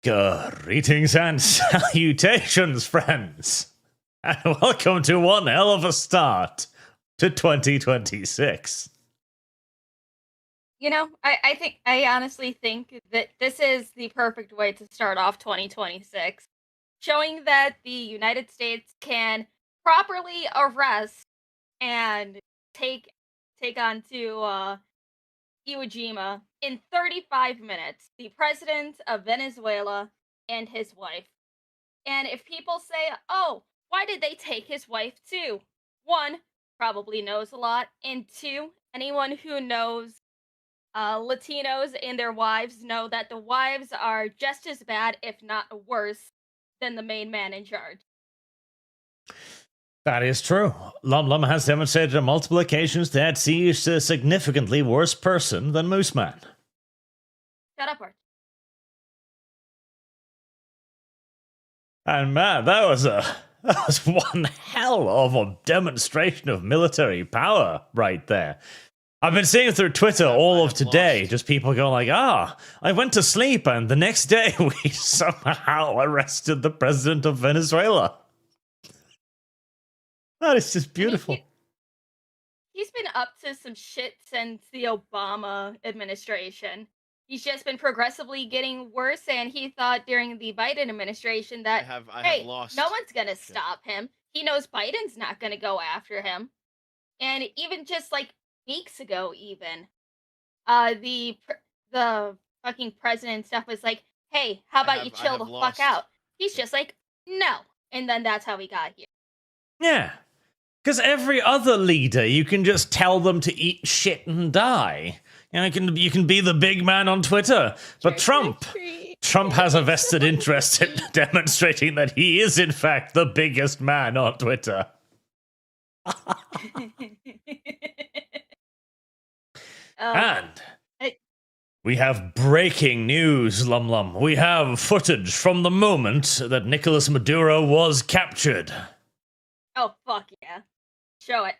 Greetings and salutations, friends, and welcome to one hell of a start to 2026. You know, I honestly think that this is the perfect way to start off 2026, showing that the United States can properly arrest and take on to Iwo Jima in 35 minutes, the president of Venezuela and his wife. And if people say, oh, why did they take his wife too? One, probably knows a lot, and two, anyone who knows Latinos and their wives know that the wives are just as bad, if not worse, than the main man in charge. That is true. Lum has demonstrated on multiple occasions that he is a significantly worse person than Mooseman. Shut up, Arch. And man, that was one hell of a demonstration of military power right there. I've been seeing through Twitter all of today, just people going like, I went to sleep and the next day we somehow arrested the president of Venezuela. That is just beautiful. He's been up to some shit since the Obama administration. He's just been progressively getting worse, and he thought during the Biden administration that, hey, no one's going to stop him. He knows Biden's not going to go after him. And even just like weeks ago, even, the fucking president and stuff was like, hey, how about you chill the fuck out? He's just like, no. And then that's how we got here. Yeah. Because every other leader, you can just tell them to eat shit and die. You can be the big man on Twitter. But Trump has a vested interest in demonstrating that he is, in fact, the biggest man on Twitter. And we have breaking news, Lum. We have footage from the moment that Nicolas Maduro was captured. Oh, fuck yeah. Show it.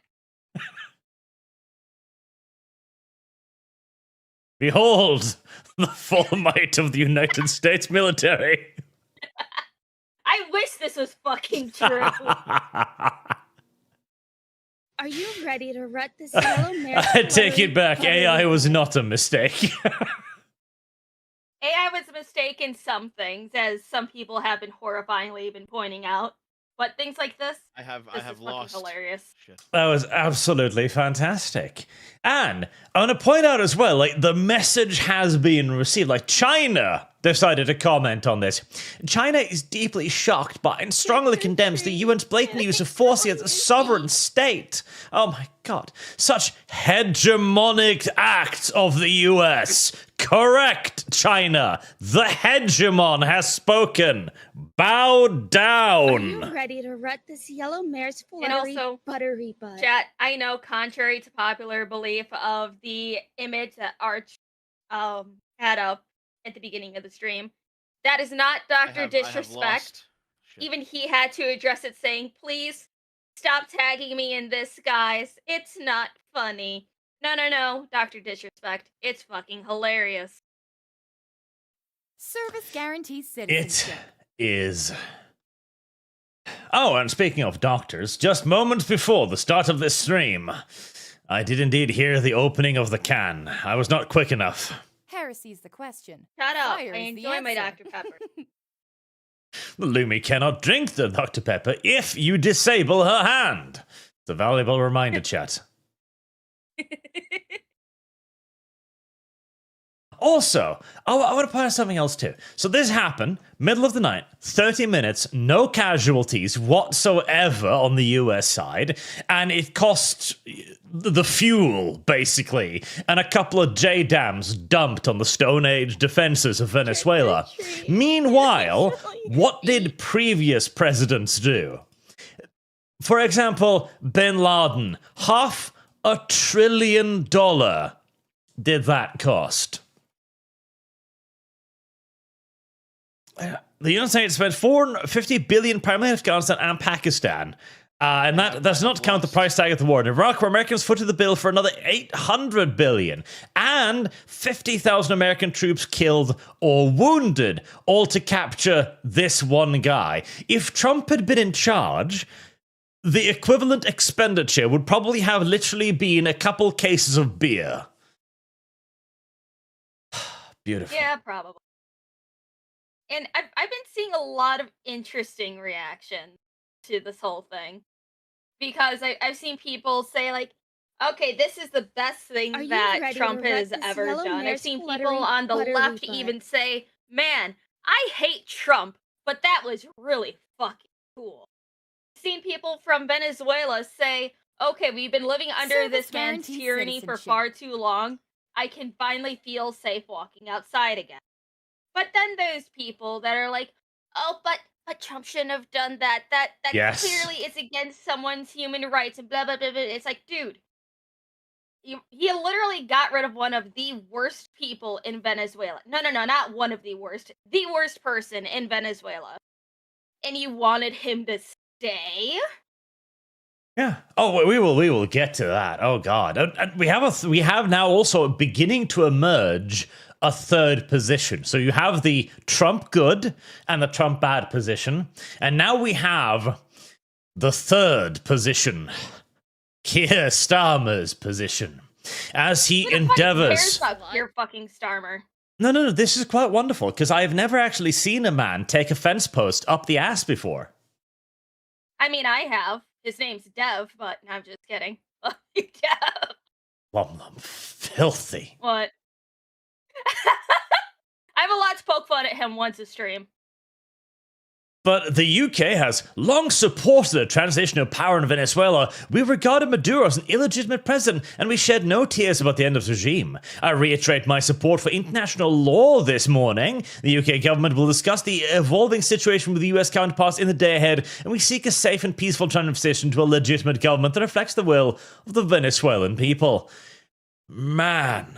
Behold, the full might of the United States military. I wish this was fucking true. Are you ready to rut this yellow mare? I take it back. AI was not a mistake. AI was a mistake in some things, as some people have been horrifyingly pointing out. But things like this, I have lost. Hilarious. Shit. That was absolutely fantastic. And I want to point out as well, like, the message has been received. Like, China decided to comment on this. China is deeply shocked by and strongly condemns the UN's blatant use of force against a sovereign state. Oh my god. Such hegemonic acts of the US. Correct, China. The hegemon has spoken. Bow down. Are you ready to rut this yellow mare's fluttery, buttery butt? Chat, I know, contrary to popular belief of the image that Arch had up at the beginning of the stream, that is not Dr. Disrespect. Even he had to address it, saying, please stop tagging me in this, guys. It's not funny. No, Dr. Disrespect. It's fucking hilarious. Service guarantees citizenship. It is. Oh, and speaking of doctors, just moments before the start of this stream, I did indeed hear the opening of the can. I was not quick enough. Heresy's the question. Shut up. Fire I is the enjoy my answer. Dr. Pepper. Lumi cannot drink the Dr. Pepper if you disable her hand. It's a valuable reminder, chat. Also, I want to point out something else too. So this happened, middle of the night, 30 minutes, no casualties whatsoever on the US side, and it cost the fuel, basically, and a couple of J-dams dumped on the Stone Age defenses of Venezuela. Meanwhile, what did previous presidents do? For example, Bin Laden, $500 billion did that cost. The United States spent $450 billion primarily in Afghanistan and Pakistan. And that does not count the price tag of the war in Iraq, where Americans footed the bill for another $800 billion, and 50,000 American troops killed or wounded, all to capture this one guy. If Trump had been in charge, the equivalent expenditure would probably have literally been a couple cases of beer. Beautiful. Yeah, probably. And I've been seeing a lot of interesting reactions to this whole thing. Because I've seen people say, like, okay, this is the best thing that Trump has ever done. I've seen people on the left even say, man, I hate Trump, but that was really fucking cool. I've seen people from Venezuela say, okay, we've been living under this man's tyranny for far too long. I can finally feel safe walking outside again. But then those people that are like, oh, but Trump shouldn't have done that. That Yes. clearly is against someone's human rights and blah, blah, blah, blah. It's like, dude, he literally got rid of one of the worst people in Venezuela. No, not one of the worst. The worst person in Venezuela. And you wanted him to stay? Yeah. Oh, we will get to that. Oh God. And we have now also beginning to emerge a third position. So you have the Trump good and the Trump bad position, and now we have the third position, Keir Starmer's position, as he endeavors. Keir fucking Starmer. No. This is quite wonderful because I have never actually seen a man take a fence post up the ass before. I mean, I have. His name's Dev, but I'm just kidding. Dev. Well, filthy. What? I have a lot to poke fun at him once a stream. But the UK has long supported a transition of power in Venezuela. We regarded Maduro as an illegitimate president, and we shed no tears about the end of the regime. I reiterate my support for international law this morning. The UK government will discuss the evolving situation with the US counterparts in the day ahead, and we seek a safe and peaceful transition to a legitimate government that reflects the will of the Venezuelan people. Man.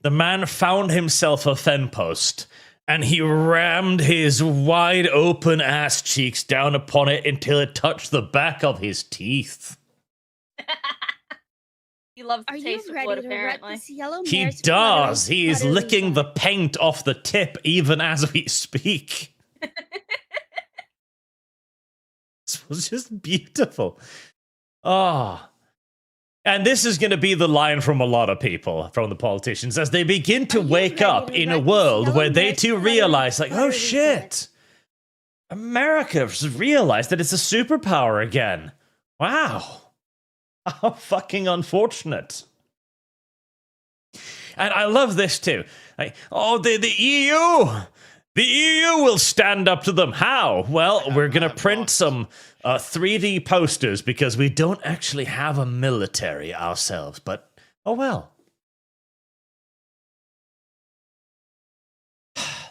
The man found himself a fen post, and he rammed his wide open ass cheeks down upon it until it touched the back of his teeth. He loves the taste of wood, apparently. He does. He is licking the paint off the tip even as we speak. This was just beautiful. Oh. And this is going to be the line from a lot of people, from the politicians, as they begin to wake up in a world where they too realize, like, oh shit, America has realized that it's a superpower again. Wow. How fucking unfortunate. And I love this too. Like, oh, the EU! The EU will stand up to them. How? Well, we're going to print some 3D posters because we don't actually have a military ourselves. But, oh well.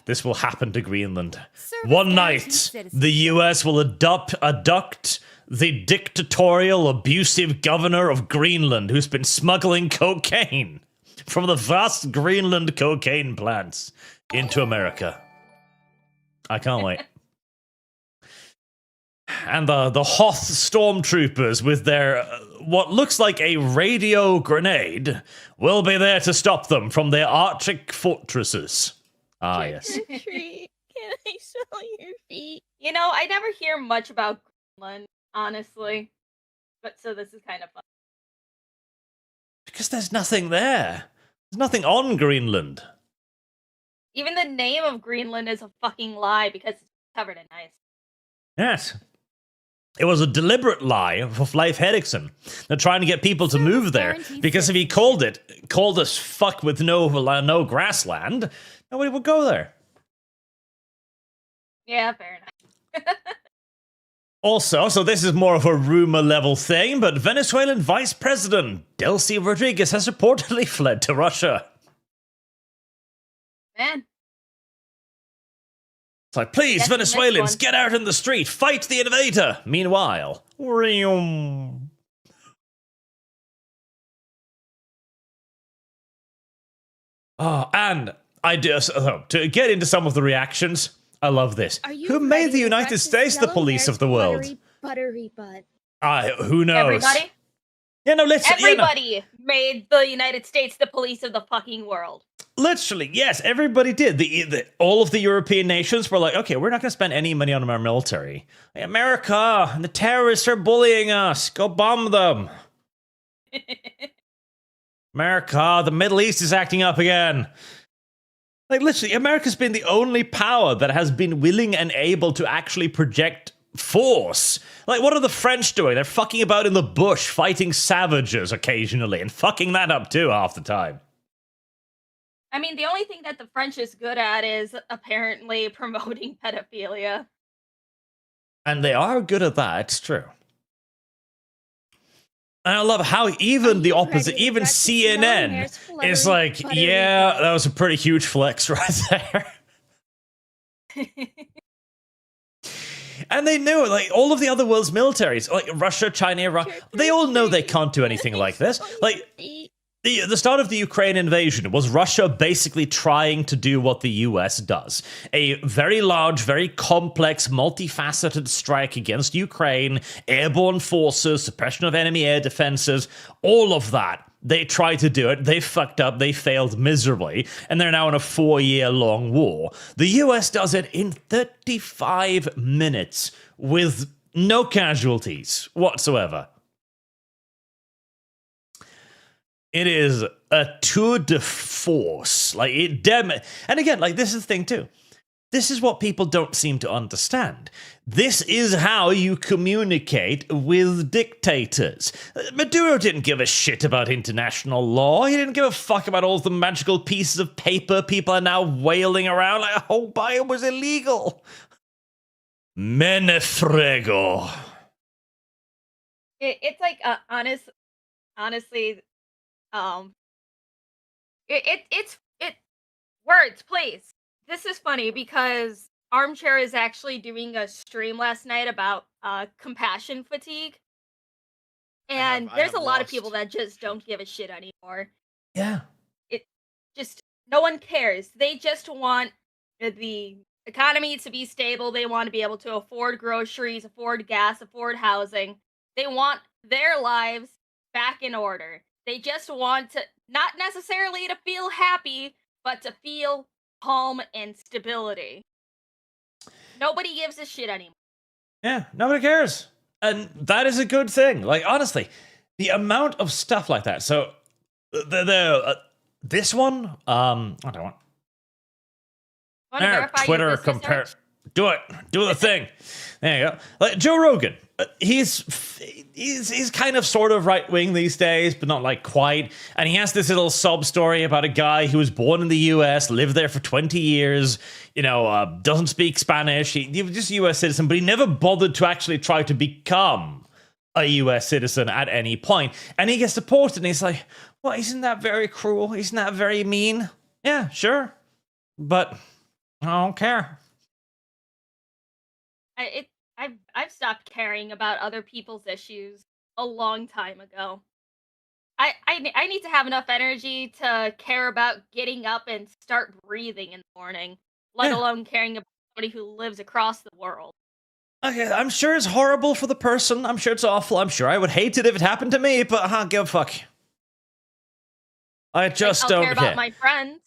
This will happen to Greenland. One night, the US will abduct the dictatorial, abusive governor of Greenland who's been smuggling cocaine from the vast Greenland cocaine plants into America. I can't wait. And the Hoth stormtroopers with their what looks like a radio grenade will be there to stop them from their Arctic fortresses. Ah, yes. Can I smell your feet? You know, I never hear much about Greenland, honestly. But so this is kind of fun. Because there's nothing there. There's nothing on Greenland. Even the name of Greenland is a fucking lie because it's covered in ice. Yes. It was a deliberate lie for Leif Erikson. They're trying to get people to move there. Because if he called us fuck with no grassland, nobody would go there. Yeah, fair enough. Also, so this is more of a rumor level thing, but Venezuelan Vice President Delcy Rodriguez has reportedly fled to Russia. Man. It's like, please, Venezuelans, get out in the street, fight the invader. Meanwhile, and I do to get into some of the reactions. I love this. Are you Who made ready the to United wreck this States the yellow police mare's of the world? Buttery butt. Who knows? Everybody? Yeah, no, literally. Everybody made the United States the police of the fucking world. Literally, yes, everybody did. All of the European nations were like, okay, we're not going to spend any money on our military. Like, America and the terrorists are bullying us. Go bomb them. America, the Middle East is acting up again. Like, literally, America's been the only power that has been willing and able to actually project force. Like, what are the French doing? They're fucking about in the bush, fighting savages occasionally, and fucking that up too half the time. I mean, the only thing that the French is good at is apparently promoting pedophilia. And they are good at that, it's true. And I love how even the opposite, even CNN is like, yeah, that was a pretty huge flex right there. And they knew, like, all of the other world's militaries, like Russia, China, Iran, they all know they can't do anything like this. Like, the start of the Ukraine invasion was Russia basically trying to do what the US does. A very large, very complex, multifaceted strike against Ukraine, airborne forces, suppression of enemy air defenses, all of that. They tried to do it, they fucked up, they failed miserably, and they're now in a 4-year-long war. The US does it in 35 minutes with no casualties whatsoever. It is a tour de force. Like, and again, like, this is the thing too. This is what people don't seem to understand. This is how you communicate with dictators. Maduro didn't give a shit about international law. He didn't give a fuck about all the magical pieces of paper people are now wailing around like, oh, bio was illegal. Menefrego. It's like, honestly, it's words, please. This is funny because Armchair is actually doing a stream last night about compassion fatigue. And there's a lot of people that just don't give a shit anymore. Yeah. It just, no one cares. They just want the economy to be stable. They want to be able to afford groceries, afford gas, afford housing. They want their lives back in order. They just want to, not necessarily to feel happy, but to feel calm and stability. Nobody gives a shit anymore. Yeah, nobody cares. And that is a good thing. Like, honestly, the amount of stuff like that. So, this one, I don't want. Twitter compare. Do it. Do the thing. There you go. Like Joe Rogan. He's kind of sort of right wing these days, but not like quite. And he has this little sob story about a guy who was born in the US, lived there for 20 years, doesn't speak Spanish. He was just a US citizen, but he never bothered to actually try to become a US citizen at any point. And he gets deported, and he's like, well, isn't that very cruel? Isn't that very mean? Yeah, sure. But I don't care. I've stopped caring about other people's issues a long time ago. I need to have enough energy to care about getting up and start breathing in the morning, let alone caring about somebody who lives across the world. Okay, I'm sure it's horrible for the person. I'm sure it's awful. I'm sure I would hate it if it happened to me, but I don't give a fuck. I just don't care. I'll care about my friends.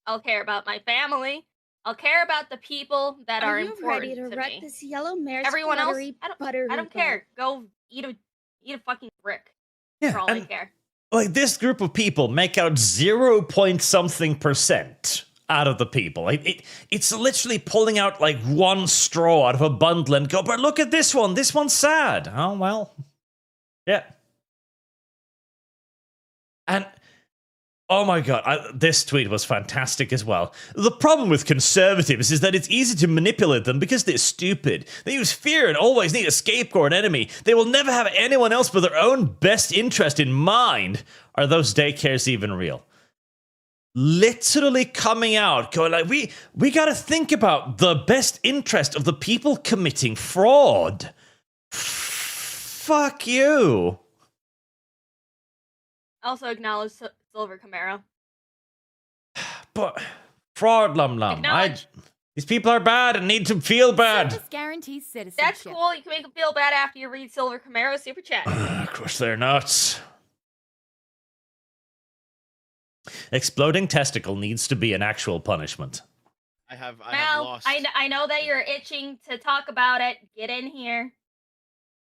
I'll care about my family. I'll care about the people that are important ready to me. wreck this yellow mare's Everyone else, I don't care. Go eat a fucking brick. Yeah, for all I care. Like, this group of people make out 0 point something % out of the people. It's literally pulling out like one straw out of a bundle and go, but look at this one. This one's sad. Oh, well. Yeah. And oh my god, this tweet was fantastic as well. The problem with conservatives is that it's easy to manipulate them because they're stupid. They use fear and always need a scapegoat enemy. They will never have anyone else but their own best interest in mind. Are those daycares even real? Literally coming out, going like, we gotta think about the best interest of the people committing fraud. Fuck you. Also acknowledge Silver Camaro. But fraud, Lum. These people are bad and need to feel bad. Service guarantees citizenship. That's cool. You can make them feel bad after you read Silver Camaro's super chat. Of course they're nuts. Exploding testicle needs to be an actual punishment. I have Mel, lost. I know that you're itching to talk about it. Get in here.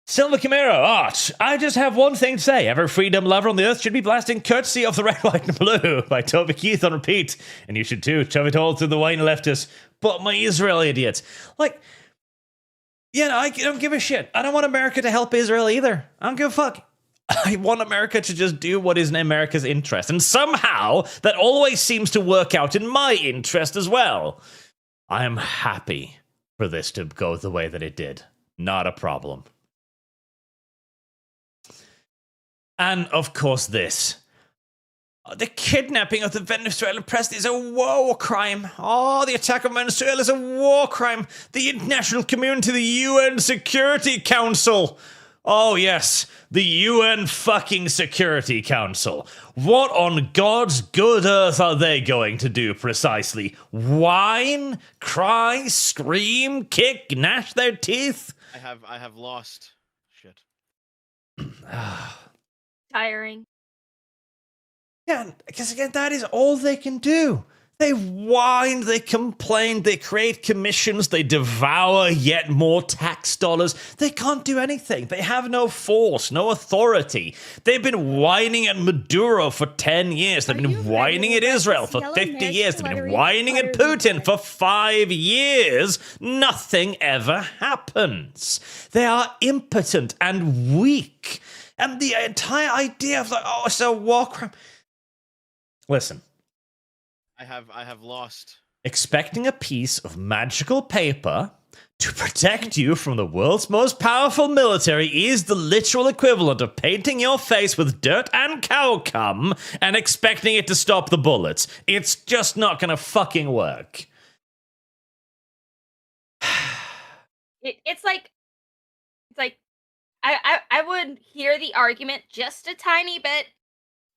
Silver Camaro, Arch, I just have one thing to say. Every freedom lover on the earth should be blasting Courtesy of the Red, White, and Blue by Toby Keith on repeat. And you should too. Shove it all through the wine leftist. But my Israel idiots. Like, I don't give a shit. I don't want America to help Israel either. I don't give a fuck. I want America to just do what is in America's interest. And somehow, that always seems to work out in my interest as well. I am happy for this to go the way that it did. Not a problem. And, of course, this. The kidnapping of the Venezuelan president is a war crime. Oh, the attack on Venezuela is a war crime. The international community, the UN Security Council. Oh, yes, the UN fucking Security Council. What on God's good earth are they going to do precisely? Whine? Cry? Scream? Kick? Gnash their teeth? I have lost. Shit. Tiring. Yeah, because again, that is all they can do. They whine, they complain, they create commissions, they devour yet more tax dollars. They can't do anything. They have no force, no authority. They've been whining at Maduro for 10 years. They've been whining at Israel for 50 years. They've been whining at Putin for 5 years. Nothing ever happens. They are impotent and weak. And the entire idea of it's a war crime. Listen. I have lost. Expecting a piece of magical paper to protect you from the world's most powerful military is the literal equivalent of painting your face with dirt and cow cum and expecting it to stop the bullets. It's just not gonna fucking work. It's like I would hear the argument just a tiny bit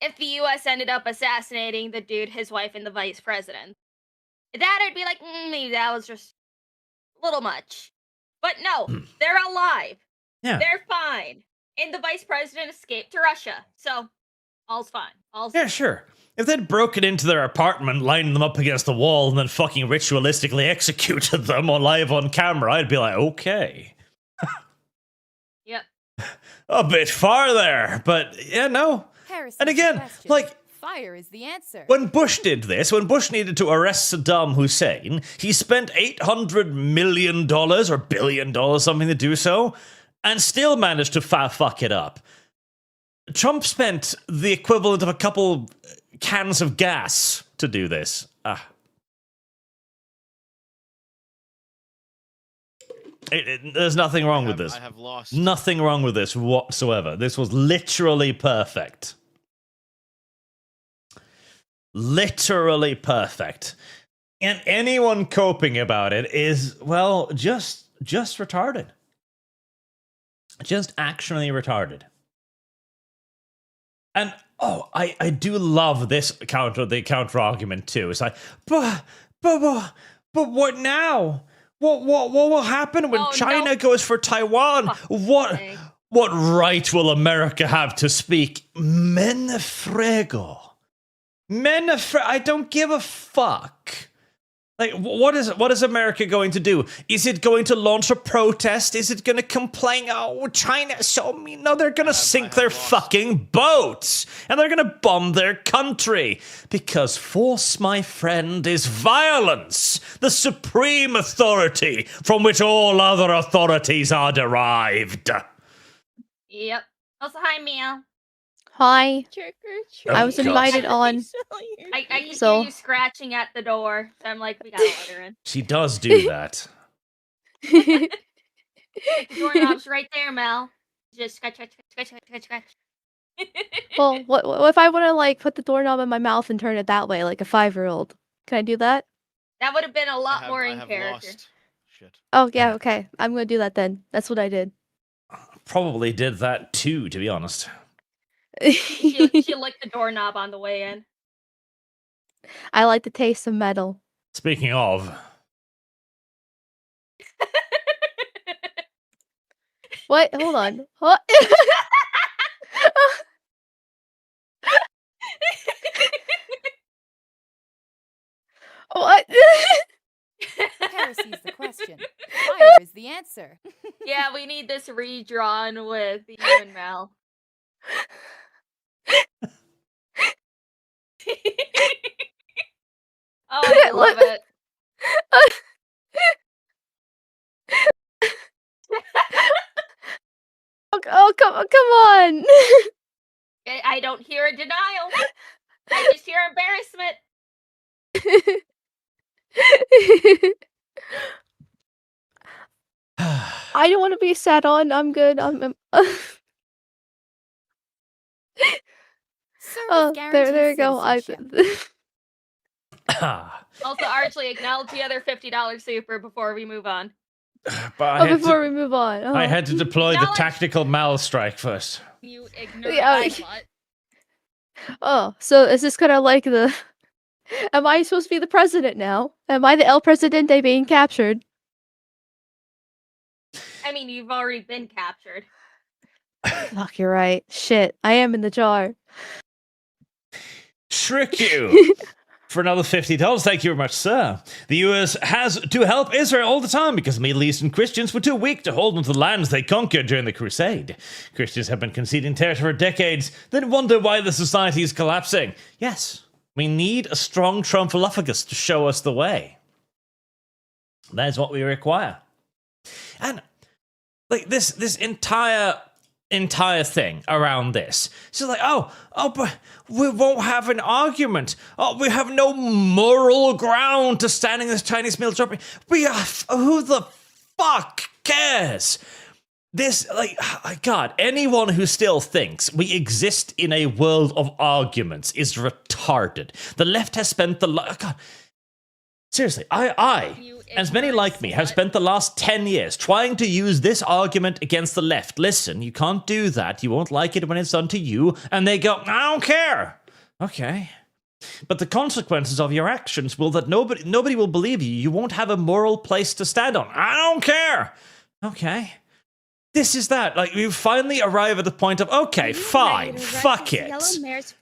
if the U.S. ended up assassinating the dude, his wife, and the vice president. That I'd be like, maybe that was just a little much. But no, they're alive. Yeah. They're fine. And the vice president escaped to Russia. So, all's fine. Yeah, sure. If they'd broken into their apartment, lined them up against the wall, and then fucking ritualistically executed them live on camera, I'd be like, okay. Yep. A bit far there, but yeah, no. And again, fire is the answer. When Bush did this, when Bush needed to arrest Saddam Hussein, he spent $800 million or billion dollars, something to do so, and still managed to fuck it up. Trump spent the equivalent of a couple cans of gas to do this. There's nothing wrong with this. I have lost. Nothing wrong with this whatsoever. This was literally perfect. Literally perfect. And anyone coping about it is, well, just retarded. Just actually retarded. And I do love this the counter argument too. It's like, but what now? What will happen when China goes for Taiwan? What right will America have to speak? Menefrego. I don't give a fuck. Like, what is America going to do? Is it going to launch a protest? Is it going to complain? Oh, China so mean. No, they're going to sink their fucking boats. And they're going to bomb their country. Because force, my friend, is violence. The supreme authority from which all other authorities are derived. Yep. Also, hi, Mia. Hi. Oh, I was invited on. I can hear you scratching at the door, so I'm like, we gotta let her in. She does do that. The doorknob's right there, Mel. Just scratch. Well, what if I want to put the doorknob in my mouth and turn it that way, like a 5-year-old? Can I do that? That would have been a lot more in character. Lost. Shit. Oh yeah, okay. I'm gonna do that then. That's what I did. Probably did that too, to be honest. She licked the doorknob on the way in. I like the taste of metal. Speaking of, What? Hold on. What? What? Heresy is the question. Fire is the answer. Yeah, we need this redrawn with you and Mal. Oh, I love it. Oh, come on. I don't hear a denial. I just hear embarrassment. I don't want to be sat on. I'm good. Service there you go. citizenship. Also, Archie, acknowledge the other $50 super before we move on. But Before we move on. I had to deploy the Acknowledge- tactical Mal strike first. You ignorant Yeah, bot. Oh, so is this kind of like the... Am I supposed to be the president now? Am I the El Presidente being captured? I mean, you've already been captured. Fuck, you're right. Shit, I am in the jar. Trick you! For another $50, thank you very much, sir. The US has to help Israel all the time because Middle Eastern Christians were too weak to hold onto the lands they conquered during the Crusade. Christians have been conceding territory for decades, then wonder why the society is collapsing. Yes, we need a strong Trumphalophagus to show us the way. That is what we require. And like this entire thing around this. So like, oh, but we won't have an argument. Oh, we have no moral ground to stand in this Chinese military. Who the fuck cares? This, like, God, anyone who still thinks we exist in a world of arguments is retarded. The left has spent God, seriously, as many like me, have spent the last 10 years trying to use this argument against the left. Listen, you can't do that. You won't like it when it's done to you. And they go, I don't care. Okay. But the consequences of your actions will that nobody will believe you. You won't have a moral place to stand on. I don't care. Okay. This is that. Like, we finally arrive at the point of, okay, fine, fuck it.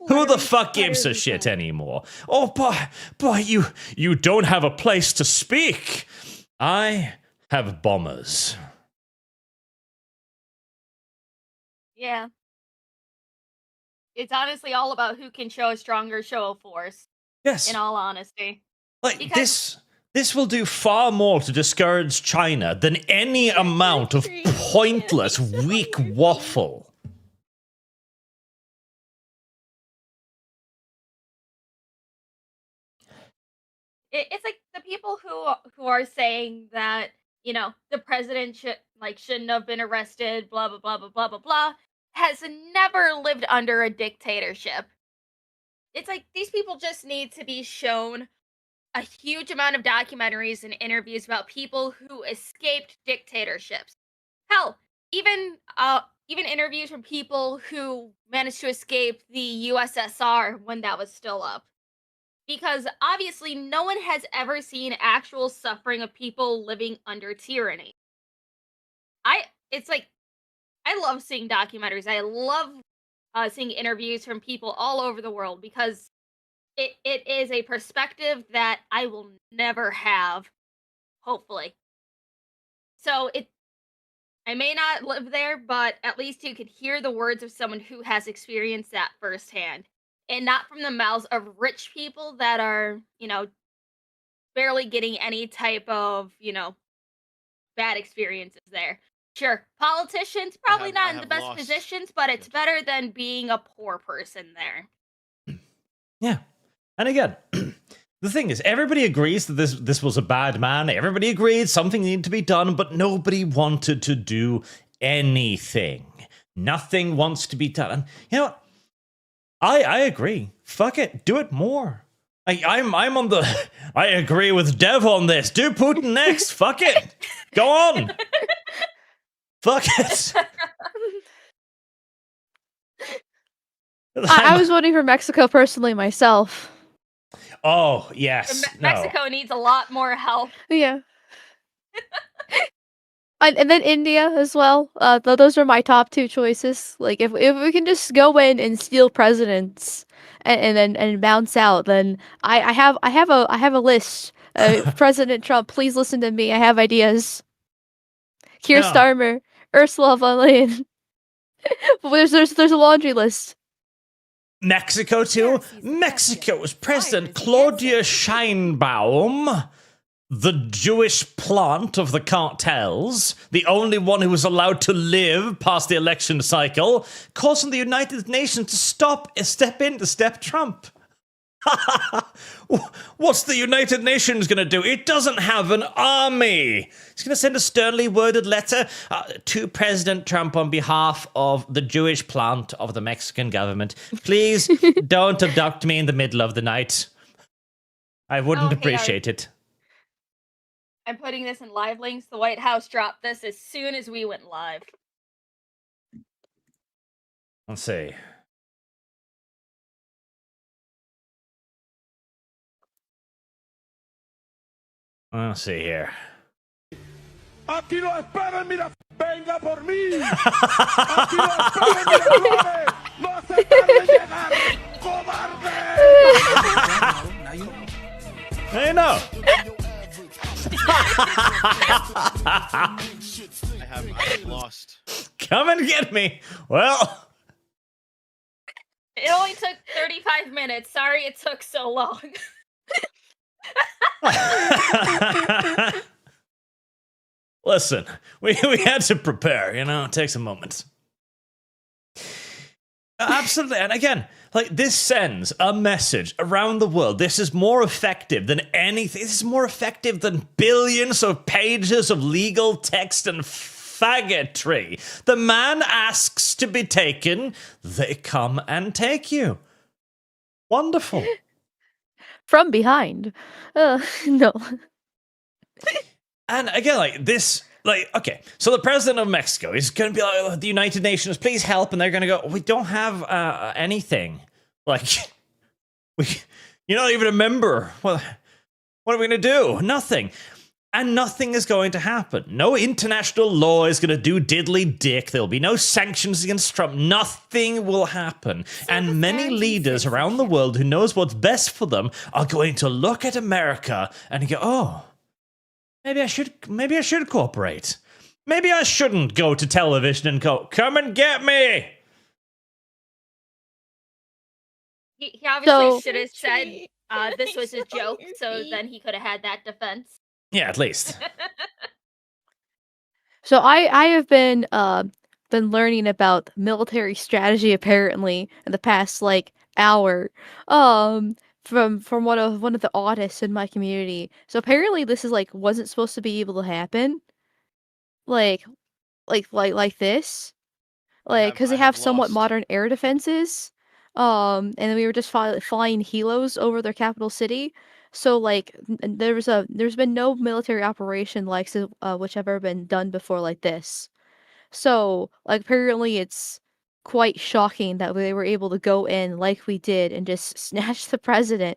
Who the fuck gives a shit anymore? Oh, boy, you don't have a place to speak. I have bombers. Yeah. It's honestly all about who can show a stronger show of force. Yes. In all honesty. Like, Because- this will do far more to discourage China than any amount of pointless, weak waffle. It's like the people who are saying that, you know, the president shouldn't have been arrested, blah blah blah blah blah blah blah, has never lived under a dictatorship. It's like these people just need to be shown a huge amount of documentaries and interviews about people who escaped dictatorships. Hell, even interviews from people who managed to escape the USSR when that was still up. Because obviously no one has ever seen actual suffering of people living under tyranny. It's like I love seeing documentaries. I love seeing interviews from people all over the world because it is a perspective that I will never have, hopefully. So I may not live there, but at least you could hear the words of someone who has experienced that firsthand. And not from the mouths of rich people that are, you know, barely getting any type of, you know, bad experiences there. Sure, politicians probably not in the best positions, but it's better than being a poor person there. Yeah. And again, the thing is, everybody agrees that this was a bad man. Everybody agreed something needed to be done, but nobody wanted to do anything. Nothing wants to be done. And you know what? I agree. Fuck it. Do it more. I'm on the... I agree with Dev on this. Do Putin next. Fuck it. Go on. Fuck it. I was voting for Mexico personally myself. Oh, yes. Mexico needs a lot more help. Yeah. And then India as well. Those are my top two choices. Like if we can just go in and steal presidents and bounce out, then I have a list. President Trump, please listen to me. I have ideas. Keir Yeah. Starmer, Ursula von der Leyen. There's a laundry list. Mexico too. Yes, he's the Mexico's best. President Fire is the Claudia answer. Scheinbaum, the Jewish plant of the cartels, the only one who was allowed to live past the election cycle, causing the United Nations to step in to step Trump. What's the United Nations going to do? It doesn't have an army. It's going to send a sternly worded letter to President Trump on behalf of the Jewish plant of the Mexican government. Please don't abduct me in the middle of the night. I wouldn't Okay, appreciate it. I'm putting this in live links. The White House dropped this as soon as we went live. Let's see. Let's see here. Aquí lo esperan, mira, venga por mí. Aquí lo esperan, mira, no se tarde llegar, cobarde. Hey, no. I have lost. Come and get me. Well, It only took 35 minutes. Sorry it took so long. listen, we had to prepare, it takes a moment. Absolutely. And again, like this sends a message around the world. This is more effective than anything. This is more effective than billions of pages of legal text and faggotry. The man asks to be taken, they come and take you. Wonderful. From behind. No. And again, like this, like, okay, so the president of Mexico is going to be like, oh, the United Nations, please help. And they're going to go, we don't have anything. Like, you're not even a member. Well, what are we going to do? Nothing. And nothing is going to happen. No international law is going to do diddly dick. There'll be no sanctions against Trump. Nothing will happen. And many leaders around the world who knows what's best for them are going to look at America and go, oh, maybe I should cooperate. Maybe I shouldn't go to television and go, come and get me. He obviously So- should have said this was a joke, so then he could have had that defense. Yeah, at least. So I have been learning about military strategy apparently in the past like hour from one of the autists in my community. So apparently this is like wasn't supposed to be able to happen. Like this. Like because they I have have somewhat lost. modern air defenses. And then we were just flying helos over their capital city. So like there's been no military operation like which have ever been done before like this. So like apparently it's quite shocking that they were able to go in like we did and just snatch the president.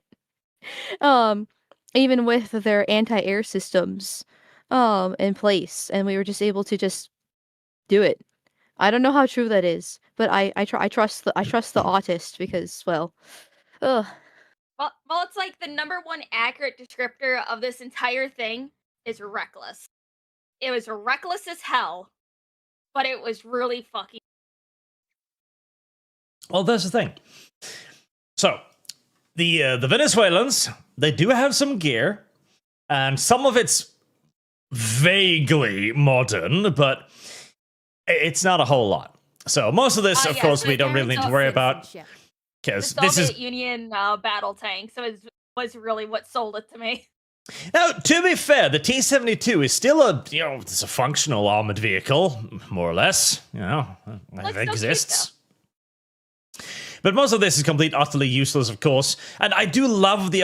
Even with their anti-air systems in place, and we were just able to just do it. I don't know how true that is, but I trust the autist because well, ugh. Well, it's like the number one accurate descriptor of this entire thing is reckless. It was reckless as hell, but it was really fucking. Well, that's the thing. So, the Venezuelans, they do have some gear, and some of it's vaguely modern, but it's not a whole lot. So most of this, of yeah, course, so we don't really need to worry about, Citizenship. because The this Soviet is... Union battle tank, so it was really what sold it to me. Now, to be fair, the T-72 is still it's a functional armored vehicle, more or less, it Looks so cute, exists. But most of this is completely, utterly useless, of course. And I do love the,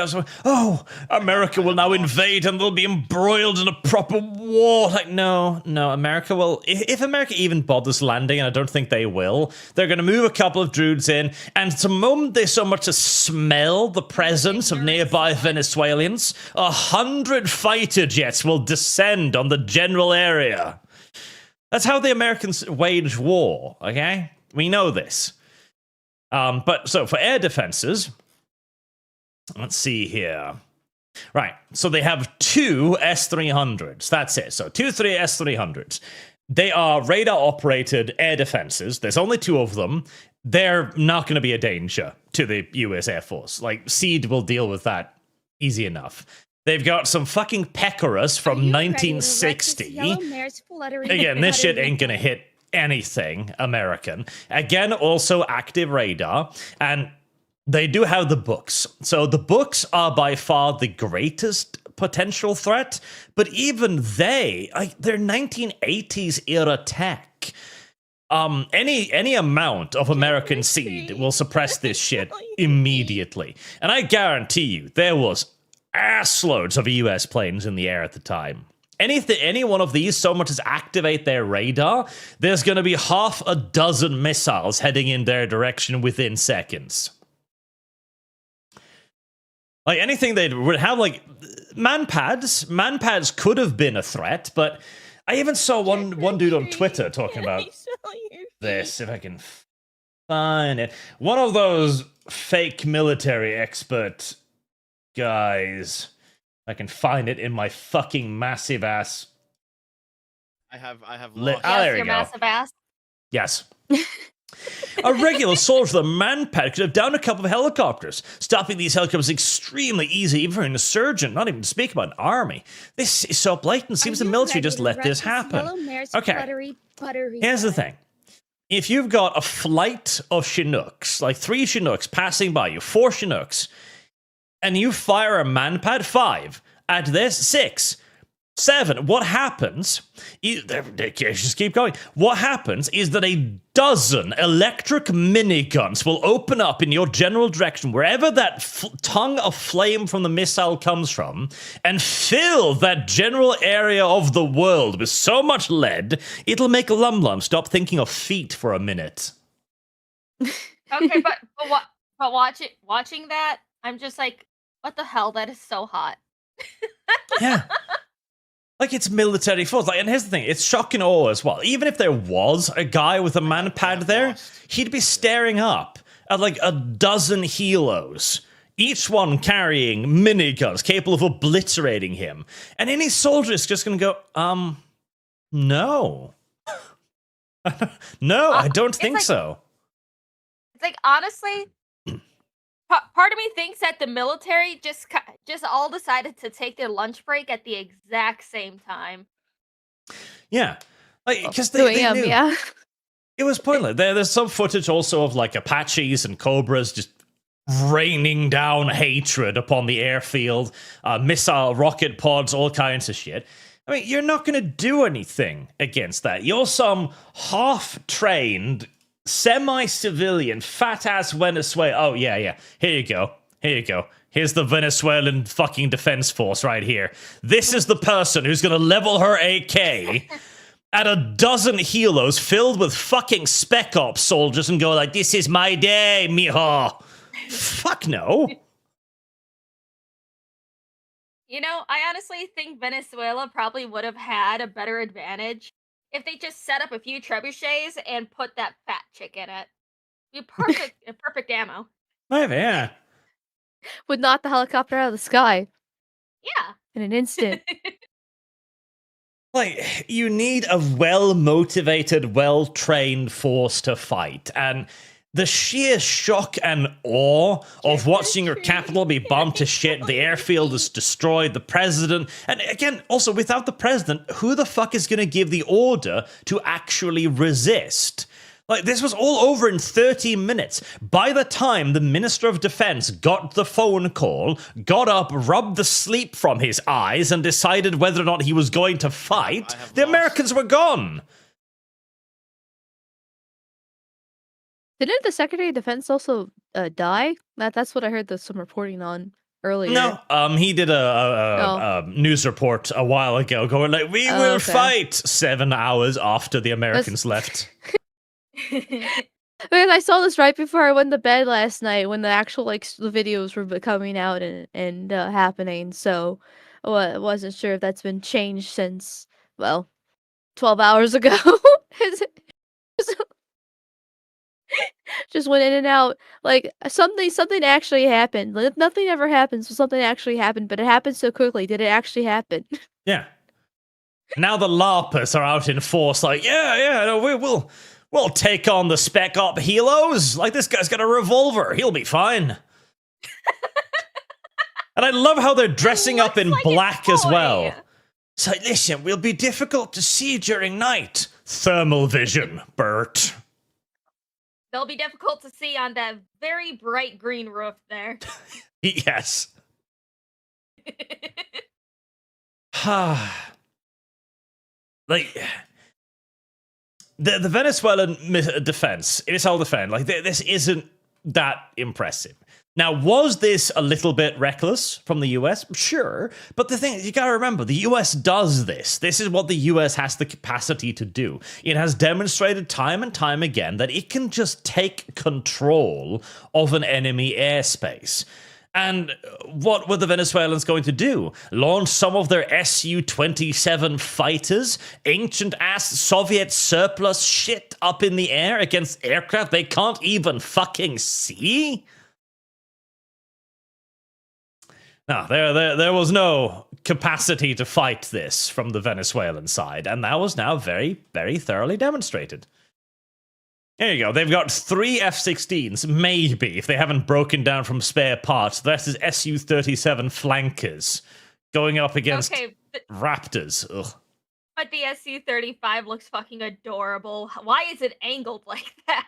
America will now invade and they'll be embroiled in a proper war. Like, no, America will, if America even bothers landing, and I don't think they will, they're going to move a couple of druids in, and the moment they so much as smell the presence of nearby Venezuelans, 100 fighter jets will descend on the general area. That's how the Americans wage war, okay? We know this. But so for air defenses, let's see here. Right, so they have 2 S-300s. That's it. So 3 S-300s. They are radar-operated air defenses. There's only 2 of them. They're not going to be a danger to the U.S. Air Force. Like, SEAD will deal with that easy enough. They've got some fucking Pecoras from 1960. Again, this shit ain't going to hit anything American. Again, also active radar. And they do have the books. So the books are by far the greatest potential threat, but even they're 1980s era tech. Any amount of American seed will suppress this shit immediately. And I guarantee you, there was assloads of US planes in the air at the time. Any one of these so much as activate their radar, there's going to be half a dozen missiles heading in their direction within seconds. Like, anything they would have, like, manpads could have been a threat, but I even saw one dude on Twitter talking about this, if I can find it. One of those fake military expert guys. I can find it in my fucking massive ass. I have Yes, lost. there your you go. massive ass. Yes. A regular soldier with a manpad could have downed a couple of helicopters. Stopping these helicopters is extremely easy, even for an insurgent, not even to speak about an army. This is so blatant. Seems the military just let this happen. Okay, here's the thing. If you've got a flight of Chinooks, like 3 Chinooks passing by you, 4 Chinooks, and you fire a manpad, 5. At this, 6. 7. What happens? Just keep going. What happens is that a dozen electric miniguns will open up in your general direction, wherever that tongue of flame from the missile comes from, and fill that general area of the world with so much lead, it'll make Lum stop thinking of feet for a minute. Okay, but watching that, I'm just like, what the hell? That is so hot. Yeah. Like, it's military force. Like, and here's the thing, it's shock and awe as well. Even if there was a guy with a manpad there, he'd be staring up at like a dozen helos, each one carrying miniguns capable of obliterating him. And any soldier is just gonna go, no. No, I don't think so. It's like, honestly, part of me thinks that the military just all decided to take their lunch break at the exact same time. Yeah, like, because they knew. Yeah. It was pointless. There's some footage also of like Apaches and Cobras just raining down hatred upon the airfield, missile rocket pods, all kinds of shit. I mean, you're not going to do anything against that. You're some half-trained, semi-civilian, fat-ass Venezuelan. Oh, yeah. Here you go. Here's the Venezuelan fucking defense force right here. This is the person who's going to level her AK at a dozen helos filled with fucking Spec Ops soldiers and go like, this is my day, mijo. Fuck no. You know, I honestly think Venezuela probably would have had a better advantage if they just set up a few trebuchets and put that fat chick in it. Be perfect ammo. Maybe, yeah. Would knock the helicopter out of the sky Yeah. in an instant. Like, you need a well-motivated, well-trained force to fight, and the sheer shock and awe of watching your capital be bombed to shit, the airfield is destroyed, the president, and again, also, without the president, who the fuck is going to give the order to actually resist? Like, this was all over in 30 minutes. By the time the Minister of Defense got the phone call, got up, rubbed the sleep from his eyes, and decided whether or not he was going to fight, the Americans were gone. Didn't the Secretary of Defense also die? That's what I heard some reporting on earlier. No, he did a news report a while ago going like, we will fight 7 hours after the Americans left. Because I saw this right before I went to bed last night when the actual the videos were coming out and happening. So I wasn't sure if that's been changed since. Well, 12 hours ago. Just went in and out. Like something actually happened. Like, nothing ever happens, but something actually happened. But it happened so quickly. Did it actually happen? Yeah. Now the LARPers are out in force. Like, no, we'll take on the Spec Op helos. Like, this guy's got a revolver. He'll be fine. And I love how they're dressing up in black as well. So listen, we'll be difficult to see during night. Thermal vision, Bert. They'll be difficult to see on that very bright green roof there. Yes. Like, the Venezuelan defense, missile defense, like, this isn't that impressive. Now, was this a little bit reckless from the US? Sure. But the thing is, you gotta remember, the US does this. This is what the US has the capacity to do. It has demonstrated time and time again that it can just take control of an enemy airspace. And what were the Venezuelans going to do? Launch some of their Su-27 fighters, ancient-ass Soviet surplus shit up in the air against aircraft they can't even fucking see? No, there was no capacity to fight this from the Venezuelan side, and that was now very, very thoroughly demonstrated. There you go. They've got 3 F-16s, maybe, if they haven't broken down from spare parts. The rest is Su-37 flankers going up against Raptors. Ugh. But the Su-35 looks fucking adorable. Why is it angled like that?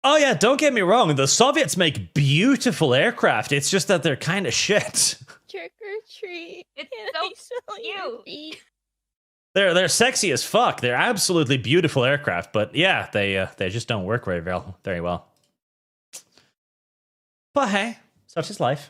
Oh yeah, don't get me wrong. The Soviets make beautiful aircraft. It's just that they're kind of shit. Trick or treat. It's so cute. They're sexy as fuck. They're absolutely beautiful aircraft, but yeah, they just don't work very well. But hey, such is life.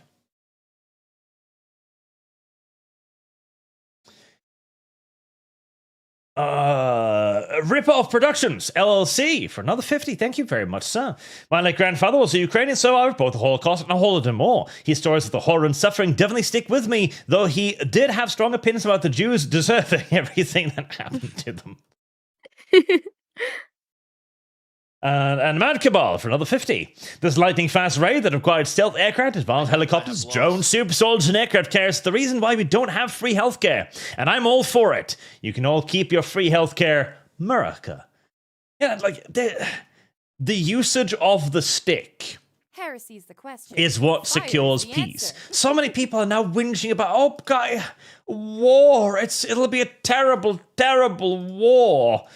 Ripoff Productions LLC for another 50. Thank you very much, sir. My late grandfather was a Ukrainian survivor of both the Holocaust and a Holodomor. His stories of the horror and suffering definitely stick with me, though he did have strong opinions about the Jews deserving everything that happened to them. And Mad Cabal for another 50. This lightning-fast raid that required stealth aircraft, advanced helicopters, drones, super soldiers, and aircraft carriers is the reason why we don't have free healthcare. And I'm all for it. You can all keep your free healthcare, America. Yeah, like, the usage of the stick Heresy's the question. is what Fire secures is the peace. answer. So many people are now whinging about, oh, God, war. It'll be a terrible, terrible war.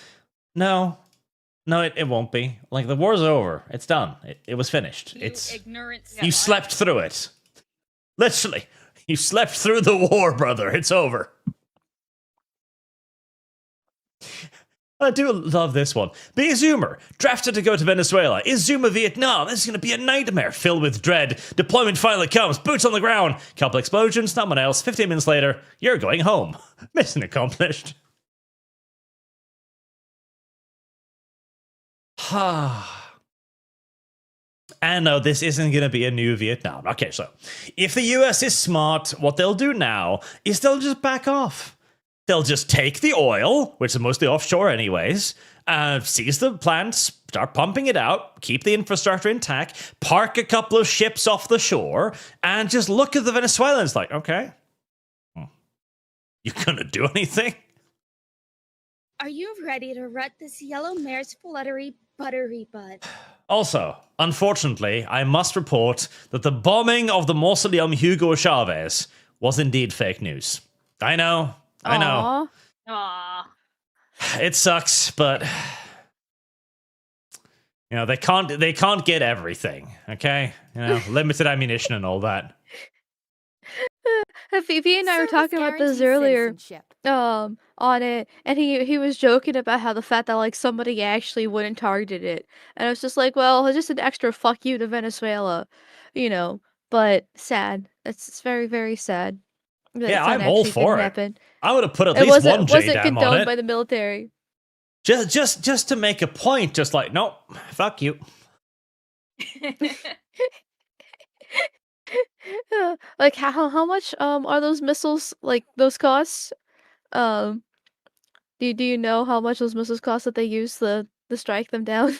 No, it won't be. Like, the war's over. It's done. It was finished. Ignorant. You slept through it. Literally. You slept through the war, brother. It's over. I do love this one. Be a Zoomer. Drafted to go to Venezuela. Is Zuma Vietnam? This is going to be a nightmare filled with dread. Deployment finally comes. Boots on the ground. Couple explosions. Someone else. 15 minutes later, you're going home. Mission accomplished. And no, this isn't going to be a new Vietnam. Okay, so if the US is smart, what they'll do now is they'll just back off. They'll just take the oil, which is mostly offshore anyways, seize the plant, start pumping it out, keep the infrastructure intact, park a couple of ships off the shore, and just look at the Venezuelans like, okay, you gonna do anything? Are you ready to rut this yellow mare's fluttery buttery butt? Also, unfortunately, I must report that the bombing of the Mausoleum Hugo Chavez was indeed fake news. I know. Aww. It sucks, but you know, they can't get everything, okay? You know, limited ammunition and all that. Phoebe and I were Service talking about this guarantees earlier. citizenship. On it, and he was joking about how the fact that like somebody actually wouldn't target it, and I was just like, well, it's just an extra fuck you to Venezuela, you know. But sad. It's very, very sad. That Yeah, that I'm all actually for didn't it. happen. I would have put at It least one wasn't JDAM on condoned it. by the military. Just to make a point, just like, nope, fuck you. Like how much are those missiles, like those costs? Do Do you know how much those missiles cost that they use to strike them down?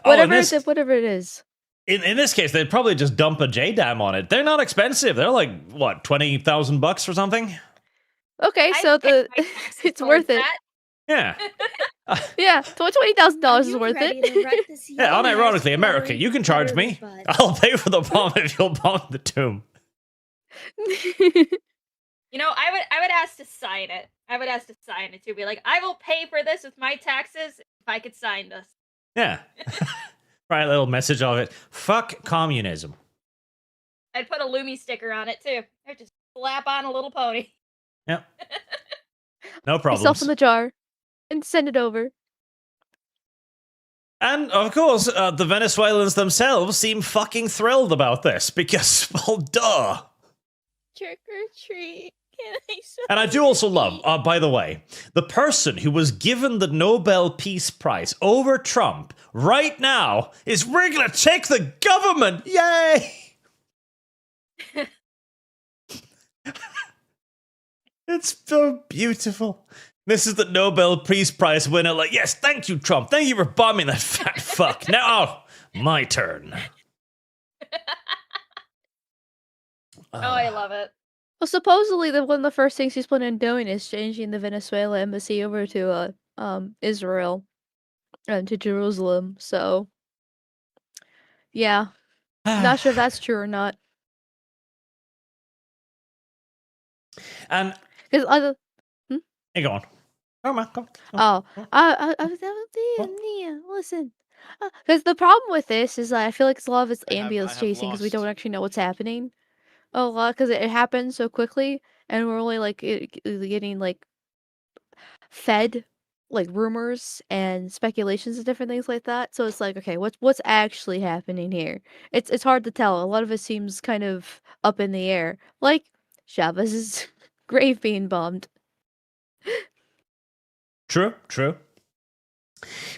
Whatever whatever it is. In this case, they'd probably just dump a JDAM on it. They're not expensive. They're like what, $20,000 or something? Okay, I'd so pay my taxes it's towards worth it. that. Yeah. Yeah, $20,000 Are is you worth ready it. to rut this Yeah, yellow unironically, Mars America, fluttery you can charge buttery me. bud? I'll pay for the bomb if you'll bomb the tomb. You know, I would ask to sign it. I would ask to sign it too. Be like, I will pay for this with my taxes if I could sign this. Yeah. Write a little message of it. Fuck communism. I'd put a Lumi sticker on it too. I'd just slap on a little pony. Yep. No Yourself problems. in the jar and send it over. And of course, the Venezuelans themselves seem fucking thrilled about this because, well, duh. Trick or treat. Can I And I do also love, by the way, the person who was given the Nobel Peace Prize over Trump right now is we're gonna take the government! Yay! It's so beautiful. This is the Nobel Peace Prize winner, like, yes, thank you, Trump. Thank you for bombing that fat fuck. Now, my turn. Oh, I love it. Well, supposedly one of the first things he's planning on doing is changing the Venezuela embassy over to Israel and to Jerusalem. So, yeah, not sure if that's true or not. And Because other hey, go on. Oh man, go. listen. Because the problem with this is that I feel like it's a lot of it's I have ambience chasing because we don't lost. actually know what's happening. A lot because it happens so quickly, and we're only like getting like fed like rumors and speculations and different things like that. So it's like, okay, what's actually happening here? It's hard to tell. A lot of it seems kind of up in the air, like Chavez's grave being bombed. True, true.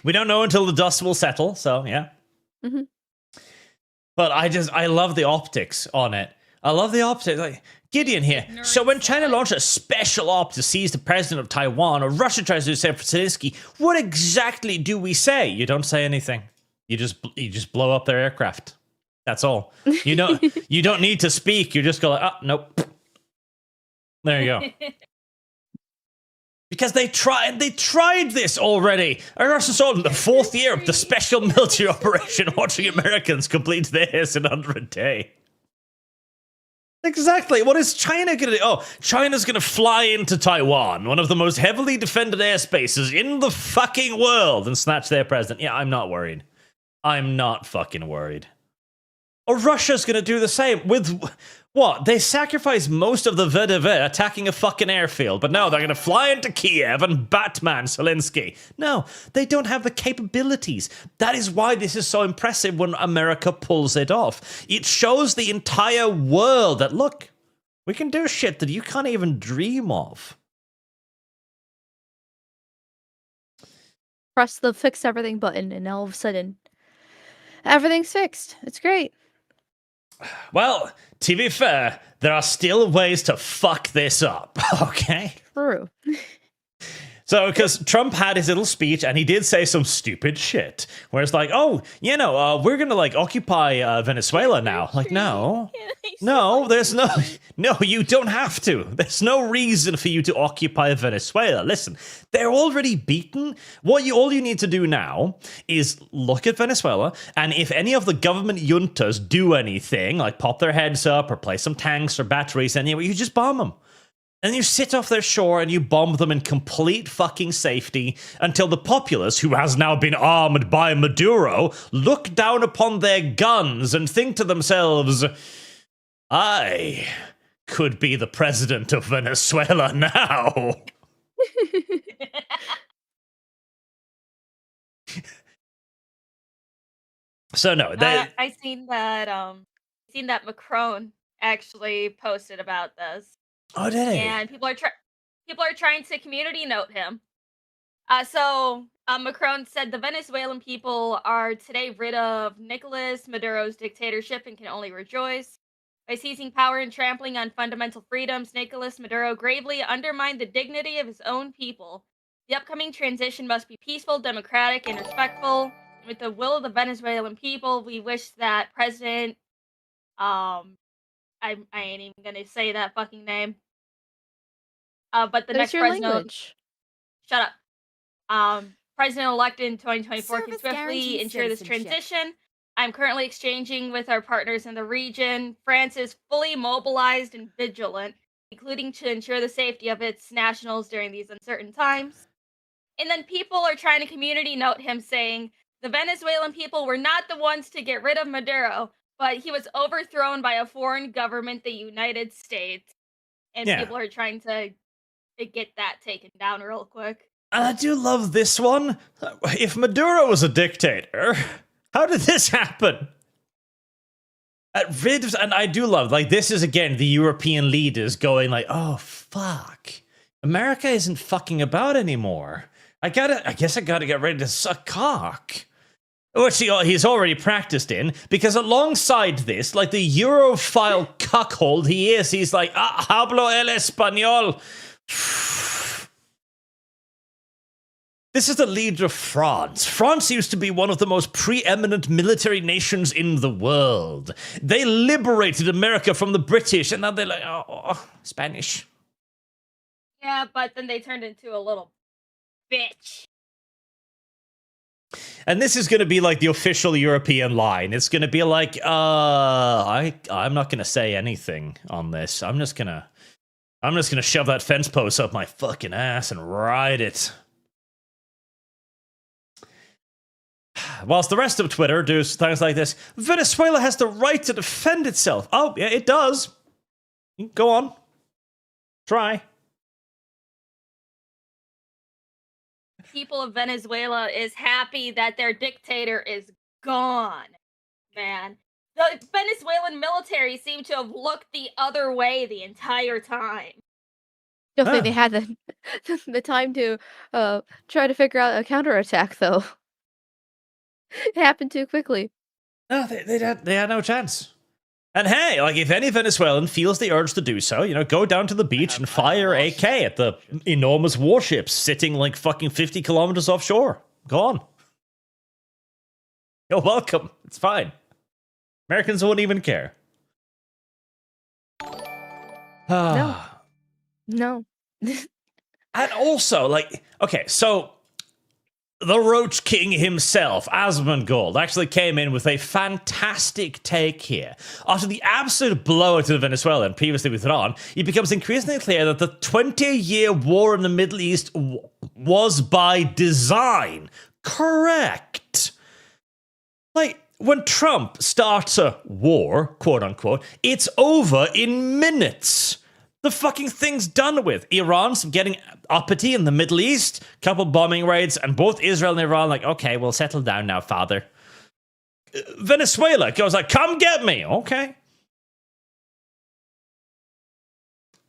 We don't know until the dust will settle, so yeah. Mhm. But I love the optics on it. I love the optics. Like, Gideon here. So when China launched a special op to seize the president of Taiwan, or Russia tries to save Zelensky, what exactly do we say? You don't say anything. You just blow up their aircraft. That's all. You don't need to speak. You just go like, oh, nope. There you go. Because they tried this already. Russian soldiers in the fourth year of the special military operation, watching Americans complete theirs in under a day. Exactly. What is China going to do? Oh, China's going to fly into Taiwan, one of the most heavily defended airspaces in the fucking world, and snatch their president. Yeah, I'm not worried. I'm not fucking worried. Or Russia's going to do the same with what? They sacrificed most of the VDV attacking a fucking airfield, but no, they're going to fly into Kiev and Batman Zelensky. No, they don't have the capabilities. That is why this is so impressive when America pulls it off. It shows the entire world that, look, we can do shit that you can't even dream of. Press the fix everything button, and all of a sudden, everything's fixed. It's great. Well, to be fair, there are still ways to fuck this up, okay? True. So, because Trump had his little speech and he did say some stupid shit, where it's like, oh, we're gonna like occupy Venezuela now. Like, no, there's no, you don't have to. There's no reason for you to occupy Venezuela. Listen, they're already beaten. All you need to do now is look at Venezuela, and if any of the government juntas do anything, like pop their heads up or place some tanks or batteries, anyway, you just bomb them. And you sit off their shore and you bomb them in complete fucking safety until the populace, who has now been armed by Maduro, look down upon their guns and think to themselves, I could be the president of Venezuela now. So no, I seen that Macron actually posted about this. Oh, did he? And people are trying to community note him. So Macron said the Venezuelan people are today rid of Nicolas Maduro's dictatorship and can only rejoice. By seizing power and trampling on fundamental freedoms, Nicolas Maduro gravely undermined the dignity of his own people. The upcoming transition must be peaceful, democratic, and respectful. With the will of the Venezuelan people, we wish that President, I ain't even gonna say that fucking name. But the What's next your president, language? shut up. President-elect in 2024 can Service swiftly guarantees ensure this citizenship. transition. I'm currently exchanging with our partners in the region. France is fully mobilized and vigilant, including to ensure the safety of its nationals during these uncertain times. And then people are trying to community note him, saying the Venezuelan people were not the ones to get rid of Maduro, but he was overthrown by a foreign government, the United States. And Yeah. people are trying to get that taken down real quick. And I do love this one. If Maduro was a dictator, how did this happen? And I do love, like, this is again the European leaders going like, oh fuck, America isn't fucking about anymore. I guess I gotta get ready to suck cock. Which he's already practiced in, because alongside this, like the Europhile cuckold he is, he's like, hablo el español. This is the leader of France. France used to be one of the most preeminent military nations in the world. They liberated America from the British, and now they're like, oh, Spanish. Yeah, but then they turned into a little bitch. And this is going to be like the official European line. It's going to be like, I'm not going to say anything on this. I'm just going to shove that fence post up my fucking ass and ride it. Whilst the rest of Twitter does things like this, Venezuela has the right to defend itself. Oh, yeah, it does. Go on. Try. People of Venezuela is happy that their dictator is gone, man. The Venezuelan military seem to have looked the other way the entire time. Don't think they had the time to try to figure out a counterattack, though. It happened too quickly. No, they had no chance. And hey, like, if any Venezuelan feels the urge to do so, you know, go down to the beach and fire AK at the enormous warships sitting like fucking 50 kilometers offshore. Go on. You're welcome. It's fine. Americans won't even care. No. And also, like, okay, so the Roach King himself, Asmongold, actually came in with a fantastic take here. After the absolute blow to the Venezuelan previously withdrawn, it becomes increasingly clear that the 20-year war in the Middle East was by design. Correct. Like, when Trump starts a war, quote unquote, it's over in minutes. The fucking thing's done with. Iran's getting uppity in the Middle East, couple bombing raids, and both Israel and Iran like, okay, we'll settle down now, father. Venezuela goes like, come get me. Okay.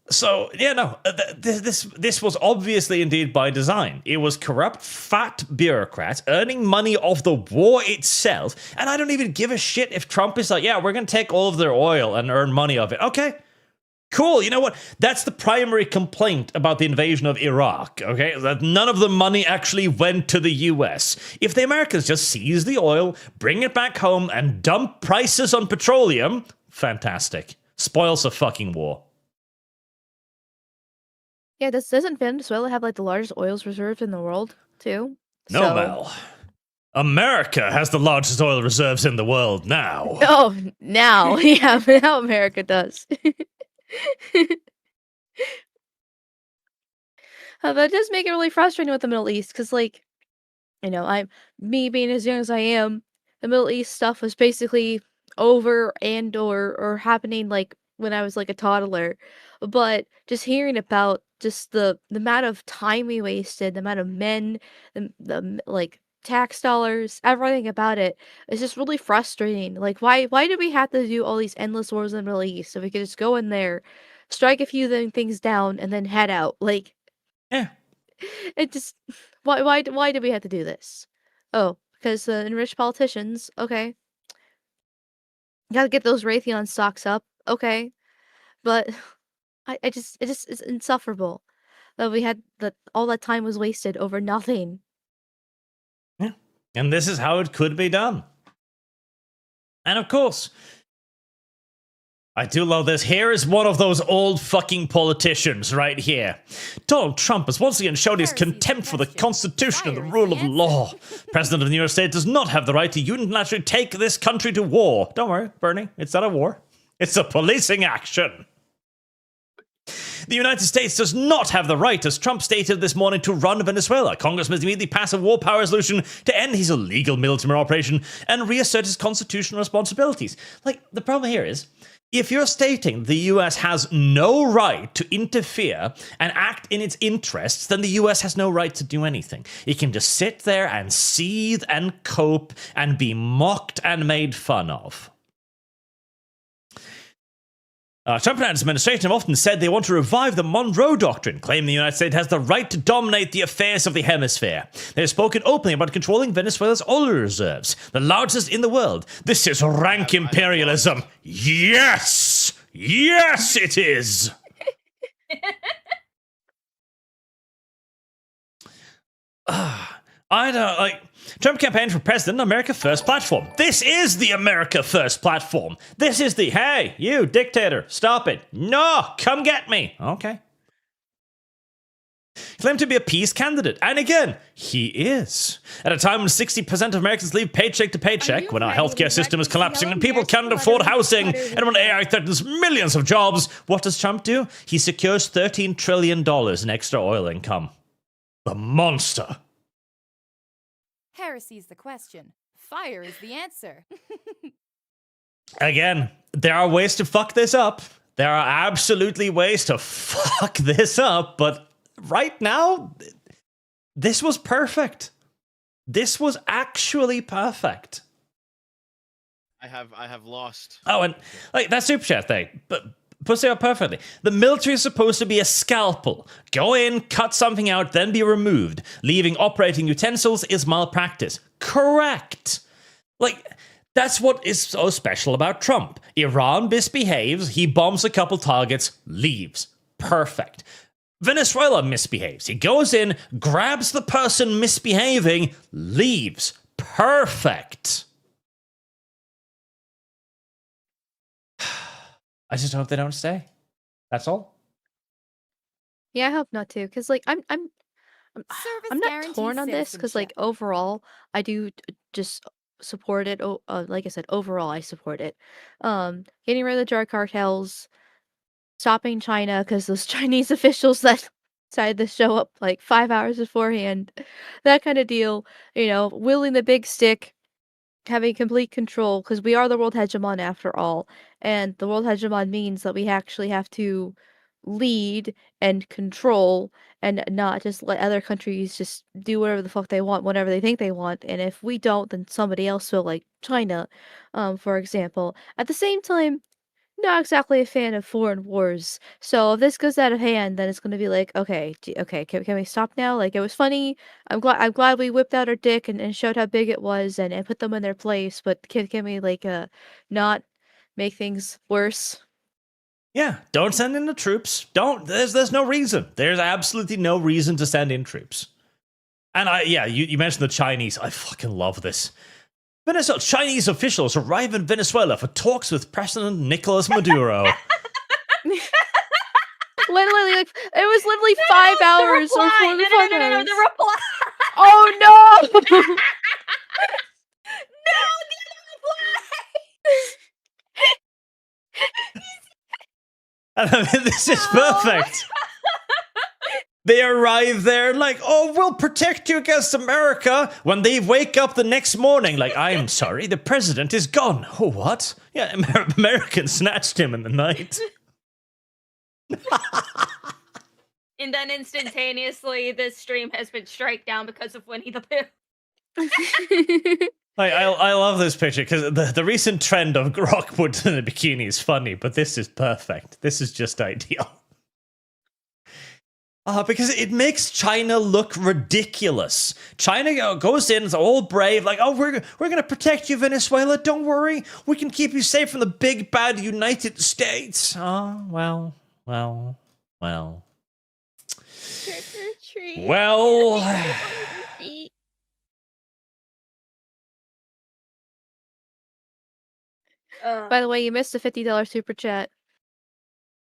So, yeah, no, this was obviously indeed by design. It was corrupt, fat bureaucrats earning money off the war itself, and I don't even give a shit if Trump is like, yeah, we're going to take all of their oil and earn money off it. Okay. Cool, you know what? That's the primary complaint about the invasion of Iraq, okay? That none of the money actually went to the US. If the Americans just seize the oil, bring it back home, and dump prices on petroleum, fantastic. Spoils the fucking war. Yeah, doesn't Venezuela have like the largest oil reserves in the world, too? No, Mel. America has the largest oil reserves in the world now. Oh, now. Yeah, now America does. That does make it really frustrating with the Middle East, because, like, you know, me being as young as I am, the Middle East stuff was basically over and or happening like when I was like a toddler. But just hearing about just the amount of time we wasted, the amount of men, the like tax dollars, everything about it is just really frustrating. Like, why do we have to do all these endless wars in the Middle East if we could just go in there, strike a few things down, and then head out? Like, yeah, it just why do we have to do this? Oh, because enriched politicians. Okay, gotta get those Raytheon stocks up. okay, but it's insufferable that we had that all that time was wasted over nothing. Yeah. And this is how it could be done. And of course, I do love this. Here is one of those old fucking politicians right here. Donald Trump has once again shown his contempt for the Constitution and the rule of law. President of New York State does not have the right to unilaterally take this country to war. Don't worry, Bernie, it's not a war. It's a policing action. The United States does not have the right, as Trump stated this morning, to run Venezuela. Congress must immediately pass a war power resolution to end his illegal military operation and reassert his constitutional responsibilities. Like, the problem here is, if you're stating the US has no right to interfere and act in its interests, then the US has no right to do anything. It can just sit there and seethe and cope and be mocked and made fun of. Trump and his administration have often said they want to revive the Monroe Doctrine, claiming the United States has the right to dominate the affairs of the hemisphere. They have spoken openly about controlling Venezuela's oil reserves, the largest in the world. This is rank imperialism. Yes! Yes, it is! I don't, like... Trump campaigned for president on America First platform. This is the America First platform. This is the, hey, you dictator, stop it. No, come get me. Okay. Claimed to be a peace candidate. And again, he is. At a time when 60% of Americans live paycheck to paycheck, when our healthcare system is collapsing, when people can't afford housing, and when AI threatens millions of jobs, what does Trump do? He secures $13 trillion in extra oil income. The monster. Heresy's the question. Fire is the answer. Again, there are ways to fuck this up. There are absolutely ways to fuck this up, but right now, this was perfect. This was actually perfect. I have lost. Oh, and like that super chat thing, but puts it out perfectly. The military is supposed to be a scalpel. Go in, cut something out, then be removed. Leaving operating utensils is malpractice. Correct. Like, that's what is so special about Trump. Iran misbehaves, he bombs a couple targets, leaves. Perfect. Venezuela misbehaves. He goes in, grabs the person misbehaving, leaves. Perfect. I just hope they don't stay. That's all. Yeah, I hope not too, because like I'm not torn on this, because like overall I do just support it. Like I said, overall I support it. Getting rid of the drug cartels, stopping China, because those Chinese officials that decided to show up like 5 hours beforehand, that kind of deal. You know, wielding the big stick, having complete control, because we are the world hegemon after all, and the world hegemon means that we actually have to lead and control and not just let other countries just do whatever the fuck they want whenever they think they want, and if we don't, then somebody else will, like China, for example. At the same time, not exactly a fan of foreign wars. So if this goes out of hand, then it's going to be like, okay, okay, can we stop now? Like, it was funny. I'm glad we whipped out our dick and showed how big it was and put them in their place. But can we like not make things worse? Yeah, don't send in the troops. Don't. There's no reason. There's absolutely no reason to send in troops. And you mentioned the Chinese. I fucking love this. Venezuela Chinese officials arrive in Venezuela for talks with President Nicolas Maduro. Literally, like it was literally 5 hours before the No, the reply. Oh no! No, the And I mean, this is perfect. They arrive there like, oh, we'll protect you against America. When they wake up the next morning, like, I'm sorry, the president is gone. Oh, what? Yeah, Americans snatched him in the night. And then instantaneously, this stream has been striked down because of Winnie the Pooh. I love this picture because the recent trend of Rockwood in a bikini is funny, but this is perfect. This is just ideal. Because it makes China look ridiculous. China goes in, it's all brave, like, oh, we're going to protect you, Venezuela. Don't worry. We can keep you safe from the big, bad United States. Oh, well. Trick or treat. Well. Can I sit on your feet? By the way, you missed a $50 super chat.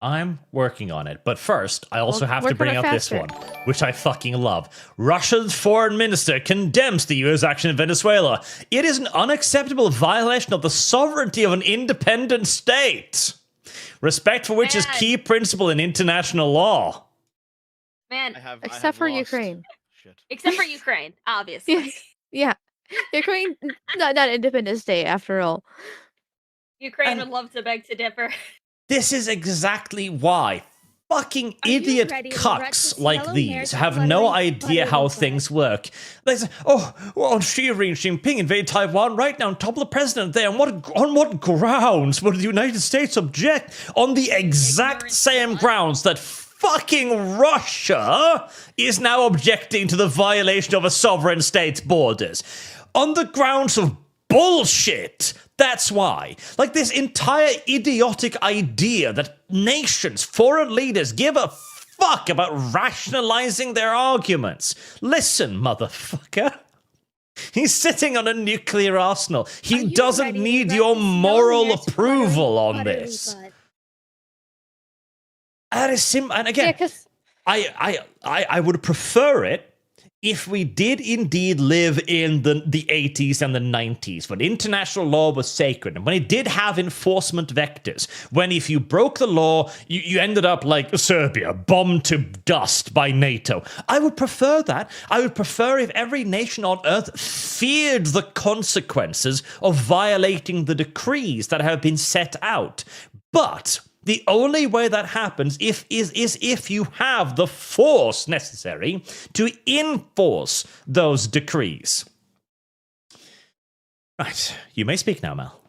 I'm working on it. But first, I also Well, have to work on bring it up this faster. one, which I fucking love. Russia's foreign minister condemns the US action in Venezuela. It is an unacceptable violation of the sovereignty of an independent state. Respect for which is Man. key principle in international law. Man, Except for lost. Ukraine. Shit. except for Ukraine, obviously. Yeah. Ukraine, not Independence Day after all. Ukraine And- would love to beg to differ. This is exactly why fucking Are you idiot ready to cucks wreck this like yellow these mare's have no fluttery idea buttery how butt? things work. They say, oh, Xi Jinping invaded Taiwan right now on top of the president there. On what grounds would the United States object? On the exact Ignorant same slut. grounds that fucking Russia is now objecting to the violation of a sovereign state's borders. On the grounds of bullshit. That's why. Like this entire idiotic idea that nations, foreign leaders give a fuck about rationalizing their arguments. Listen, motherfucker. He's sitting on a nuclear arsenal. Are He you doesn't ready to need wreck your this yellow moral mare's approval fluttery on buttery this. butt? That is and Yeah, again, because I would prefer it if we did indeed live in the 80s and the 90s, when international law was sacred, and when it did have enforcement vectors, when if you broke the law, you ended up like Serbia, bombed to dust by NATO. I would prefer that. I would prefer if every nation on earth feared the consequences of violating the decrees that have been set out. But the only way that happens is if you have the force necessary to enforce those decrees. Right, you may speak now, Mel.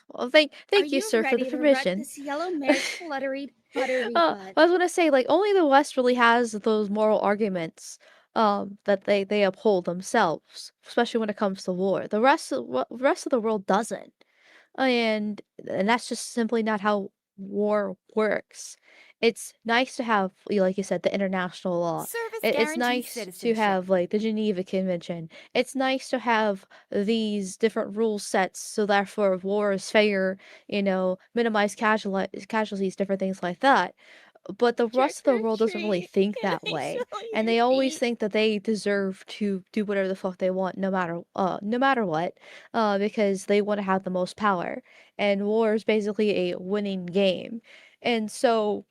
well, thank Are you, sir, for ready the to wreck permission. this yellow mare's fluttery buttery I butt? was gonna say, like, only the West really has those moral arguments that they uphold themselves, especially when it comes to war. The rest of the world doesn't, and that's just simply not how war works. It's nice to have, like you said, the international law. Service It's guarantees nice to citizenship. have like the Geneva Convention. It's nice to have these different rule sets, so therefore war is fair, minimize casualties, different things like that. But the rest of the Trick or world doesn't really treat. think Can that I way. sit on And your they always feet? think that they deserve to do whatever the fuck they want, no matter what, because they want to have the most power. And war is basically a winning game. And so,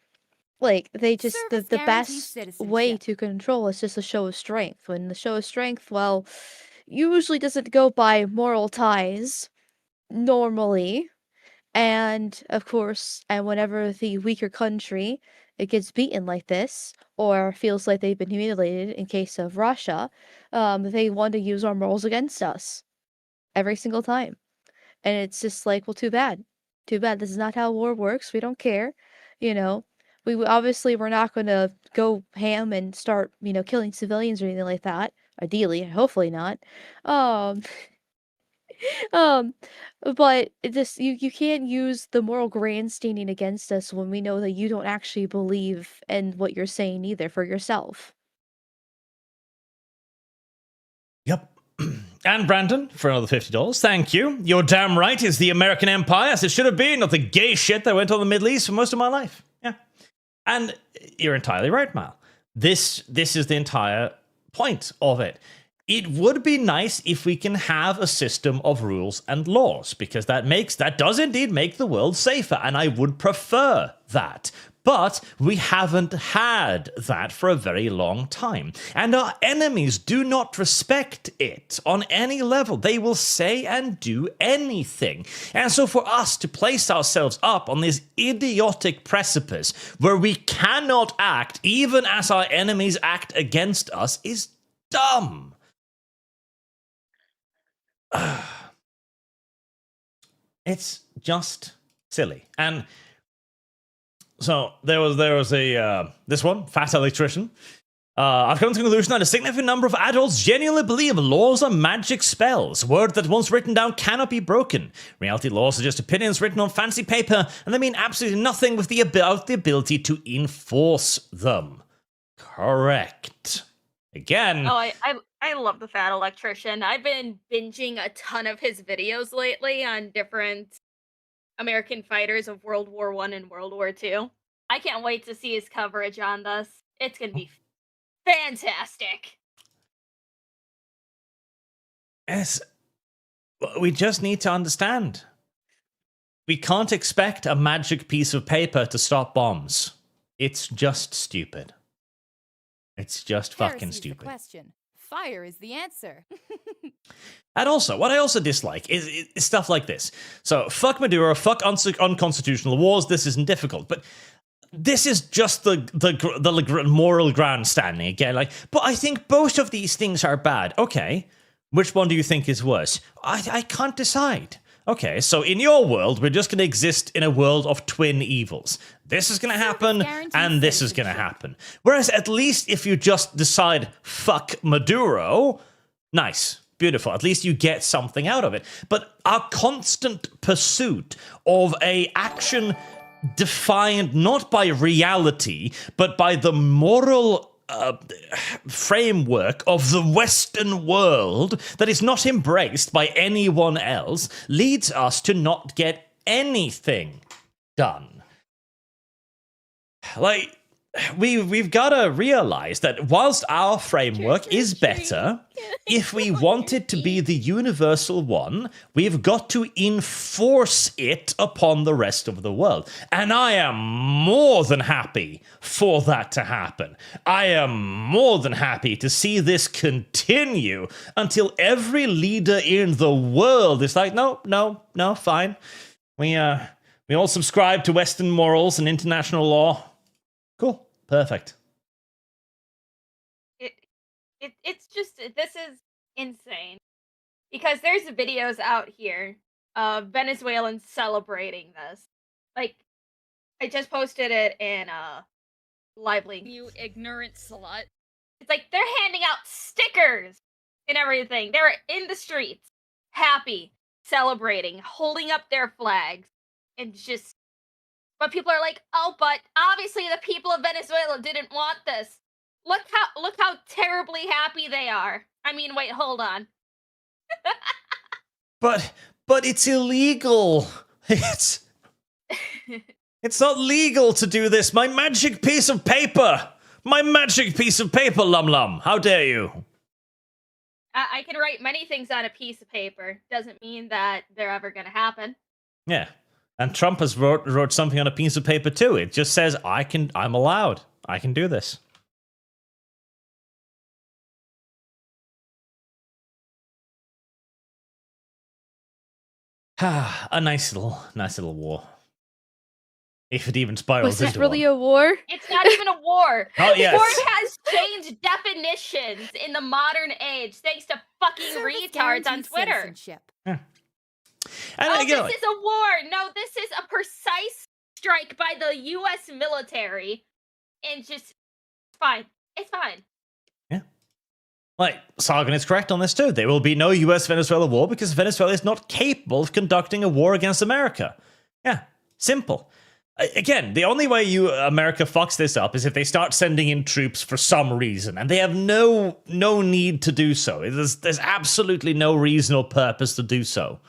like, they just Service the guarantees best way citizenship. to control is just a show of strength. When the show of strength, well, usually doesn't go by moral ties normally. And of course, and whenever the weaker country it gets beaten like this, or feels like they've been humiliated in case of Russia, they want to use our morals against us every single time. And it's just like, well, too bad. Too bad. This is not how war works. We don't care. You know, obviously we're not going to go ham and start, killing civilians or anything like that. Ideally, hopefully not. Um, um, but it just you can't use the moral grandstanding against us when we know that you don't actually believe in what you're saying either for yourself. Yep. And Brandon, for another $50. Thank you. You're damn right. It's the American empire, as it should have been, not the gay shit that went on in the Middle East for most of my life. Yeah. And you're entirely right, Mal. This is the entire point of it. It would be nice if we can have a system of rules and laws, because that does indeed make the world safer, and I would prefer that. But we haven't had that for a very long time. And our enemies do not respect it on any level. They will say and do anything. And so for us to place ourselves up on this idiotic precipice where we cannot act even as our enemies act against us is dumb. It's just silly. And So there was a this one, fat electrician. I've come to the conclusion that a significant number of adults genuinely believe laws are magic spells. Word that once written down cannot be broken. Reality laws are just opinions written on fancy paper, and they mean absolutely nothing without the ability to enforce them. Correct. Again. Oh, I love the fat electrician. I've been binging a ton of his videos lately on different American fighters of World War I and World War II. I can't wait to see his coverage on this. It's gonna be fantastic. Yes. We just need to understand. We can't expect a magic piece of paper to stop bombs. It's just stupid. It's just fucking Heresy's the stupid. question. Fire is the answer. And also, what I also dislike is stuff like this. So, fuck Maduro, fuck unconstitutional wars, this isn't difficult. But this is just the moral grandstanding again. Like, but I think both of these things are bad. Okay, which one do you think is worse? I can't decide. Okay, so in your world, we're just going to exist in a world of twin evils. This is going to happen, and this is going to happen. Whereas at least if you just decide, fuck Maduro, nice, beautiful. At least you get something out of it. But our constant pursuit of a action defined not by reality, but by the moral framework of the Western world that is not embraced by anyone else leads us to not get anything done. Like, we've got to realize that whilst our framework is better, if we want it to be the universal one, we've got to enforce it upon the rest of the world. And I am more than happy for that to happen. I am more than happy to see this continue until every leader in the world is like, no, fine. We all subscribe to Western morals and international law. Cool. Perfect. It's just, this is insane. Because there's videos out here of Venezuelans celebrating this. Like, I just posted it in Lively. You ignorant slut. It's like they're handing out stickers and everything. They're in the streets, happy, celebrating, holding up their flags, and just. But people are like, oh, but obviously the people of Venezuela didn't want this. Look how terribly happy they are. I mean, wait, hold on. But it's illegal. It's not legal to do this. My magic piece of paper. My magic piece of paper, Lum. How dare you? I can write many things on a piece of paper. Doesn't mean that they're ever going to happen. Yeah. And Trump has wrote something on a piece of paper too. It just says, I'm allowed. I can do this. A nice little war. If it even spirals Was that into really one. a war? It's not even a war. Oh, yes. War has changed definitions in the modern age thanks to fucking Service retards on guarantees Twitter. citizenship. Yeah. And Oh, again, this is a war. No, this is a precise strike by the U.S. military. And just, it's fine. It's fine. yeah. Like, Sargon is correct on this too. There will be no US-Venezuela war because Venezuela is not capable of conducting a war against America. Yeah, simple. Again, the only way America fucks this up is if they start sending in troops for some reason, and they have no need to do so. There's absolutely no reason or purpose to do so.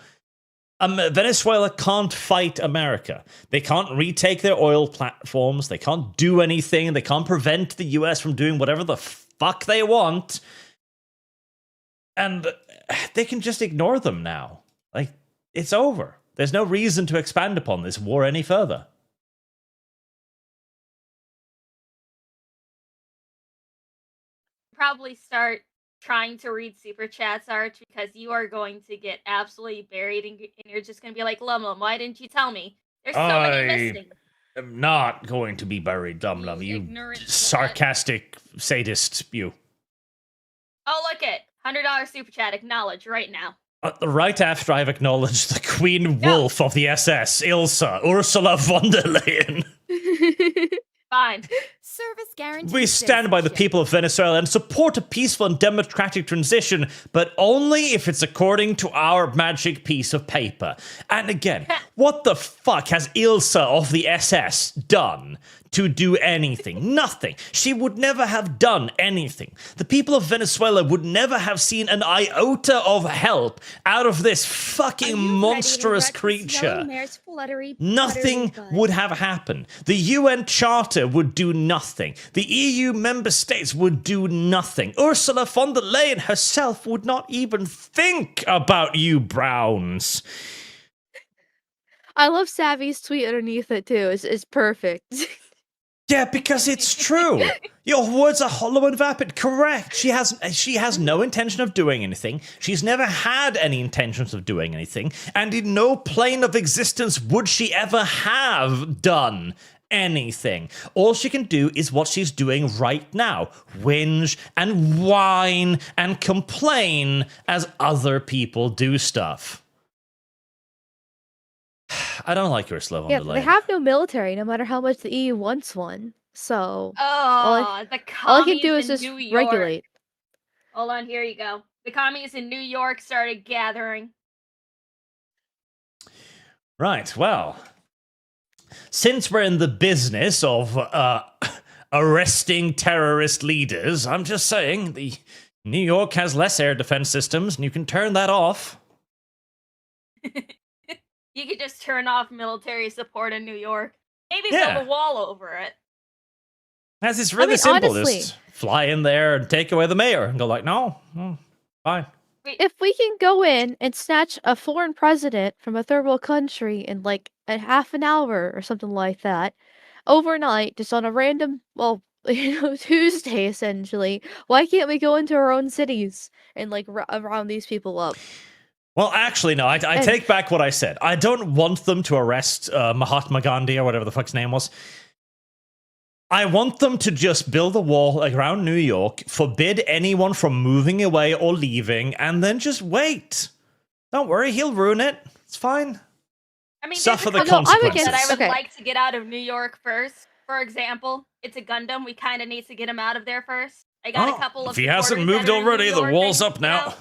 Venezuela can't fight America. They can't retake their oil platforms. They can't do anything. They can't prevent the US from doing whatever the fuck they want. And they can just ignore them now. Like, it's over. There's no reason to expand upon this war any further. Probably start trying to read Superchats, Arch, because you are going to get absolutely buried and you're just going to be like, Lum, why didn't you tell me? There's so many missing. I'm not going to be buried, Lum, you ignorant slut. sarcastic sadist, you. Oh, look it. $100 Super Chat, acknowledge right now. Right after I've acknowledged the Queen Wolf of the SS, Ursula von der Leyen. Fine. Service guarantee. We stand by the citizenship. people of Venezuela and support a peaceful and democratic transition, but only if it's according to our magic piece of paper. And again, what the fuck has Ilsa of the SS done to do anything? Nothing. She would never have done anything. The people of Venezuela would never have seen an iota of help out of this Are fucking you ready to monstrous wreck this yellow creature. mare's fluttery, Nothing buttery bud? would have happened. The UN Charter would do nothing. The EU member states would do nothing. Ursula von der Leyen herself would not even think about you Browns. I love Savvy's tweet underneath it too. It's perfect. Yeah, because it's true. Your words are hollow and vapid. Correct. She has no intention of doing anything. She's never had any intentions of doing anything, and in no plane of existence would she ever have done anything. All she can do is what she's doing right now. Whinge and whine and complain as other people do stuff. I don't like Ursula von Yeah, der they Leyen. have no military, no matter how much the EU wants one. So Oh, the all I commies can do is in just New York. regulate. Hold on, here you go. The commies in New York started gathering. Right, well, since we're in the business of arresting terrorist leaders, I'm just saying the New York has less air defense systems, and you can turn that off. You could just turn off military support in New York. Maybe Yeah. build a wall over it. As it's really mean, simple, honestly- just fly in there and take away the mayor, and go like, no, fine. If we can go in and snatch a foreign president from a third world country in like a half an hour or something like that, overnight, just on a random, Tuesday essentially, why can't we go into our own cities and like round these people up? Well, actually, no, I take back what I said. I don't want them to arrest Mahatma Gandhi or whatever the fuck's name was. I want them to just build a wall around New York, forbid anyone from moving away or leaving, and then just wait. Don't worry, he'll ruin it. It's fine. I mean, Suffer the there's a couple things consequences. that I would Okay. like to get out of New York first. For example, it's a Gundam. We kind of need to get him out of there first. I got a couple of. If he hasn't supporters moved that are in New already, the York wall's right up now.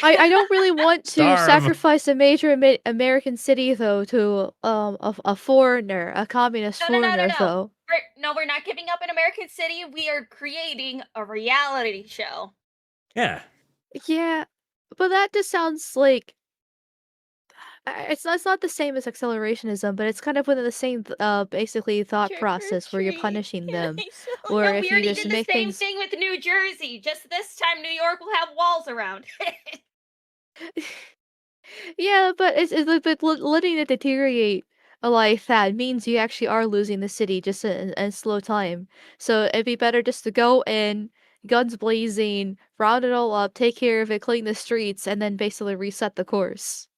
I don't really want to Darn. sacrifice a major American city though to a foreigner, a communist No. foreigner though. We're not giving up an American city. We are creating a reality show. Yeah. Yeah, but that just sounds like it's not the same as accelerationism, but it's kind of within the same basically thought Trick or process where you're treat. punishing them. So- Or No, if we you already just did the make same things thing with New Jersey. Just this time, New York will have walls around. Yeah, but but letting it deteriorate like that means you actually are losing the city just in slow time. So it'd be better just to go in, guns blazing, round it all up, take care of it, clean the streets, and then basically reset the course.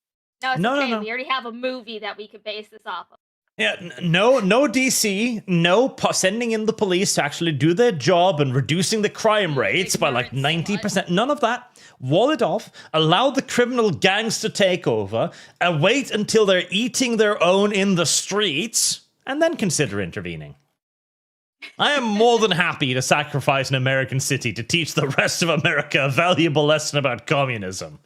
No, it's No, no, okay. no. We already have a movie that we could base this off of. Yeah, no DC, no sending in the police to actually do their job and reducing the crime rates by like Ignorant 90%. None of that. Wall it off, allow the criminal gangs to take over, wait until they're eating their own in the streets, and then consider intervening. I am more than happy to sacrifice an American city to teach the rest of America a valuable lesson about communism.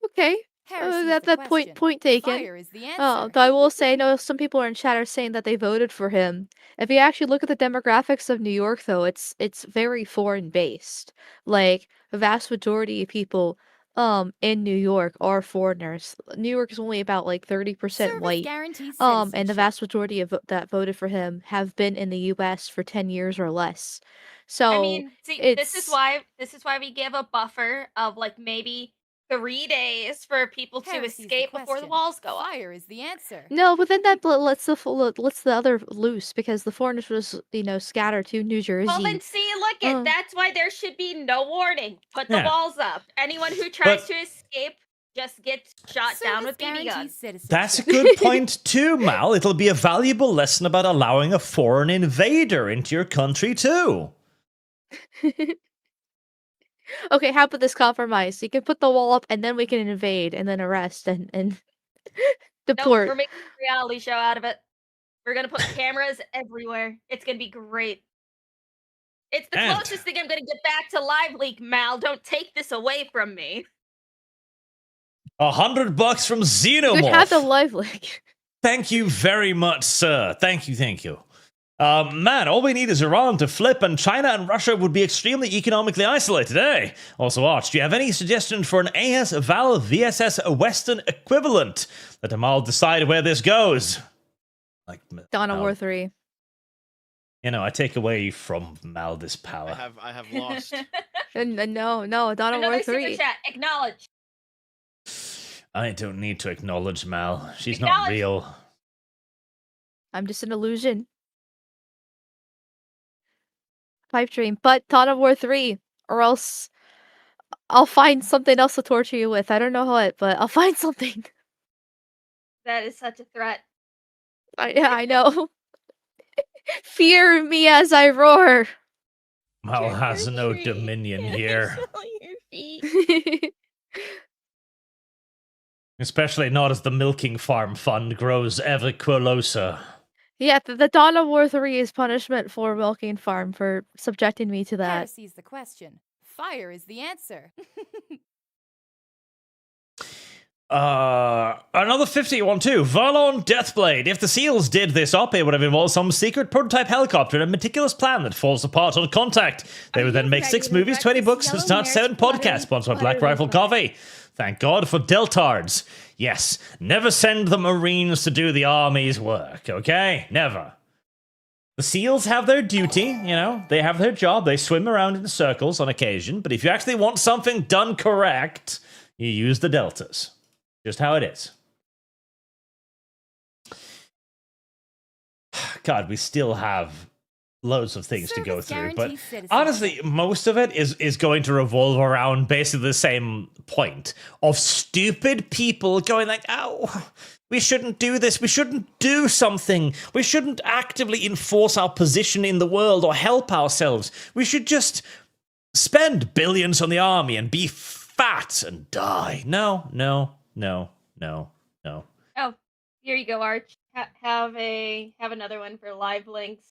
Okay. Heresy's That the point question. taken. Fire is the answer. Though I will say, no, some people are in chat are saying that they voted for him. If you actually look at the demographics of New York, though, it's very foreign based. Like the vast majority of people in New York are foreigners. New York is only about like 30% Service white. guarantees And the citizenship. vast majority of that voted for him have been in the U.S. for 10 years or less. So I mean, see, this is it's why we give a buffer of like maybe 3 days for people to Heresy's the escape before the question. walls go up. Fire is the answer. no, but then that lets the other loose because the foreigners was scattered to New Jersey. Well, then see, look Uh. at that's why there should be no warning. Put the Yeah. walls up. Anyone who tries But- to escape just gets shot down with BB guarantees guns. citizenship. That's a good point too, Mal. It'll be a valuable lesson about allowing a foreign invader into your country too. Okay, how about this compromise? You can put the wall up and then we can invade and then arrest and Deport. we're making a reality show out of it. We're gonna put cameras everywhere. It's gonna be great. It's the And- closest thing I'm gonna get back to Live Leak, Mal. Don't take this away from me. $100 from You have the Xenomorph. live link. Thank you very much, sir. Thank you. Man, all we need is Iran to flip, and China and Russia would be extremely economically isolated, eh? Also, Arch, do you have any suggestion for an AS Val VSS Western equivalent? Let them all decide where this goes. Like Dawn of Mal- War 3. You know, I take away from Mal this power. I have lost. No, Dawn of War Another 3. super chat. Acknowledge. I don't need to acknowledge Mal. She's not Acknowledge. real. I'm just an illusion. Pipe dream. But Dawn of War 3. Or else I'll find something else to torture you with. I don't know what, but I'll find something. That is such a threat. I know. Fear me as I roar. Mal has Trick or no treat. dominion Can I here. smell your feet? Especially not as the milking farm fund grows ever closer. Yeah, the Dawn of War 3 is punishment for Milking Farm for subjecting me to that. Heresy's the question. Fire is the answer. Another 51 too. Valon Deathblade. If the SEALs did this up, it would have involved some secret prototype helicopter and a meticulous plan that falls apart on contact. They Are would then you make ready 6 to movies, wreck 20 this books, and yellow start mare's 7 buttery, podcasts sponsored by Black buttery Rifle butt? Coffee. Thank God for Deltards. Yes, never send the Marines to do the Army's work, okay? Never. The SEALs have their duty, you know, they have their job, they swim around in circles on occasion, but if you actually want something done correct, you use the Deltas. Just how it is. God, we still have loads of things to go Service through, but guarantees citizenship. honestly, most of it is going to revolve around basically the same point of stupid people going like, oh, we shouldn't do this, we shouldn't do something, we shouldn't actively enforce our position in the world or help ourselves, we should just spend billions on the army and be fat and die. No. Oh, here you go, Arch. Have another one for live links.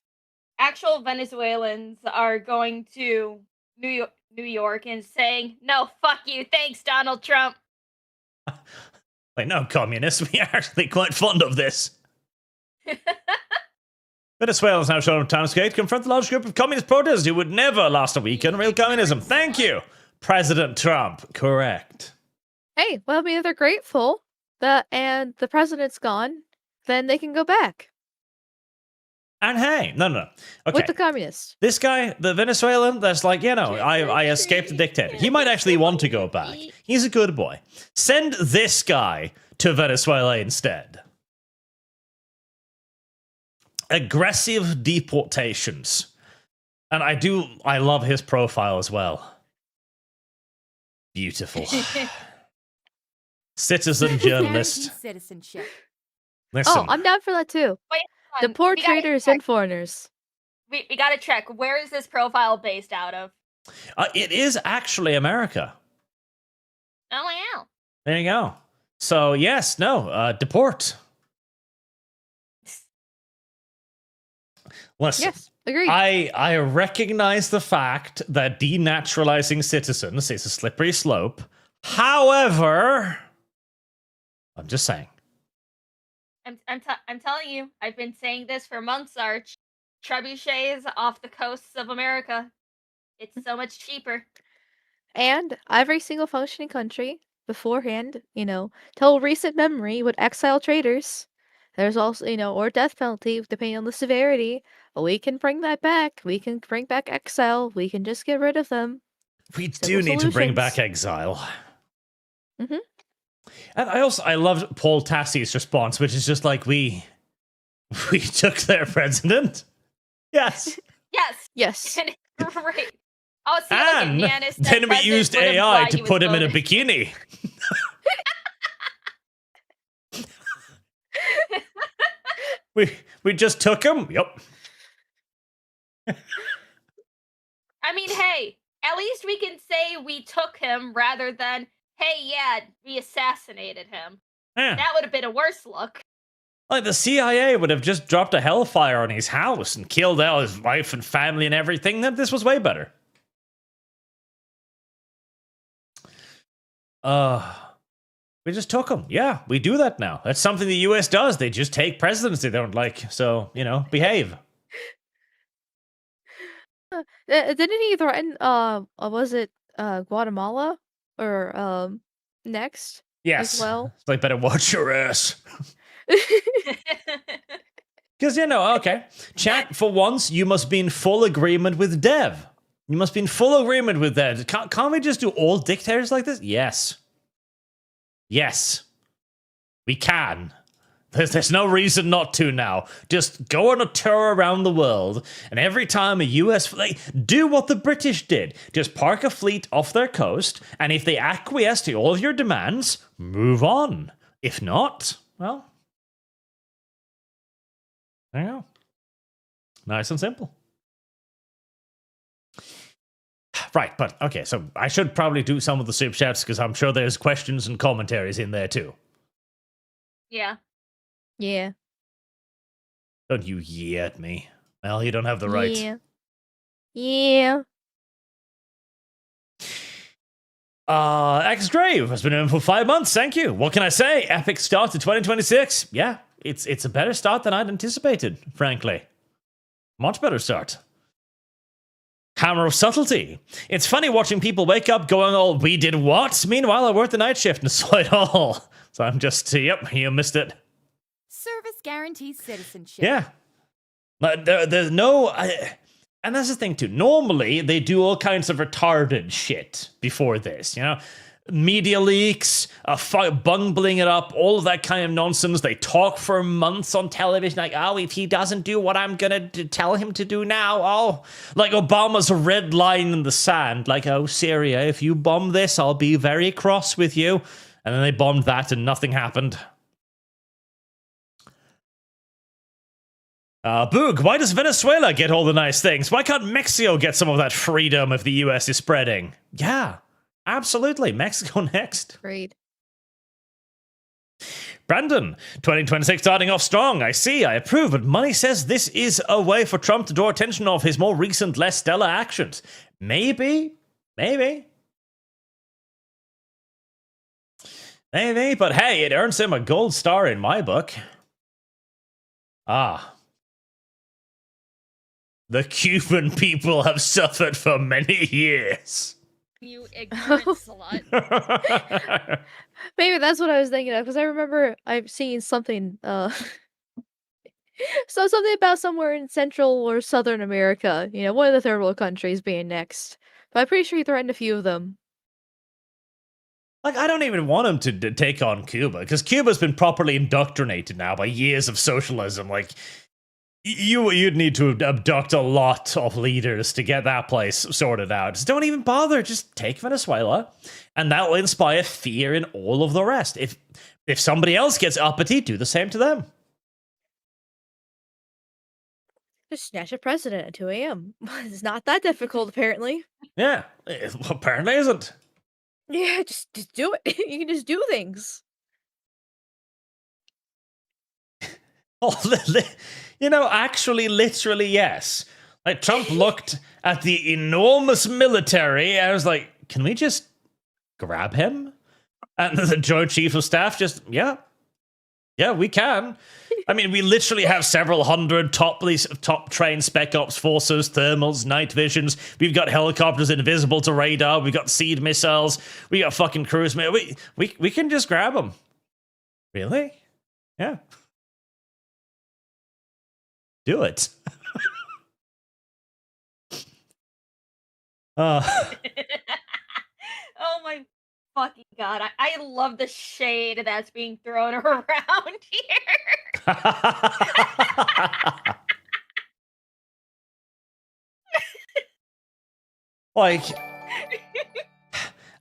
Actual Venezuelans are going to New York and saying, "No, fuck you, thanks, Donald Trump." Like, no, communists, we are actually quite fond of this. Venezuela is now shown on Townsgate to confront the large group of communist protesters who would never last a week in real communism. Thank you, President Trump. Correct. Hey, well, I mean, if they're grateful and the president's gone, then they can go back And hey, no. Okay. with the communists. This guy, the Venezuelan, that's like, you know, I escaped the dictator. He might actually want to go back. He's a good boy. Send this guy to Venezuela instead. Aggressive deportations. And I love his profile as well. Beautiful. Citizen journalist. Guaranteed citizenship. Listen, Oh, I'm down for that too. Deport We gotta traitors check. and foreigners. We gotta check. Where is this profile based out of? it is actually America. Oh, wow. There you go. So, yes, no, deport. Listen, Yes, agreed. I recognize the fact that denaturalizing citizens is a slippery slope. However, I'm just saying. I'm telling you, I've been saying this for months, Arch. Trebuchets off the coasts of America. It's so much cheaper. And every single functioning country beforehand, till recent memory would exile traitors. There's also, or death penalty, depending on the severity. But we can bring that back. We can bring back exile. We can just get rid of them. We do need to bring back exile. Mhm. And I loved Paul Tassie's response, which is just like, we took their president. Yes. Yes. Yes. Right. Oh, see, And look at Yanis, then we president used would AI imply to he was put him in a voted. bikini. We just took him. Yep. I mean, hey, at least we can say we took him rather than, hey, yeah, we assassinated him. Yeah. That would have been a worse look. Like, the CIA would have just dropped a hellfire on his house and killed all his wife and family and everything. Then this was way better. We just took him. Yeah, we do that now. That's something the US does. They just take presidents they don't like. So, behave. Didn't he threaten? Was it Guatemala or next? Yes. As well. It's like, better watch your ass. Because, okay. Chat, for once, you must be in full agreement with Dev. You must be in full agreement with that. Can't we just do all dictators like this? Yes. Yes. We can. There's no reason not to now. Just go on a tour around the world, and every time a US fleet, do what the British did. Just park a fleet off their coast, and if they acquiesce to all of your demands, move on. If not, well, there you go. Nice and simple. Right, but okay, so I should probably do some of the super chats because I'm sure there's questions and commentaries in there too. Yeah. Yeah. Don't you yeah at me. Well, you don't have the right. Yeah. Yeah. X-Grave has been in for 5 months. Thank you. What can I say? Epic start to 2026. Yeah, it's a better start than I'd anticipated, frankly. Much better start. Hammer of Subtlety. It's funny watching people wake up going all, we did what? Meanwhile, I worked the night shift and saw it all. So I'm just, yep, you missed it. Service guarantees citizenship. Yeah. But there's no... and that's the thing, too. Normally, they do all kinds of retarded shit before this, Media leaks, bungling it up, all of that kind of nonsense. They talk for months on television like, oh, if he doesn't do what I'm going to tell him to do now, oh, like Obama's red line in the sand. Like, oh, Syria, if you bomb this, I'll be very cross with you. And then they bombed that and nothing happened. Boog, why does Venezuela get all the nice things? Why can't Mexico get some of that freedom if the US is spreading? Yeah. Absolutely. Mexico next. Great. Brandon, 2026 starting off strong. I see, I approve, but money says this is a way for Trump to draw attention of his more recent, less stellar actions. Maybe, but hey, it earns him a gold star in my book. The Cuban people have suffered for many years. You ignorant slut. Maybe that's what I was thinking of, because I remember I've seen something, something about somewhere in Central or Southern America, one of the third world countries being next. But I'm pretty sure he threatened a few of them. Like, I don't even want him to take on Cuba, because Cuba's been properly indoctrinated now by years of socialism. Like, you'd need to abduct a lot of leaders to get that place sorted out. Just don't even bother. Just take Venezuela, and that will inspire fear in all of the rest. If somebody else gets uppity, do the same to them. Just snatch a president at 2 a.m. It's not that difficult, apparently. Yeah, it apparently isn't. Yeah, just do it. You can just do things. Actually, literally, yes. Like, Trump looked at the enormous military and was like, can we just grab him? And the Joint Chief of Staff just, yeah, we can. I mean, we literally have several hundred top trained spec ops forces, thermals, night visions. We've got helicopters invisible to radar. We've got seed missiles. We got fucking cruise missiles. We can just grab them. Really? Yeah. Do it. Oh my fucking god. I love the shade that's being thrown around here. Like,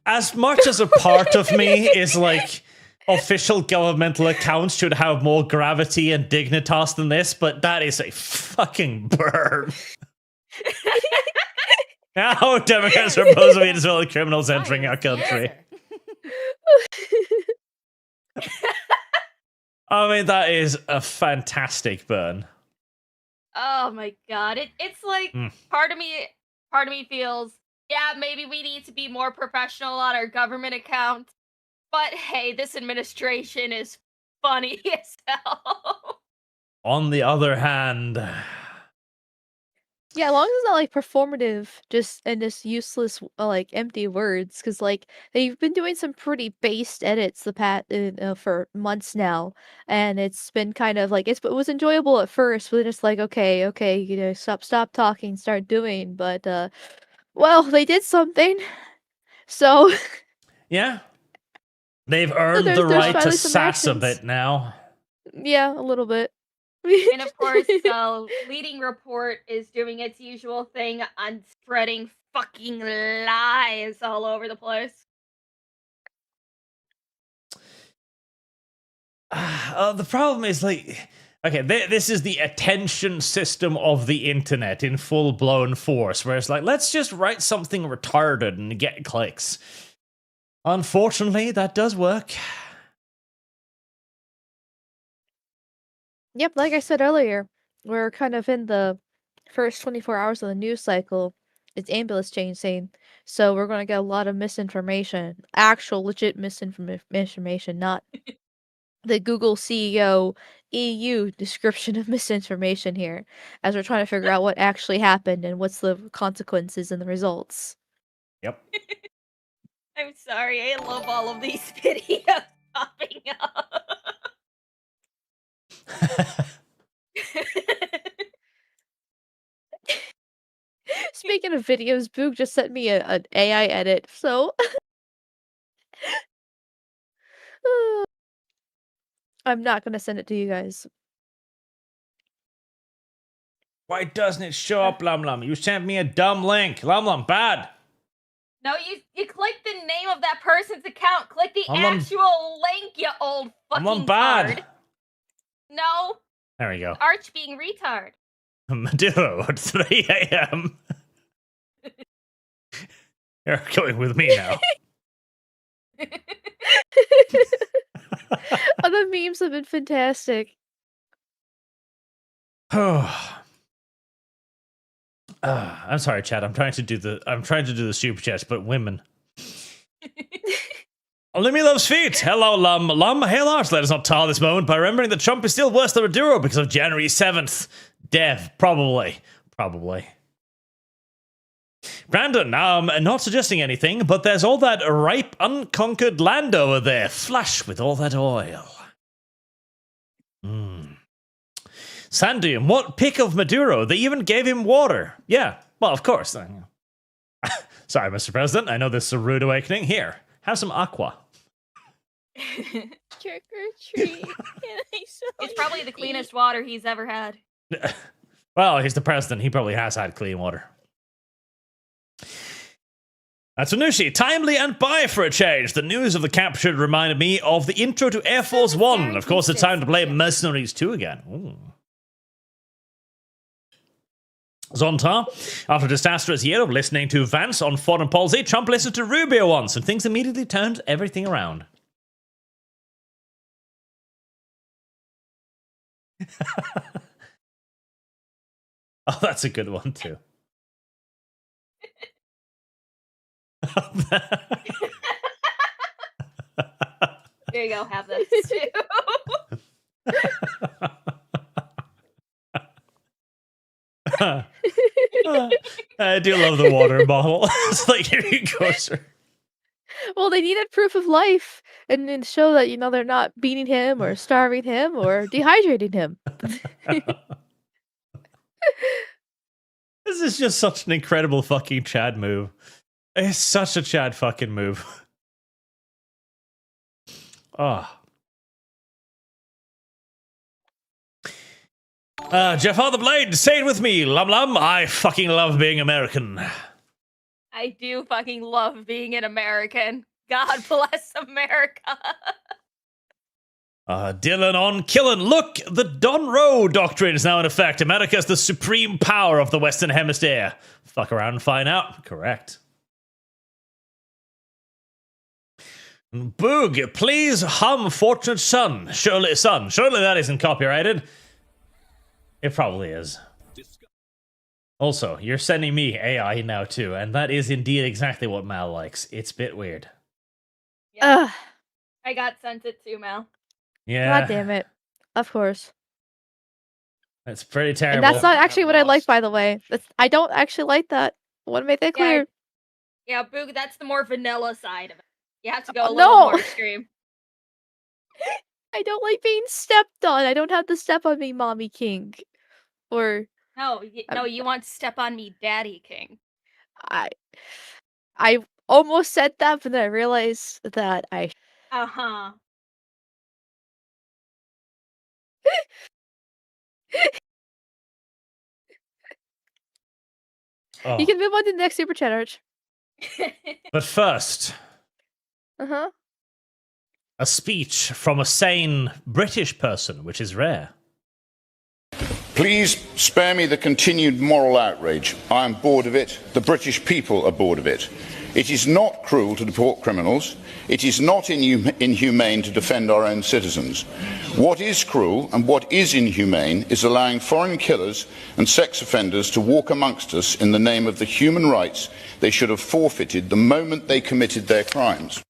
as much as a part of me is like, official governmental accounts should have more gravity and dignitas than this, but that is a fucking burn. Now Democrats are opposed to Venezuelan criminals entering our country. I mean, that is a fantastic burn. Oh my god. It's like part of me feels, yeah, maybe we need to be more professional on our government accounts. But hey, this administration is funny as hell. On the other hand, Yeah, as long as it's not like performative, just useless like empty words, because like they've been doing some pretty based edits for months now, and it's been kind of like it was enjoyable at first, but then it's like okay, stop talking, start doing. But well, they did something, so yeah, they've earned there's the right to finally some sass a actions. bit now. Yeah, a little bit. And of course, leading report is doing its usual thing on spreading fucking lies all over the place. The problem is, like, okay, this is the attention system of the internet in full-blown force, where it's like, let's just write something retarded and get clicks. Unfortunately, that does work. Yep, like I said earlier, we're kind of in the first 24 hours of the news cycle. It's ambulance chasing, so we're going to get a lot of misinformation, actual legit misinformation, not the Google CEO EU description of misinformation here, as we're trying to figure out what actually happened and what's the consequences and the results. Yep. I'm sorry, I love all of these videos popping up. Speaking of videos, Boog just sent me an AI edit, so I'm not gonna send it to you guys. Why doesn't it show up, Lum Lum? You sent me a dumb link. Lum Lum, bad. No, you click the name of that person's account. Click the actual link, you old fucking bad. tard. No. There we go. Arch being retard. Maduro at 3 a.m. You're going with me now. Oh, the memes have been fantastic. I'm sorry, Chad. I'm trying to do the super chats, but women. Lumi loves feet. Hello, Lum. Lum, hey, Lars. Let us not tar this moment by remembering that Trump is still worse than Maduro because of January 7th. Dev, probably. Brandon, not suggesting anything, but there's all that ripe, unconquered land over there, flush with all that oil. Sandy, what pick of Maduro? They even gave him water. Yeah, well, of course. Sorry, Mr. President. I know this is a rude awakening. Here, have some aqua. Trick or treat. It's probably the cleanest water he's ever had. Well, he's the president. He probably has had clean water. Atsunushi, timely and by for a change. The news of the capture reminded me of the intro to Air Force One. Of course, it's time to play Mercenaries 2 again. Ooh. Zonta, after a disastrous year of listening to Vance on foreign policy, Trump listened to Rubio once, and things immediately turned everything around. Oh, that's a good one, too. There you go, have this too. I do love the water bottle. It's like, here you go, sir. Well, they needed proof of life and then show that, they're not beating him or starving him or dehydrating him. This is just such an incredible fucking Chad move. It's such a Chad fucking move. Oh. Jeff on the Blade, say it with me, Lum Lum. I fucking love being American. I do fucking love being an American. God bless America. Dylan on Killen. Look, the Don Roe doctrine is now in effect. America is the supreme power of the Western Hemisphere. Fuck around and find out. Correct. Boog, please hum Fortunate Son. Surely that isn't copyrighted. It probably is. Also, you're sending me AI now too, and that is indeed exactly what Mal likes. It's a bit weird. Yeah, Ugh. I got sent it too, Mal. Yeah. God damn it. Of course. That's pretty terrible. And that's not actually what I like, lost. by the way. I don't actually like that. I want to make that clear. Yeah, Boog, that's the more vanilla side of it. You have to go a Oh, little no. more extreme. I don't like being stepped on. I don't have to step on me, Mommy King. Or No, you want Step on Me, Daddy King. I almost said that, but then I realized that I Uh-huh. Oh. You can move on to the next super chat, Arch. But first, Uh-huh. a speech from a sane British person, which is rare. Please spare me the continued moral outrage. I am bored of it. The British people are bored of it. It is not cruel to deport criminals. It is not inhumane to defend our own citizens. What is cruel and what is inhumane is allowing foreign killers and sex offenders to walk amongst us in the name of the human rights they should have forfeited the moment they committed their crimes.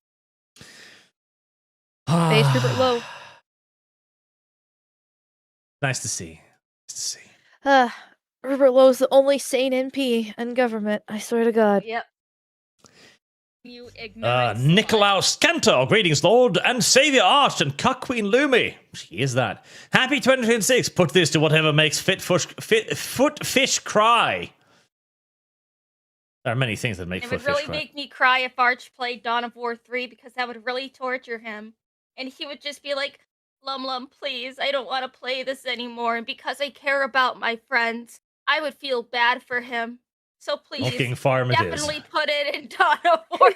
Base Rupert Lowe. Nice to see. Nice to see. Rupert Lowe's the only sane MP in government, I swear to God. Yep. You ignorant slut. Nicolaus Cantor, greetings, Lord, and Saviour Arch, and Cuck Queen Lumi. She is that. Happy 2026. Put this to whatever makes foot fish cry. There are many things that make It foot would fish really cry. make me cry if Arch played Dawn of War 3 because that would really torture him. And he would just be like, Lum, please, I don't want to play this anymore. And because I care about my friends, I would feel bad for him. So please, Milking Farm it is. definitely put it in Dawn of War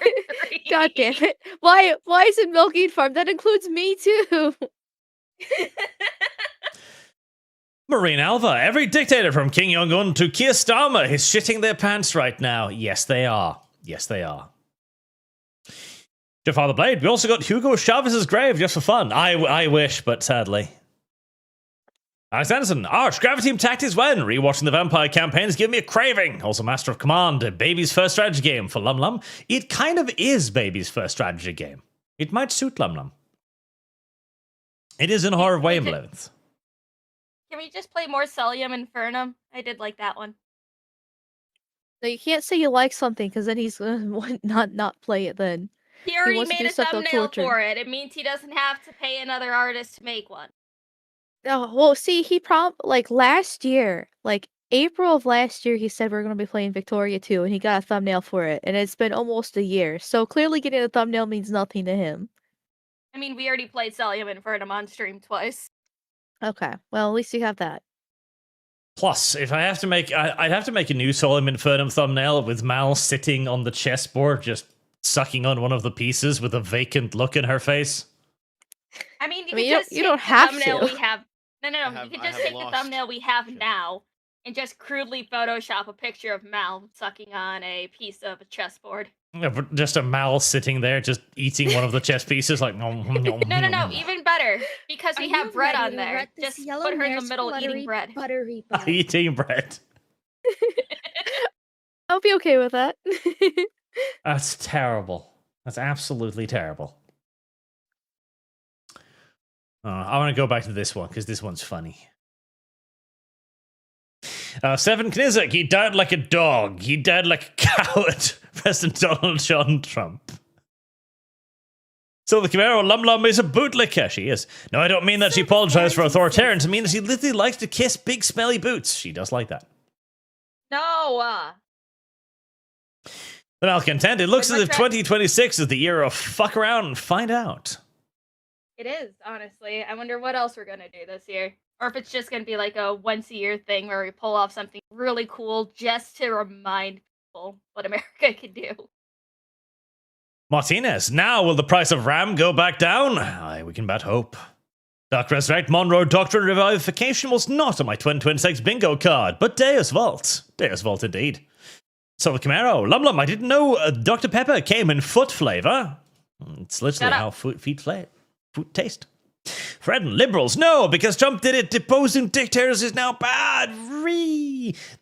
3. God damn it. Why is it Milking Farm? That includes me too. Marine Alva, every dictator from King Jong-un to Keir Starmer is shitting their pants right now. Yes, they are. Yes, they are. Jeff Father Blade, we also got Hugo Chavez's grave just for fun. I wish, but sadly. Alex Anderson, Arch, Gravity Team Tactics when? Rewatching the Vampire campaigns give me a craving. Also Master of Command, Baby's first strategy game for Lum Lum. It kind of is Baby's first strategy game. It might suit Lum Lum. It is in horror wavelength. Can we just play more Celium Infernum? I did like that one. No, you can't say you like something because then he's gonna not play it then. He already wants to made do a stuff that'll thumbnail torture. for it. It means he doesn't have to pay another artist to make one. Oh, well, see, he last year, like April of last year, he said we're going to be playing Victoria 2, and he got a thumbnail for it, and it's been almost a year. So clearly getting a thumbnail means nothing to him. I mean, we already played Celium Infernum on stream twice. Okay, well, at least you have that. Plus, if I have to make, I'd have to make a new Solemn Infernum thumbnail with Mal sitting on the chessboard, just sucking on one of the pieces with a vacant look in her face. I mean, I mean, you could just you take don't the have thumbnail to. we have. No. I You could have just take the lost. thumbnail we have now and just crudely Photoshop a picture of Mal sucking on a piece of a chessboard. Yeah, but just a Mal sitting there, just eating one of the chess pieces, like No. Even better, because we Are have you bread ready on to there. rut this Just yellow put her in the mare's middle eating fluttery bread. Buttery bun? eating bread. I'll be okay with that. That's terrible. That's absolutely terrible. I want to go back to this one because this one's funny. Seven Knizek, he died like a dog. He died like a coward. President Donald John Trump. So the Camaro Lum Lum is a bootlicker. She is. No, I don't mean that she apologized for authoritarians. I mean that she literally likes to kiss big smelly boots. She does like that. No. The malcontent, it looks I'd as if much 2026 is the year of fuck around and find out. It is, honestly. I wonder what else we're gonna do this year. Or if it's just gonna be like a once-a-year thing where we pull off something really cool just to remind people what America can do. Martinez, now will the price of RAM go back down? Aye, we can but hope. Dark Resurrect Monroe Doctrine Revivification was not on my 2026 bingo card, but Deus Vault. Deus Vault indeed. So the Camaro, Lum Lum, I didn't know Dr. Pepper came in foot flavor. It's literally Shut how food taste. Fred and liberals, no, because Trump did it. Deposing dictators is now bad.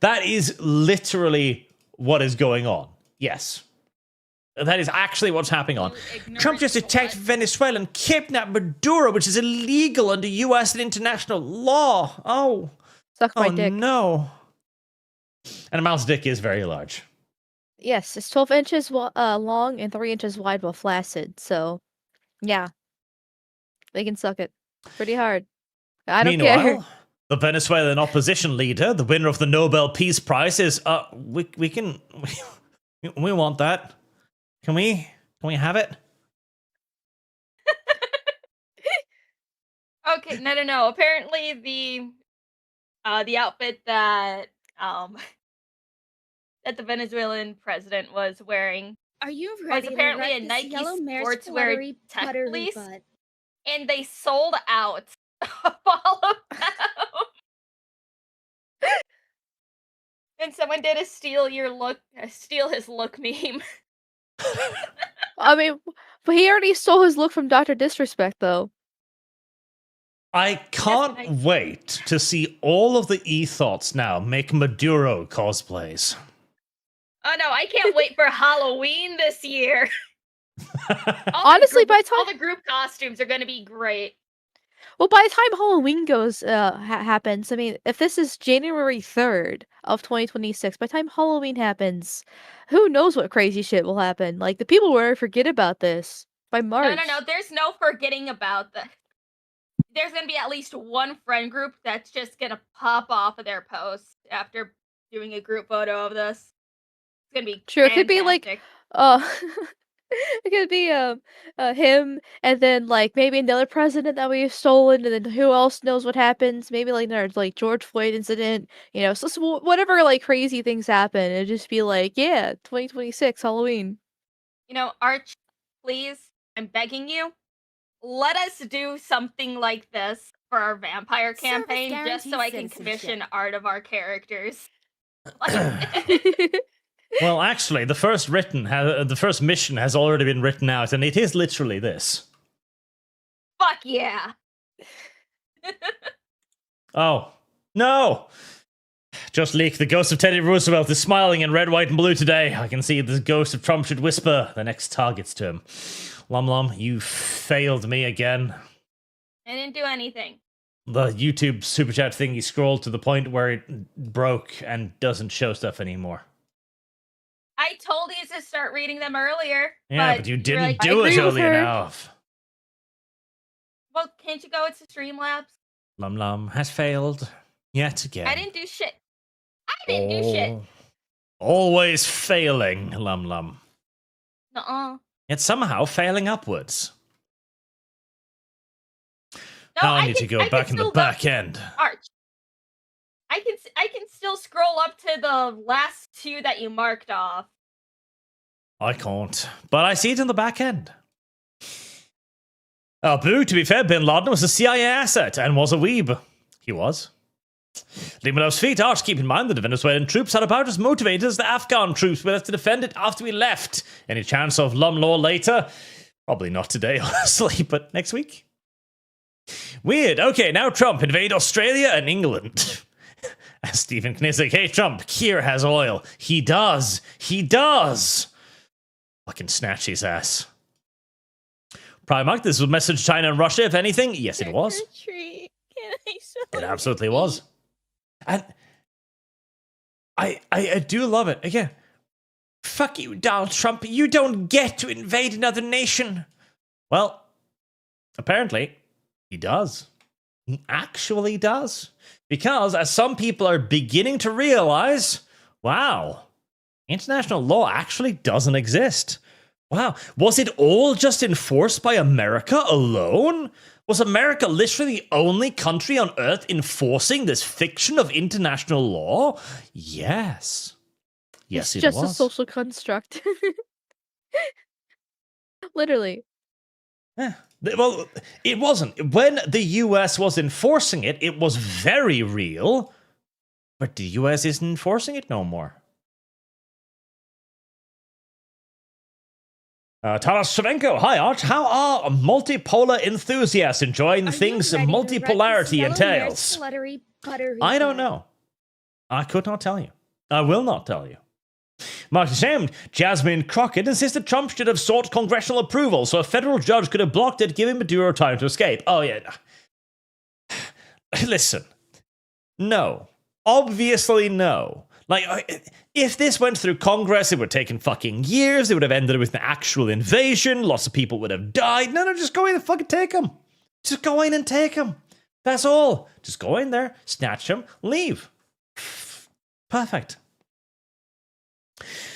That is literally what is going on. Yes. That is actually what's happening on. Trump just attacked Venezuela and kidnapped Maduro, which is illegal under U.S. and international law. Oh. Suck my dick. No. And a mouse dick is very large. Yes, it's 12 inches long and 3 inches wide while flaccid. So, yeah. They can suck it pretty hard. I don't Meanwhile, care. the Venezuelan opposition leader, the winner of the Nobel Peace Prize, is we want that. Can we have it? Okay, no. Apparently the outfit that that the Venezuelan president was wearing Are you was ready to apparently wreck a this Nike yellow mare's sportswear fluttery tech buttery fleece, butt? and they sold out of all of them. And someone did a steal his look meme. I mean, but he already stole his look from Dr. Disrespect, though. I can't Yes, wait to see all of the ethoughts now make Maduro cosplays. Oh no, I can't wait for Halloween this year. Honestly, by the all time the group costumes are going to be great. well, by the time Halloween happens, I mean, if this is January 3rd of 2026, by the time Halloween happens, who knows what crazy shit will happen? Like the people will already forget about this by March. No. There's no forgetting about that. There's going to be at least one friend group that's just going to pop off of their post after doing a group photo of this. It's going to be Sure, it could be like fantastic. it could be him and then like maybe another president that we've stolen and then who else knows what happens, maybe like there's like George Floyd incident, so whatever like crazy things happen, it'd just be like, yeah, 2026 Halloween. Arch, please, I'm begging you, let us do something like this for our vampire Service campaign just so I can guarantees commission citizenship. art of our characters. Well, actually, the first mission has already been written out, and it is literally this. Fuck yeah. Oh, no! Just leak. The ghost of Teddy Roosevelt is smiling in red, white, and blue today. I can see the ghost of Trump should whisper the next targets to him. Lum, you failed me again. I didn't do anything. The YouTube super chat thingy scrolled to the point where it broke and doesn't show stuff anymore. I told you to start reading them earlier. Yeah, but you you're didn't like, do I it agree with early her. enough. Well, can't you go into Streamlabs? Lum has failed yet again. I didn't do shit. I didn't do shit. Always failing, Lum. Nuh-uh. Yet somehow failing upwards. No, Now I need to go back in the back end. Arch. I can still scroll up to the last two that you marked off. I can't, but I see it in the back end. Oh, boo, to be fair, Bin Laden was a CIA asset and was a weeb. He was. Limanov's feet, Arch, keep in mind that the Venezuelan troops are about as motivated as the Afghan troops we left to defend it after we left. Any chance of Lum Law later? Probably not today, honestly, but next week. Weird. Okay, now Trump invade Australia and England. As Stephen Knizzig, hey Trump, Kier has oil. He does. Fucking snatch his ass. Primark, this was a message to China and Russia, if anything. Yes, it was. Tree. Can I It absolutely was. And I do love it. Again, fuck you, Donald Trump. You don't get to invade another nation. Well, apparently, he does. He actually does. Because, as some people are beginning to realize, wow, international law actually doesn't exist. Wow, was it all just enforced by America alone? Was America literally the only country on Earth enforcing this fiction of international law? Yes. Yes, It's it just was. a social construct. Literally. Yeah. Well, it wasn't. When the US was enforcing it, it was very real. But the US isn't enforcing it no more. Taras Shvenko, hi Arch, how are multipolar enthusiasts enjoying the Are you things ready to wreck this multipolarity yellow entails? mare's fluttery buttery I don't bud? know. I could not tell you. I will not tell you. Mark ashamed, Jasmine Crockett insisted Trump should have sought congressional approval so a federal judge could have blocked it, giving Maduro time to escape. Oh, yeah. Listen. No. Obviously, no. Like, if this went through Congress, it would have taken fucking years. It would have ended with an actual invasion. Lots of people would have died. No, just go in and fucking take them. Just go in and take them. That's all. Just go in there, snatch them, leave. Perfect.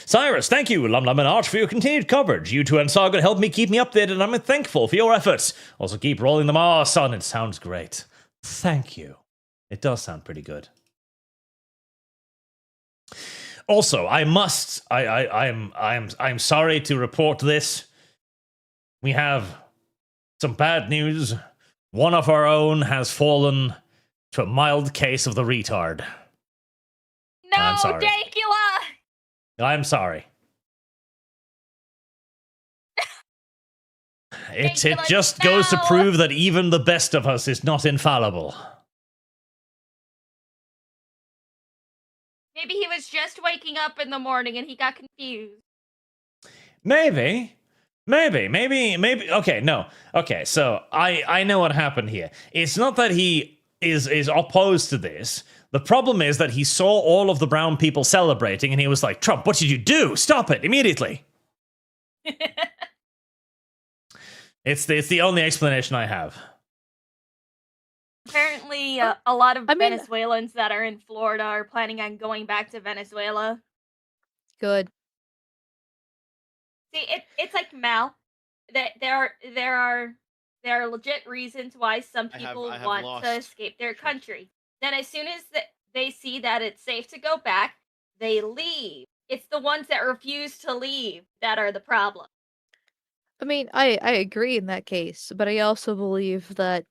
Cyrus, thank you, Lum and Arch, for your continued coverage. You two and Saga help me keep me updated, and I'm thankful for your efforts. Also, keep rolling them. Oh, son, it sounds great. Thank you. It does sound pretty good. Also, I'm sorry to report this. We have some bad news. One of our own has fallen to a mild case of the retard. No, I'm sorry. Dankula! I'm sorry. It Dankula, just goes to no! prove that even the best of us is not infallible. Maybe he was just waking up in the morning and he got confused. Maybe. Okay, no. Okay, so I know what happened here. It's not that he is opposed to this. The problem is that he saw all of the brown people celebrating and he was like, Trump, what did you do? Stop it immediately. It's the only explanation I have. Apparently, a lot of I mean- Venezuelans that are in Florida are planning on going back to Venezuela. Good. See, it's like Mal. That there are legit reasons why some I people have want lost. to escape their country. Then, as soon as they see that it's safe to go back, they leave. It's the ones that refuse to leave that are the problem. I mean, I agree in that case, but I also believe that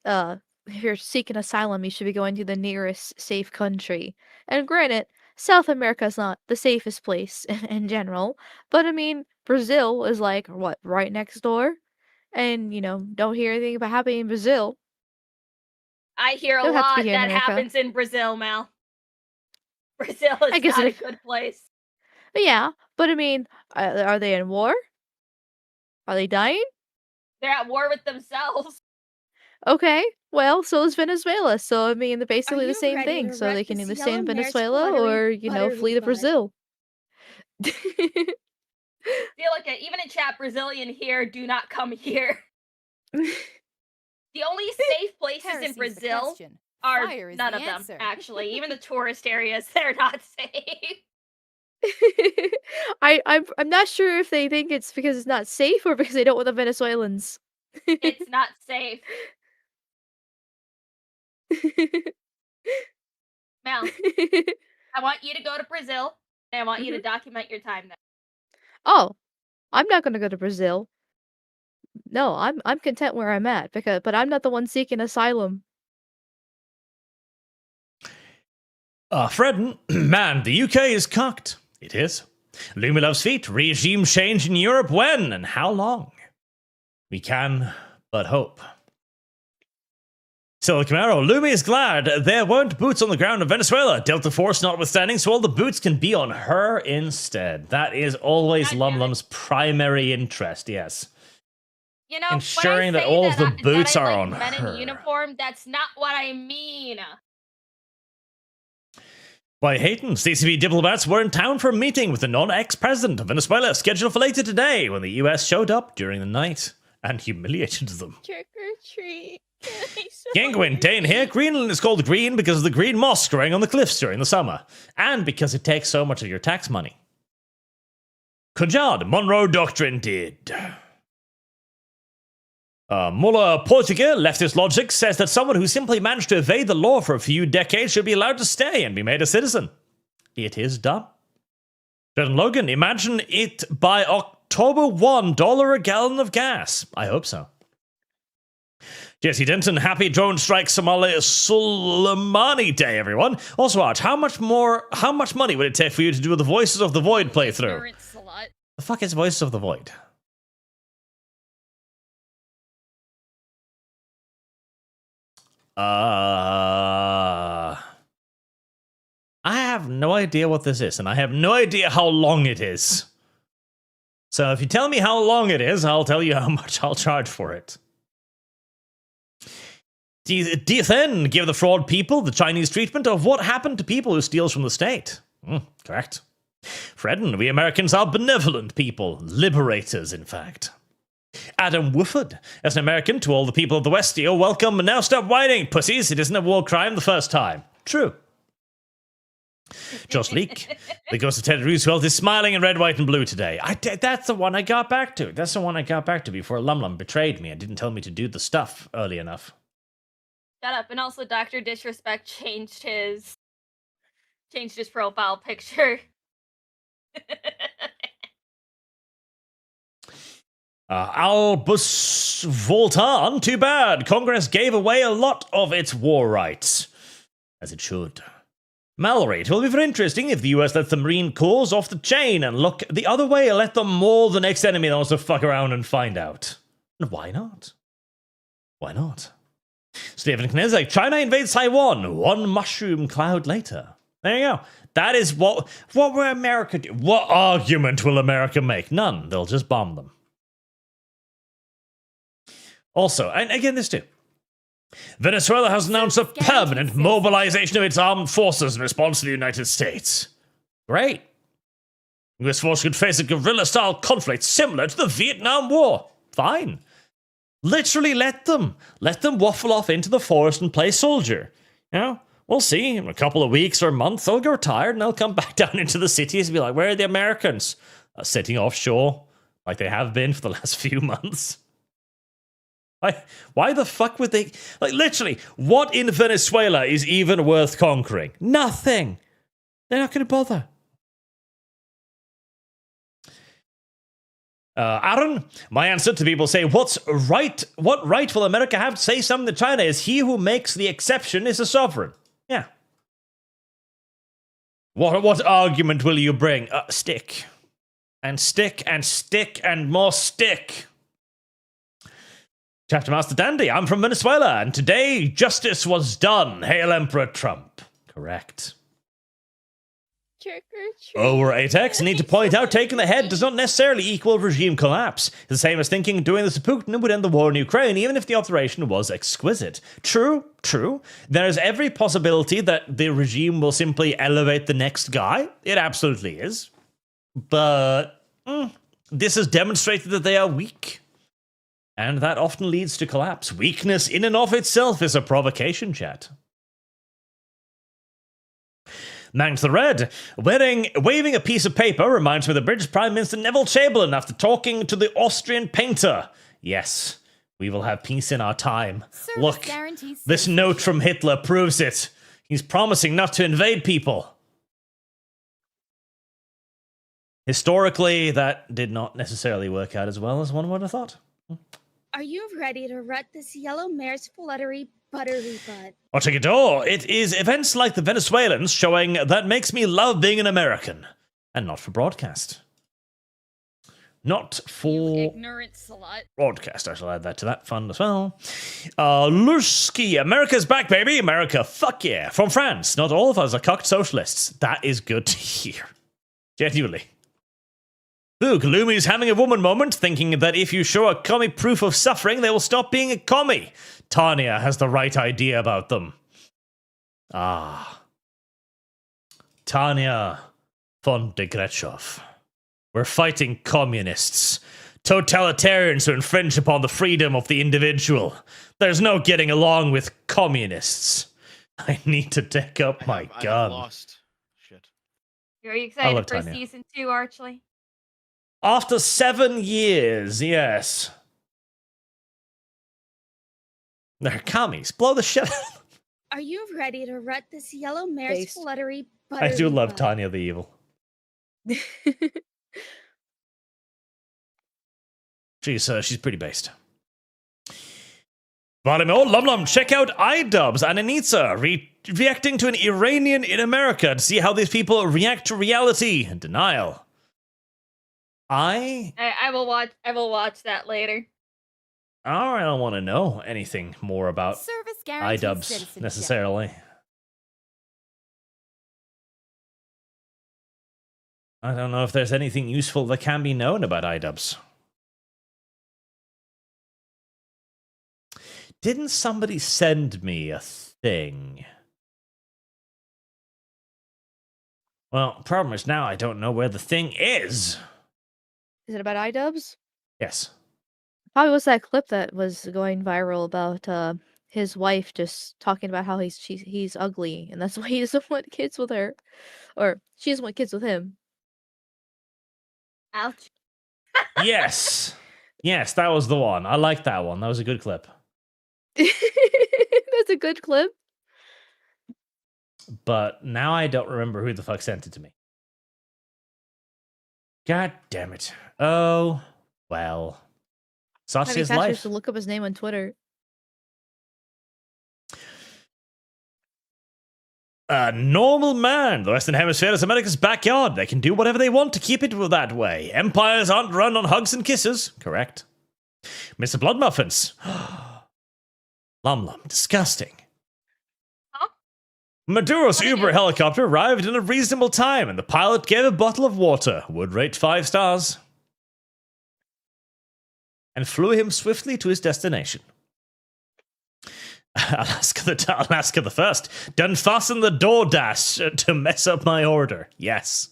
if you're seeking asylum, you should be going to the nearest safe country. And granted, South America is not the safest place in general, but I mean, Brazil is like what, right next door, and don't hear anything about happening in Brazil. I hear a Don't have to be lot here in that America. happens in Brazil, Mal. Brazil I is guess not a if- good place. But yeah, but I mean, are they in war? Are they dying? They're at war with themselves. Okay, well, so is Venezuela. So I mean, they're basically the you same ready thing. to So wreck they can this either stay yellow in mare's Venezuela fluttery, or buttery flee to bud? Brazil. See, look at even in chat, Brazilian here. Do not come here. The only safe places Heresy's in the Brazil question. are Fire is none the of them. answer. Actually, even the tourist areas, they're not safe. I'm not sure if they think it's because it's not safe or because they don't want the Venezuelans. It's not safe. Mel, I want you to go to Brazil, and I want you to document your time there. Oh, I'm not gonna go to Brazil. No, I'm content where I'm at but I'm not the one seeking asylum. Fred, man, the UK is cocked. It is. Lumi loves feet. Regime change in Europe when and how long? We can but hope. Silicon Camaro, Lumi is glad there weren't boots on the ground in Venezuela. Delta Force notwithstanding, so all the boots can be on her instead. That is always God Lum damn it. Lum's primary interest, yes. You know, Ensuring when I that say all of the that boots I are like on men her. in uniform, that's not what I mean. By Hayton, CCP diplomats were in town for a meeting with the non-ex-president of Venezuela, scheduled for later today, when the US showed up during the night and humiliated them. Trick or treat. Gangwin, Dane here. Greenland is called green because of the green moss growing on the cliffs during the summer, and because it takes so much of your tax money. Kujad, Monroe Doctrine did. Mullah Portiga, leftist logic, says that someone who simply managed to evade the law for a few decades should be allowed to stay and be made a citizen. It is done. Jordan Logan, imagine it by October $1 a gallon of gas. I hope so. Jesse Denton, happy drone strike Soleimani Day, everyone. Also, Arch, how much money would it take for you to do the Voices of the Void playthrough? Ignorant slut. The fuck is Voices of the Void? I have no idea what this is, and I have no idea how long it is. So if you tell me how long it is, I'll tell you how much I'll charge for it. Do you then give the fraud people the Chinese treatment of what happened to people who steals from the state? Correct. Fredden, we Americans are benevolent people. Liberators, in fact. Adam Wooford, as an American, to all the people of the West, you're welcome, and now stop whining, pussies. It isn't a war crime the first time. True. Josh Leek, the ghost of Teddy Roosevelt is smiling in red, white, and blue today. That's the one I got back to. That's the one I got back to before Lum betrayed me and didn't tell me to do the stuff early enough. Shut up. And also Dr. Disrespect changed his profile picture. Albus Voltan, too bad. Congress gave away a lot of its war rights. As it should. Mallory, it will be very interesting if the US lets the Marine Corps off the chain and look the other way and let them maul the next enemy that wants to fuck around and find out. And why not? Why not? Stephen Knezek, China invades Taiwan, one mushroom cloud later. There you go. That is what will America do? What argument will America make? None. They'll just bomb them. Also, and again, this too. Venezuela has announced a permanent mobilization of its armed forces in response to the United States. Great. US force could face a guerrilla-style conflict similar to the Vietnam War. Fine. Literally let them waffle off into the forest and play soldier. You know, we'll see. In a couple of weeks or a month, they'll get tired and they'll come back down into the cities and be like, where are the Americans? Sitting offshore, like they have been for the last few months. Why the fuck would they... Like, literally, what in Venezuela is even worth conquering? Nothing. They're not going to bother. Aaron, my answer to people say, what right will America have to say something to China is he who makes the exception is a sovereign. Yeah. What argument will you bring? Stick. And stick and stick and more stick. Chapter Master Dandy, I'm from Venezuela, and today justice was done. Hail Emperor Trump. Correct. Trick or treat. Over 8x, need to point out, taking the head does not necessarily equal regime collapse. It's the same as thinking doing this to Putin would end the war in Ukraine, even if the operation was exquisite. True. There is every possibility that the regime will simply elevate the next guy. It absolutely is. But this has demonstrated that they are weak. And that often leads to collapse. Weakness in and of itself is a provocation, chat. Manx the Red, waving a piece of paper reminds me of the British Prime Minister Neville Chamberlain after talking to the Austrian painter. Yes, we will have peace in our time. Look, this note from Hitler proves it. He's promising not to invade people. Historically, that did not necessarily work out as well as one would have thought. Are you ready to rut this yellow mare's fluttery buttery butt? Ochigador, it is events like the Venezuelans showing that makes me love being an American. And not for broadcast. Not for... You ignorant slut. Broadcast, I shall add that to that fund as well. Lushki, America's back, baby. America, fuck yeah. From France, not all of us are cocked socialists. That is good to hear. Genuinely. Boog, Lumi's having a woman moment, thinking that if you show a commie proof of suffering, they will stop being a commie. Tanya has the right idea about them. Tanya von de Gretschov. We're fighting communists. Totalitarians who infringe upon the freedom of the individual. There's no getting along with communists. I need to take up my gun. I've lost. Shit. Are you excited for Tanya. season 2, Archly? After 7 years, yes. They're commies. Blow the shit out of them. Are you ready to rut this yellow mare's Based. fluttery buttery I do love butt? Tanya the Evil. She's pretty based. Valimor, Lum, check out iDubbbz and Anitza reacting to an Iranian in America to see how these people react to reality and denial. I will watch that later. I don't want to know anything more about Service guarantees iDubbbz citizenship. necessarily. I don't know if there's anything useful that can be known about iDubbbz. Didn't somebody send me a thing? Well, problem is now I don't know where the thing is. Is it about iDubbbz? Yes. Probably was that clip that was going viral about his wife just talking about how he's ugly and that's why he doesn't want kids with her, or she doesn't want kids with him. Ouch. Yes. Yes, that was the one. I like that one. That was a good clip. That's a good clip. But now I don't remember who the fuck sent it to me. God damn it. Oh, well. Such Maybe is Patcher life. should look up his name on Twitter. A normal man. The Western Hemisphere is America's backyard. They can do whatever they want to keep it that way. Empires aren't run on hugs and kisses. Correct. Mr. Blood Muffins. Lum. Disgusting. Huh? Maduro's What Uber is- helicopter arrived in a reasonable time, and the pilot gave a bottle of water, would rate 5 stars, and flew him swiftly to his destination. Alaska the First. Done fasten the DoorDash to mess up my order. Yes.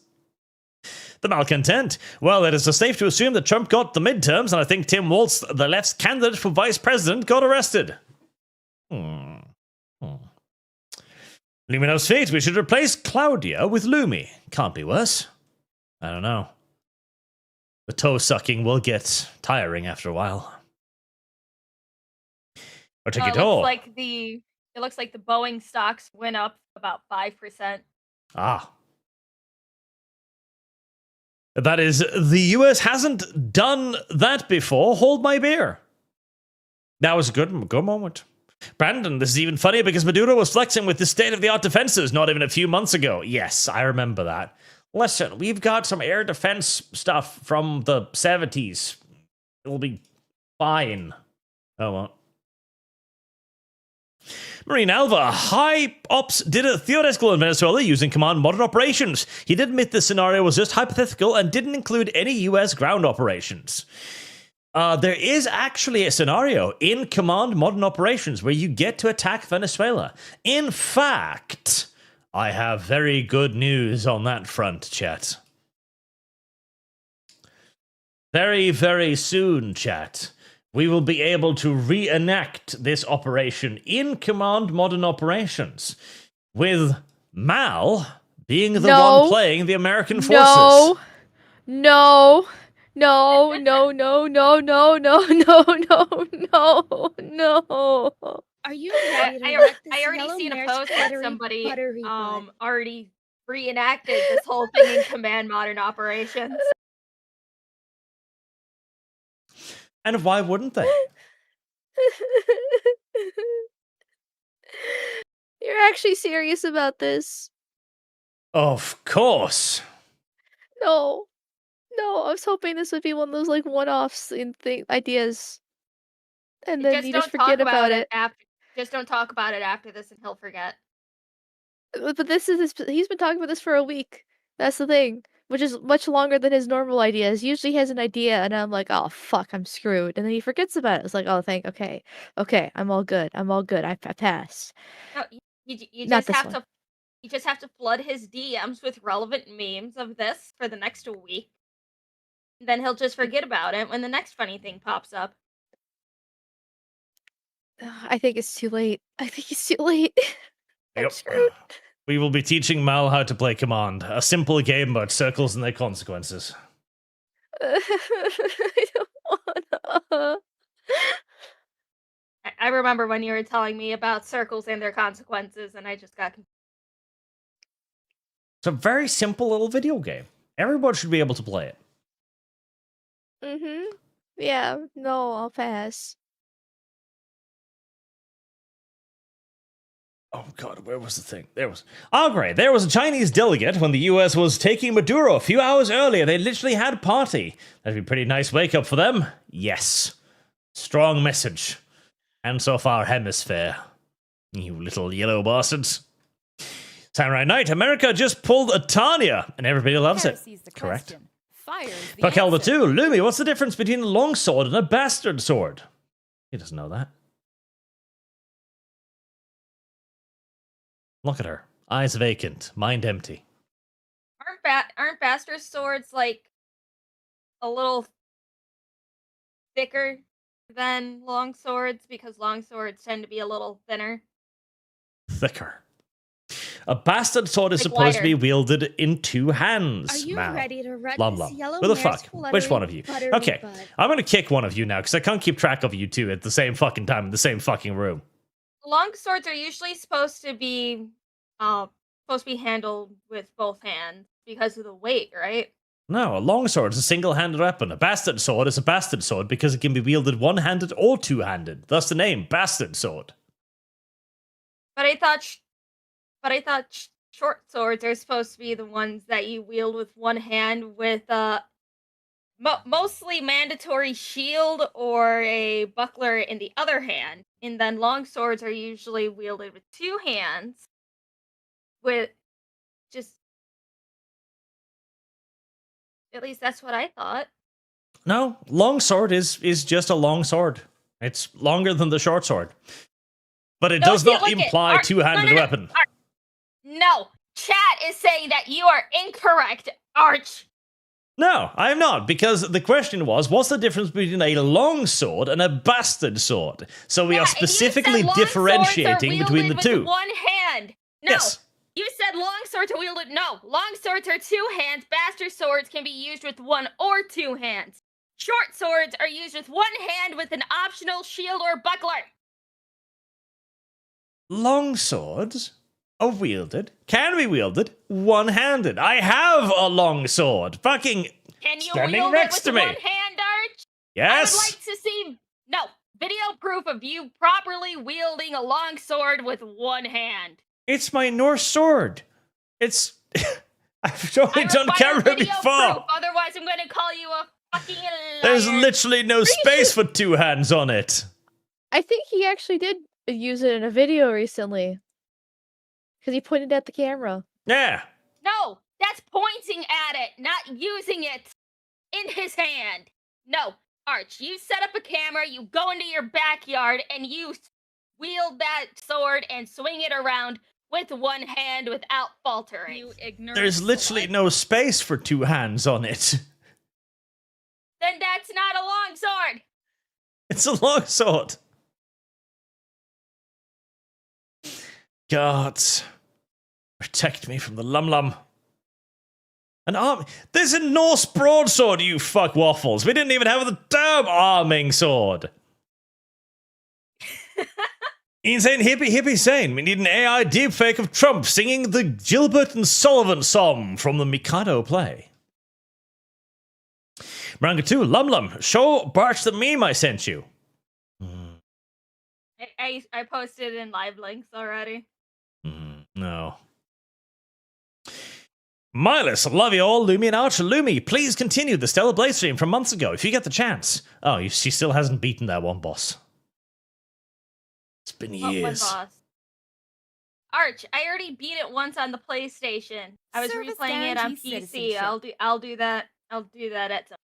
The malcontent. Well, it is safe to assume that Trump got the midterms, and I think Tim Walz, the left's candidate for vice president, got arrested. Lumino's fate. We should replace Claudia with Lumi. Can't be worse. I don't know. The toe sucking will get tiring after a while. Or take it all. It looks like the Boeing stocks went up about 5%. Ah. That is, the US hasn't done that before. Hold my beer. That was a good moment. Brandon, this is even funnier because Maduro was flexing with the state-of-the-art defenses not even a few months ago. Yes, I remember that. Listen, we've got some air defense stuff from the 70s. It'll be fine. Oh, well. Marine Alva, High Ops did a theoretical in Venezuela using command modern operations. He did admit the scenario was just hypothetical and didn't include any US ground operations. There is actually a scenario in command modern operations where you get to attack Venezuela. In fact, I have very good news on that front, chat. Very, very soon, chat, we will be able to reenact this operation in Command Modern Operations, with Mal being the one playing the American forces. No. Are you ready to I wreck this already yellow seen a mare's post that fluttery, somebody buttery blood? already reenacted this whole thing in Command Modern Operations. And why wouldn't they? You're actually serious about this? Of course. No, I was hoping this would be one of those like one-offs in ideas, and then you just forget about it. Just don't talk about it after this, and he'll forget. But he's been talking about this for a week. That's the thing, which is much longer than his normal ideas. Usually he has an idea, and I'm like, oh fuck, I'm screwed, and then he forgets about it. It's like, oh, okay, I'm all good. I passed. No, you Not just this have one. to. You just have to flood his DMs with relevant memes of this for the next week. Then he'll just forget about it when the next funny thing pops up. I think it's too late. I'm Yep. screwed. We will be teaching Mal how to play Command, a simple game about circles and their consequences. I don't wanna. I remember when you were telling me about circles and their consequences, and I just got confused. It's a very simple little video game. Everyone should be able to play it. Yeah, no, I'll pass. Oh god, where was the thing? Oh great, there was a Chinese delegate when the US was taking Maduro a few hours earlier. They literally had a party. That'd be a pretty nice wake up for them. Yes. Strong message. And so far, hemisphere. You little yellow bastards. Samurai Knight, America just pulled a Tanya, and everybody loves it. Heresy's the Correct. question. Fire is the Pakelda answer. 2, Lumi, what's the difference between a long sword and a bastard sword? He doesn't know that. Look at her. Eyes vacant, mind empty. Aren't bastard swords like a little thicker than long swords because long swords tend to be a little thinner? Thicker. A bastard sword is Like supposed to be wider. wielded in two hands. Are you Mal. ready to rut Lum this Lum. yellow Who the mare's fuck? Which one of you? fluttery Okay, bud? I'm gonna kick one of you now because I can't keep track of you two at the same fucking time in the same fucking room. Long swords are usually supposed to be handled with both hands because of the weight, right? No, a longsword is a single-handed weapon. A bastard sword is a bastard sword because it can be wielded one-handed or two-handed. Thus the name, bastard sword. But I thought short swords are supposed to be the ones that you wield with one hand with mostly mandatory shield or a buckler in the other hand. And then long swords are usually wielded with two hands with just, at least that's what I thought. No, longsword is just a long sword. It's longer than the short sword. But it No, does see, not look at- imply Ar- two-handed no, weapon. No, chat is saying that you are incorrect, Arch. No, I am not, because the question was, what's the difference between a long sword and a bastard sword? So we Yeah, are and you said specifically long swords are differentiating between the wielded two. with one hand. No. Yes. You said long swords are wielded. No, long swords are two hands. Bastard swords can be used with one or two hands. Short swords are used with one hand with an optional shield or buckler. Long swords are can be wielded one-handed. I have a long sword. Fucking Can you standing wield next it to with me. one hand, Arch? Yes. I would like to see video proof of you properly wielding a long sword with one hand. It's my Norse sword. It's I've shown I it on require camera video before. proof, otherwise I'm going to call you a fucking liar. There's literally no space for two hands on it. I think he actually did use it in a video recently. Because he pointed at the camera. Yeah. No, that's pointing at it, not using it in his hand. No, Arch, you set up a camera, you go into your backyard, and you wield that sword and swing it around with one hand without faltering. You ignorant. There's literally slut. no space for two hands on it. Then that's not a long sword. It's a long sword. Gods, protect me from the Lum. An arm. There's a Norse broadsword, you fuck waffles. We didn't even have the term arming sword. Insane hippie sane. We need an AI deepfake of Trump singing the Gilbert and Sullivan song from the Mikado play. Manga 2, Lum. Show Barch the meme I sent you. I posted in live links already. No. Miles, love you all. Lumi and Arch. Lumi, please continue the Stellar Blade stream from months ago if you get the chance. Oh, she still hasn't beaten that one boss. It's been What one years. boss? Arch, I already beat it once on the PlayStation. I was Service replaying it on guarantees PC. citizenship. I'll do that. I'll do that at some.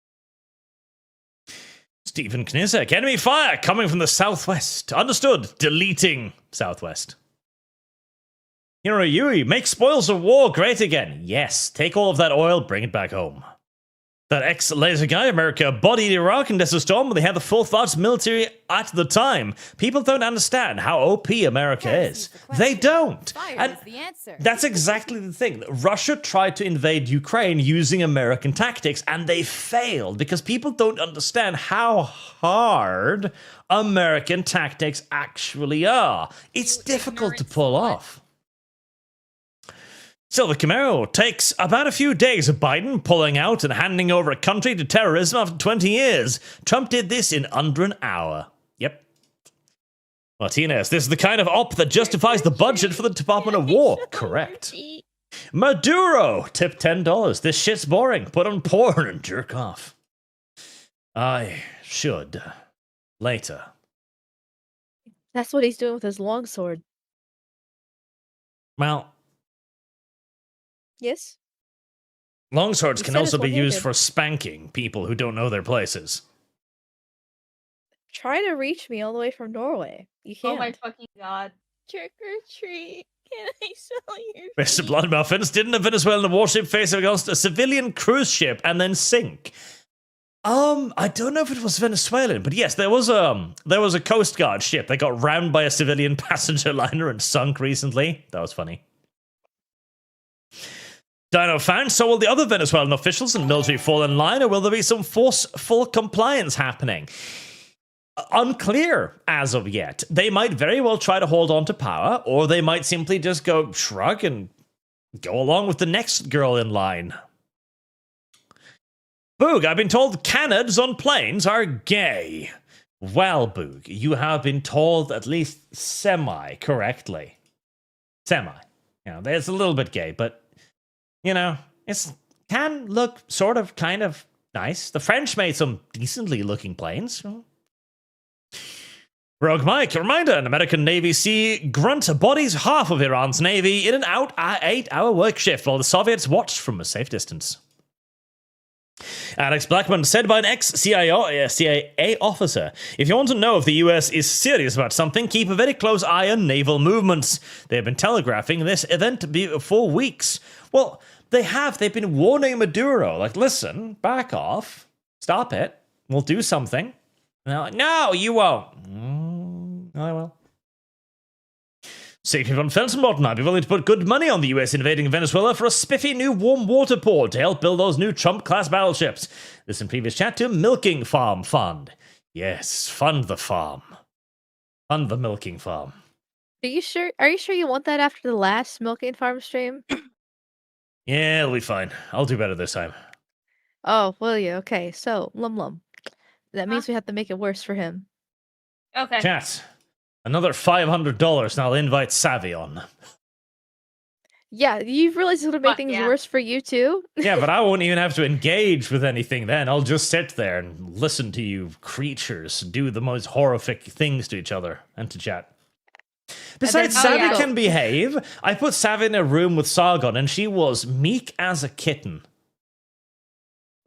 Stephen Knizzek, enemy fire coming from the southwest. Understood. Deleting southwest. Hiro Yui, make spoils of war great again. Yes, take all of that oil, bring it back home. That ex-laser guy, America, bodied Iraq in Desert Storm when they had the fourth largest military at the time. People don't understand how OP America is. They don't. Fire And is the answer. that's exactly the thing. Russia tried to invade Ukraine using American tactics, and they failed because people don't understand how hard American tactics actually are. It's difficult to pull off. Silver Camaro takes about a few days of Biden pulling out and handing over a country to terrorism after 20 years. Trump did this in under an hour. Yep. Martinez, this is the kind of op that justifies the budget for the Department of War. Correct. Maduro, tip $10. This shit's boring. Put on porn and jerk off. I should later. That's what he's doing with his longsword. Well, Yes? longswords You can said also it's be used one-handed. for spanking people who don't know their places. Try to reach me all the way from Norway. You Oh can't. my fucking god. Trick or treat. Can I smell your Mr. feet? Blood Muffins, didn't a Venezuelan warship face against a civilian cruise ship and then sink? I don't know if it was Venezuelan, but yes, there was a Coast Guard ship that got rammed by a civilian passenger liner and sunk recently. That was funny. Dino fan, so will the other Venezuelan officials and military fall in line, or will there be some forceful compliance happening? Unclear as of yet. They might very well try to hold on to power, or they might simply just go shrug and go along with the next girl in line. Boog, I've been told canads on planes are gay. Well, Boog, you have been told at least semi-correctly. Semi. You know, it's a little bit gay, but, you know, it can look sort of kind of nice. The French made some decently looking planes. Rogue Mike, a reminder, an American Navy Sea grunt bodies half of Iran's Navy in an 8-hour work shift while the Soviets watched from a safe distance. Alex Blackman, said by an ex-CIA officer, if you want to know if the US is serious about something, keep a very close eye on naval movements. They have been telegraphing this event for weeks. Well, they've been warning Maduro, like, listen, back off, stop it, we'll do something. And they're like, no, you won't. I will. Secret on Felsenbot might be willing to put good money on the US invading Venezuela for a spiffy new warm water port to help build those new Trump-class battleships. This in previous chat to Milking Farm Fund. Yes, fund the farm. Fund the milking farm. Are you sure you want that after the last milking farm stream? Yeah, it'll be fine. I'll do better this time. Oh, will you? Okay, so Lum. That means we have to make it worse for him. Okay. Chat, another $500 and I'll invite Savvy on. Yeah, you realize it's gonna make Fuck things yeah. worse for you too? Yeah, but I won't even have to engage with anything then. I'll just sit there and listen to you creatures do the most horrific things to each other and to chat. Besides, then- Savvy Oh, yeah. can behave. I put Savvy in a room with Sargon and she was meek as a kitten.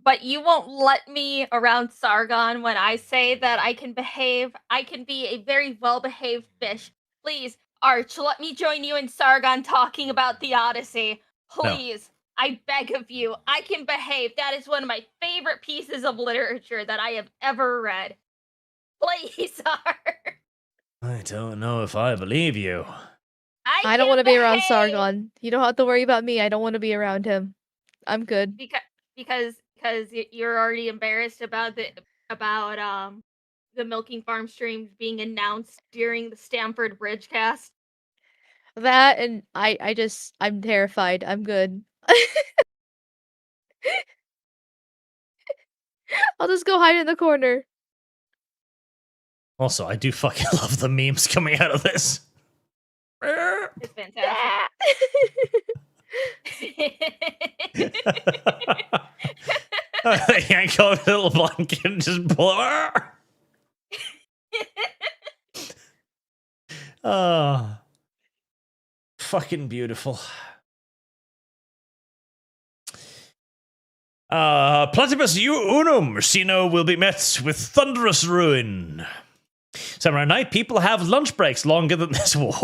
But you won't let me around Sargon when I say that I can behave. I can be a very well-behaved fish. Please, Arch, let me join you and Sargon talking about the Odyssey. Please, I beg of you. I can behave. That is one of my favorite pieces of literature that I have ever read. Please, Arch. I don't know if I believe you. I don't can want to be around behave. Sargon. You don't have to worry about me. I don't want to be around him. I'm good. Because you're already embarrassed about the milking farm stream being announced during the Stamford Bridge cast. That and I'm terrified. I'm good. I'll just go hide in the corner. Also, I do fucking love the memes coming out of this. It's fantastic. They yank off a little blanket and just pull it. Oh, fucking beautiful. Platypus unum Sino will be met with thunderous ruin. Samurai Night, people have lunch breaks longer than this war.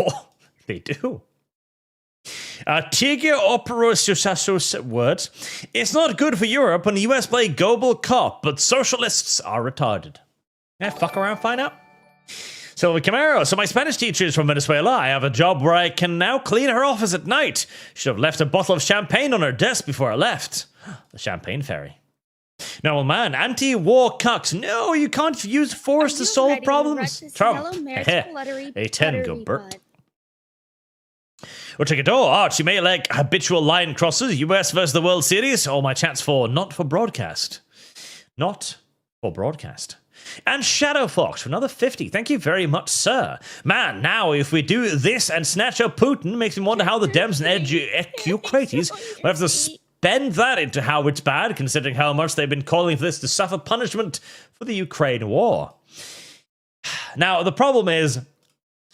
They do. Tigre Operosus words. It's not good for Europe when the US play global cop, but socialists are retarded. Yeah, fuck around, find out. Silver Camaro. So my Spanish teacher is from Venezuela. I have a job where I can now clean her office at night. Should have left a bottle of champagne on her desk before I left. The champagne fairy. No, man, anti-war cucks. No, you can't use force Are to you solve ready to problems. wreck this Trump. yellow mare's Heh. fluttery A 10 go buttery burp. bud? Or check it out. Arch, you may like habitual line crosses. US versus the World Series. All my chats for not for broadcast. Not for broadcast. And Shadow Fox for another 50. Thank you very much, sir. Man, now if we do this and snatch up Putin, makes me wonder how the Dems and Eucrates will have to spend that into how it's bad, considering how much they've been calling for this to suffer punishment for the Ukraine war. Now, the problem is,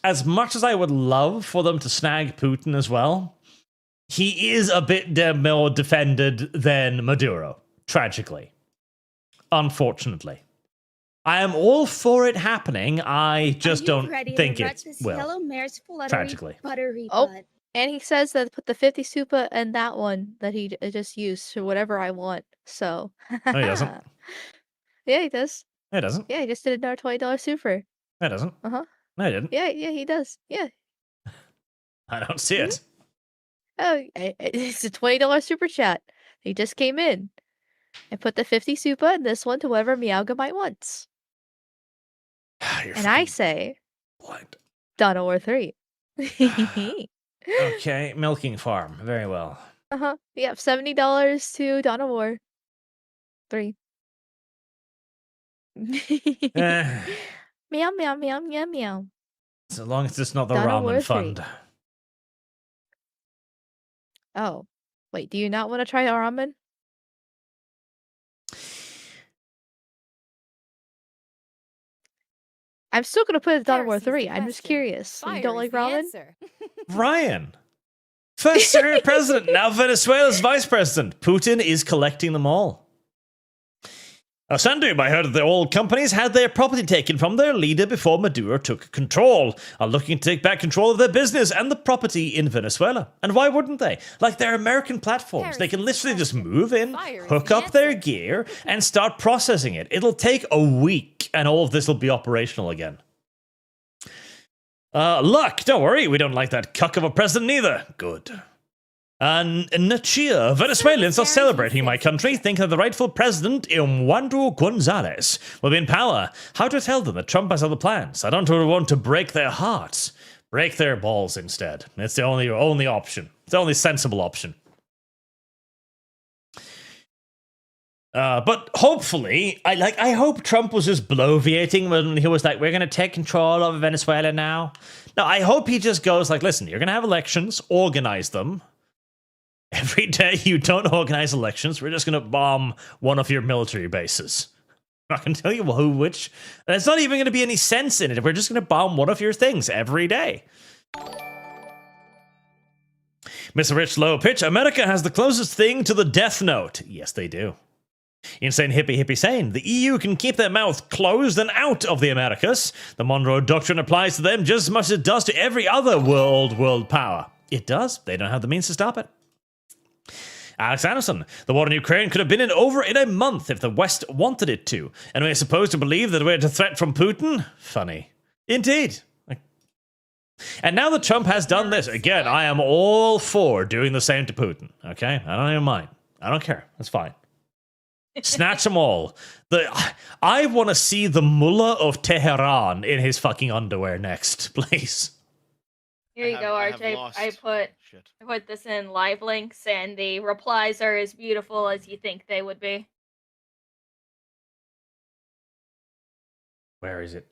as much as I would love for them to snag Putin as well, he is a bit more defended than Maduro, tragically. Unfortunately. I am all for it happening, I just don't think it will. Yellow mare's fluttery Tragically. buttery Oh. butt. And he says that put the 50 super and that one that he just used for whatever I want. So. No, he doesn't. Yeah, he does. No, he doesn't. Yeah, he just did another $20 super. No, he doesn't. Uh-huh. No, he didn't. Yeah, he does. Yeah. I don't see it. Oh, it's a $20 super chat. He just came in and put the 50 super and this one to whoever Meowgamite wants. You're And I fucking say, blind. Dawn of War 3. Okay, milking farm. Very well. Uh-huh. Yep, $70 to Dawn of War 3. Eh, Meow, meow, meow, meow, meow. so long as it's not the Dawn of War ramen 3. fund. Oh, wait, do you not want to try ramen? I'm still gonna put it Dawn of War Heresy's the 3. I'm just question. curious. You Fire don't is like the ramen? answer. Ryan. First Syrian president, now Venezuela's vice president. Putin is collecting them all. Sandu, I heard that the oil companies had their property taken from their leader before Maduro took control, are looking to take back control of their business and the property in Venezuela. And why wouldn't they? Like, they're American platforms. They can literally just move in, Fire is hook the up their answer. gear, and start processing it. It'll take a week, and all of this will be operational again. Luck, don't worry, we don't like that cuck of a president either. Good. And Nachia, Venezuelans are celebrating my country, thinking that the rightful president, Eduardo Gonzalez, will be in power. How to tell them that Trump has other plans? I don't want to break their hearts. Break their balls instead. It's the only option. It's the only sensible option. But hopefully, I hope Trump was just bloviating when he was like, we're going to take control of Venezuela now. No, I hope he just goes like, listen, you're going to have elections, organize them. Every day you don't organize elections, we're just going to bomb one of your military bases. I can tell you who, which. There's not even going to be any sense in it. We're just going to bomb one of your things every day. Mr. Rich Low Pitch, America has the closest thing to the Death Note. Yes, they do. Insane hippie sane. The EU can keep their mouth closed and out of the Americas. The Monroe Doctrine applies to them just as much as it does to every other world power. It does. They don't have the means to stop it. Alex Anderson, the war in Ukraine could have been over in a month if the West wanted it to. And we're supposed to believe that we're a threat from Putin? Funny. Indeed. And now that Trump has done this, again, I am all for doing the same to Putin. Okay? I don't even mind. I don't care. That's fine. Snatch them all. I want to see the mullah of Tehran in his fucking underwear next, please. Here you go, RJ. I put this in live links, and the replies are as beautiful as you think they would be. Where is it?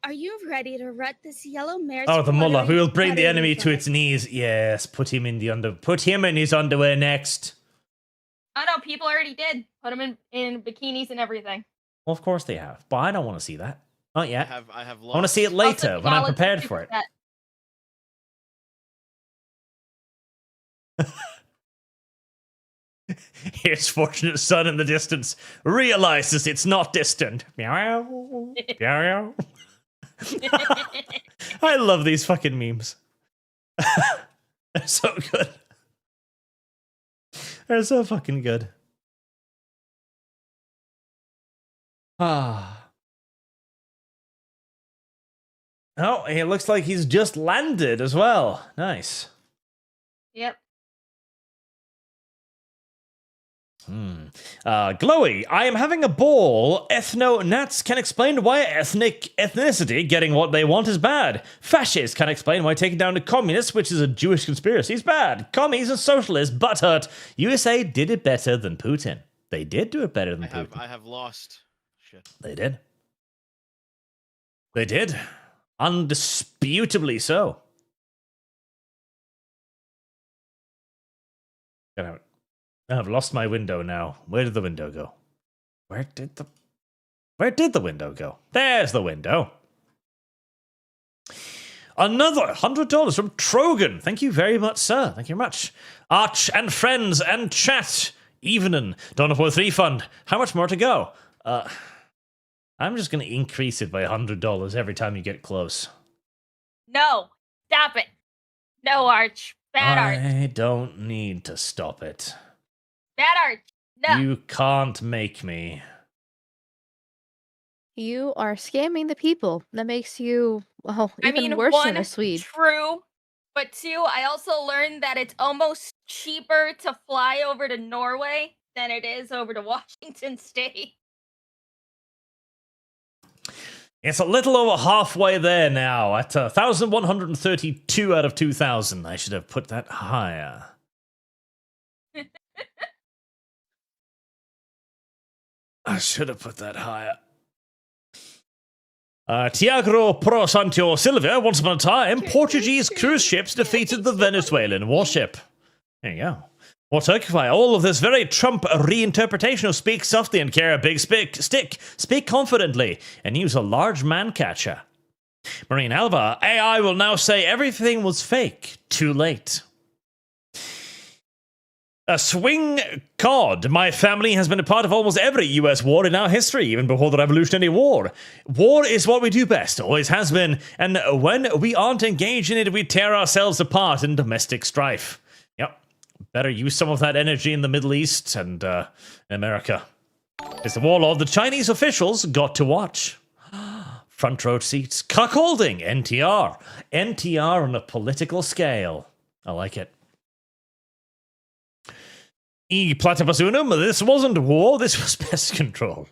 Are you ready to rut this yellow mare's Oh, the mullah who will fluttery bring the buttery enemy to butt? its knees. Yes, put him in his underwear next. Oh no, people already did. Put them in bikinis and everything. Well, of course they have, but I don't want to see that. Not yet. I have I want to see it Also, later when I'm acknowledge prepared the for it. superchat. His fortunate son in the distance realizes it's not distant. Meow, meow, meow. I love these fucking memes. They're so good. They're so fucking good. Ah. Oh, it looks like he's just landed as well. Nice. Yep. Glowy, I am having a ball. Ethno-nats can explain why ethnicity getting what they want is bad. Fascists can explain why taking down the communists, which is a Jewish conspiracy, is bad. Commies and socialists, butthurt. USA did it better than Putin. They did do it better than Putin. I have lost. Shit. They did. They did. Undisputably so. Get out. I've lost my window now. Where did the window go? Where did the... Where did the window go? There's the window. Another $100 from Trogan. Thank you very much, sir. Thank you very much. Arch and friends and chat. Evening. $1 refund. How much more to go? I'm just going to increase it by $100 every time you get close. No. Stop it. No, Arch. Bad Arch. I don't need to stop it. Bad Arch. No. You can't make me. You are scamming the people. That makes you, well, even worse than a Swede. True. But two, I also learned that it's almost cheaper to fly over to Norway than it is over to Washington State. It's a little over halfway there now, at 1,132 out of 2,000. I should have put that higher. I should have put that higher. Tiago Pro Santo Silva, once upon a time, Portuguese cruise ships defeated the Venezuelan warship. There you go. Or to occupy all of this very Trump reinterpretation of speak softly and carry a big stick, speak confidently, and use a large man catcher. Marine Alva, AI will now say everything was fake. Too late. A swing cod. My family has been a part of almost every US war in our history, even before the Revolutionary War. War is what we do best, always has been, and when we aren't engaged in it, we tear ourselves apart in domestic strife. Yep. Better use some of that energy in the Middle East and in America. It's the warlord the Chinese officials got to watch. Front row seats. Cuckolding. NTR. NTR on a political scale. I like it. E Platypus Unum, this wasn't war, this was pest control.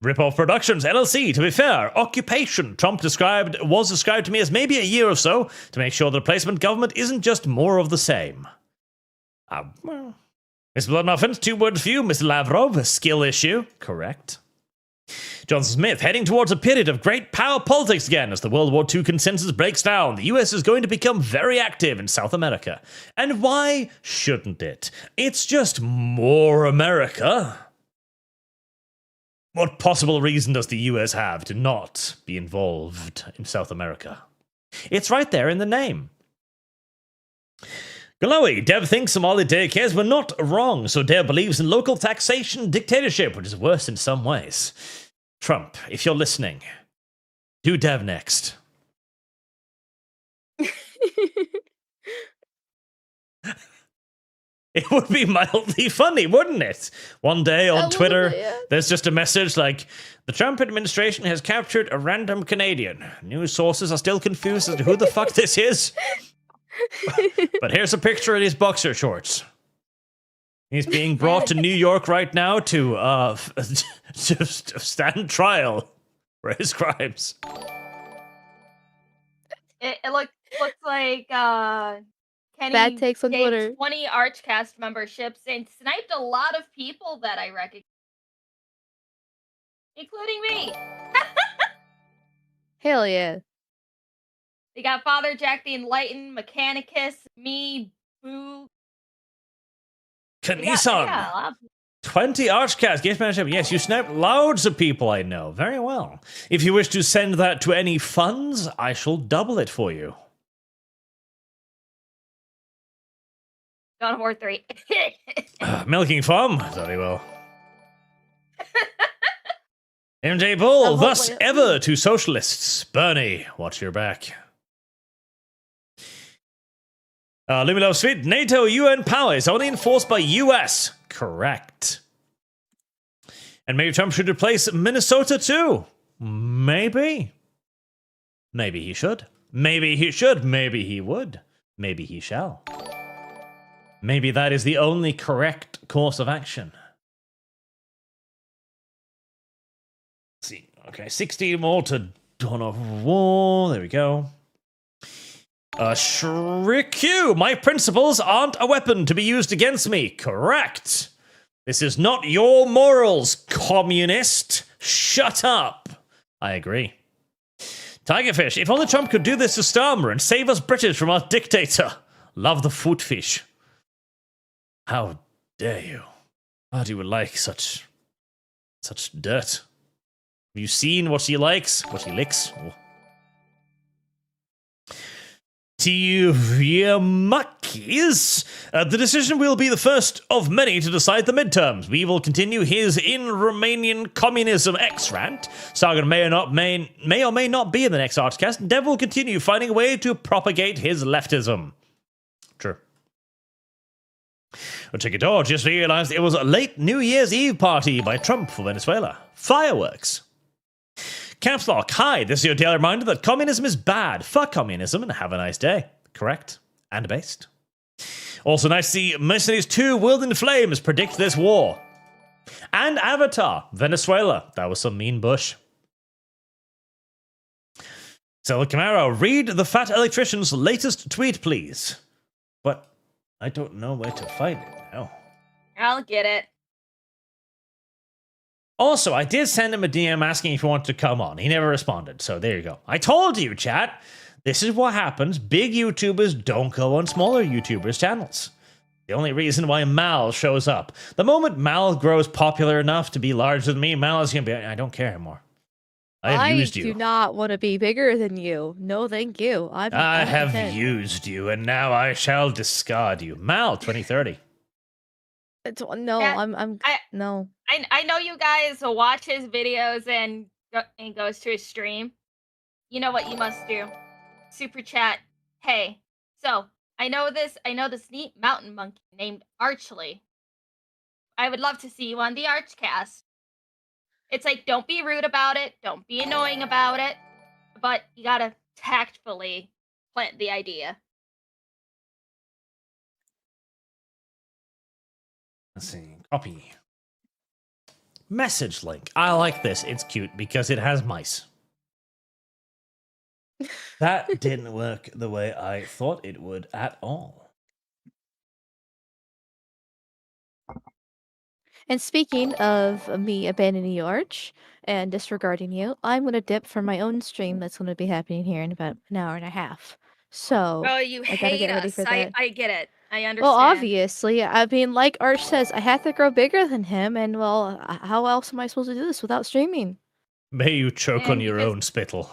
Ripoff Productions, LLC, to be fair, occupation Trump was described to me as maybe a year or so to make sure the replacement government isn't just more of the same. Well, Miss Bloodmuffin, 2 words for you, Miss Lavrov, skill issue, correct. Johnson Smith, heading towards a period of great power politics again as the World War II consensus breaks down. The US is going to become very active in South America. And why shouldn't it? It's just more America. What possible reason does the US have to not be involved in South America? It's right there in the name. Glowy, Dev thinks Somali daycares were not wrong, so Dev believes in local taxation dictatorship, which is worse in some ways. Trump, if you're listening, do Dev next. It would be mildly funny, wouldn't it? One day on Twitter, there's just a message like, the Trump administration has captured a random Canadian. News sources are still confused as to who the fuck this is. But here's a picture in his boxer shorts. He's being brought to New York right now to stand trial for his crimes. It looks like Kenny Bad takes on gave Twitter. 20 ArchCast memberships and sniped a lot of people that I recognize, including me. Hell yeah. They got Father Jack the Enlightened, Mechanicus, me, Boo. Kanisan. 20 ArchCast gift membership. Yes, you sniped loads of people I know. Very well. If you wish to send that to any funds, I shall double it for you. Dawn of War 3. Milking Farm. Very well. MJ Bull, thus ever to socialists. Bernie, watch your back. Lumi Love Sweet, NATO UN power is only enforced by US. Correct. And maybe Trump should replace Minnesota too. Maybe. Maybe he should. Maybe he should. Maybe he would. Maybe he shall. Maybe that is the only correct course of action. Let's see. Okay, 16 more to Dawn of War. There we go. Shrikyu, my principles aren't a weapon to be used against me. Correct. This is not your morals, communist. Shut up. I agree. Tigerfish, if only Trump could do this to Starmer and save us British from our dictator. Love the foot fish. How dare you? How do you like such Such dirt. Have you seen what she likes? What she licks? Oh. Tiyamakis. The decision will be the first of many to decide the midterms. We will continue his in Romanian communism X rant. Sargon may or may not be in the next ArchCast, and Dev will continue finding a way to propagate his leftism. True. Chiquito just realized it was a late New Year's Eve party by Trump for Venezuela. Fireworks. Caps Lock, hi, this is your daily reminder that communism is bad. Fuck communism and have a nice day. Correct. And based. Also nice to see Mercenaries 2 World in Flames predict this war. And Avatar, Venezuela. That was some mean bush. Stella Camaro, read the Fat Electrician's latest tweet, please. What? I don't know where to find it now. I'll get it. Also, I did send him a DM asking if he wanted to come on. He never responded, so there you go. I told you, chat. This is what happens. Big YouTubers don't go on smaller YouTubers' channels. The only reason why Mal shows up. The moment Mal grows popular enough to be larger than me, Mal is going to be, I don't care anymore. I have used you. I do not want to be bigger than you. No, thank you. I have used you, and now I shall discard you. Mal, 2030. No, Yeah, no. I know you guys watch his videos and goes to his stream. You know what you must do. Super chat. Hey, so I know this neat mountain monkey named Archly. I would love to see you on the ArchCast. It's like, don't be rude about it, don't be annoying about it, but you gotta tactfully plant the idea. Let's see. Copy. Message link. I like this. It's cute because it has mice. That didn't work the way I thought it would at all. And speaking of me abandoning you, Arch, and disregarding you, I'm going to dip for my own stream that's going to be happening here in about an hour and a half. So, Oh, you I gotta hate get ready us. for that. I get it. I understand. Well, obviously, I mean, like Arch says, I have to grow bigger than him, and well, how else am I supposed to do this without streaming? May you choke And on your because- own spittle.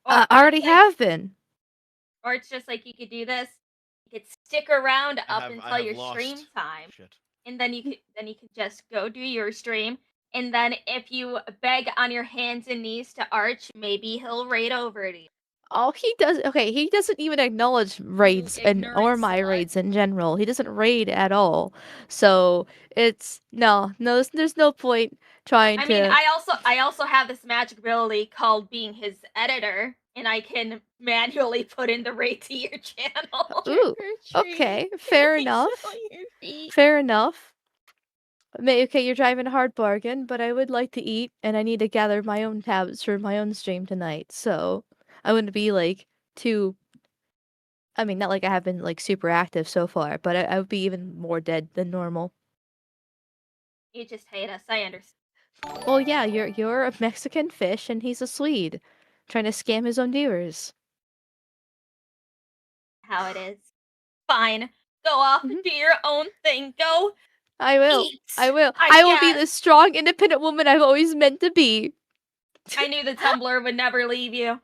I already have been. Or it's just like you could do this. You could stick around up I until have your lost. stream time, Shit. and then you could just go do your stream. And then if you beg on your hands and knees to Arch, maybe he'll raid over to you. Oh, he does. Okay, he doesn't even acknowledge raids or ignorant my slut. raids in general. He doesn't raid at all. So it's no. There's no point trying I to. mean, I also have this magic ability called being his editor, and I can manually put in the raid to your channel. Ooh, okay, fair enough. Fair enough. Okay, you're driving a hard bargain, but I would like to eat, and I need to gather my own tabs for my own stream tonight. So I wouldn't be like too. I mean, not like I have been like super active so far, but I would be even more dead than normal. You just hate us. I understand. Well, yeah, you're a Mexican fish, and he's a Swede, trying to scam his own viewers. How it is. Fine. Go off and Mhm. do your own thing. Go I will. eat. I will. I I will be guess. the strong, independent woman I've always meant to be. I knew the Tumblr would never leave you.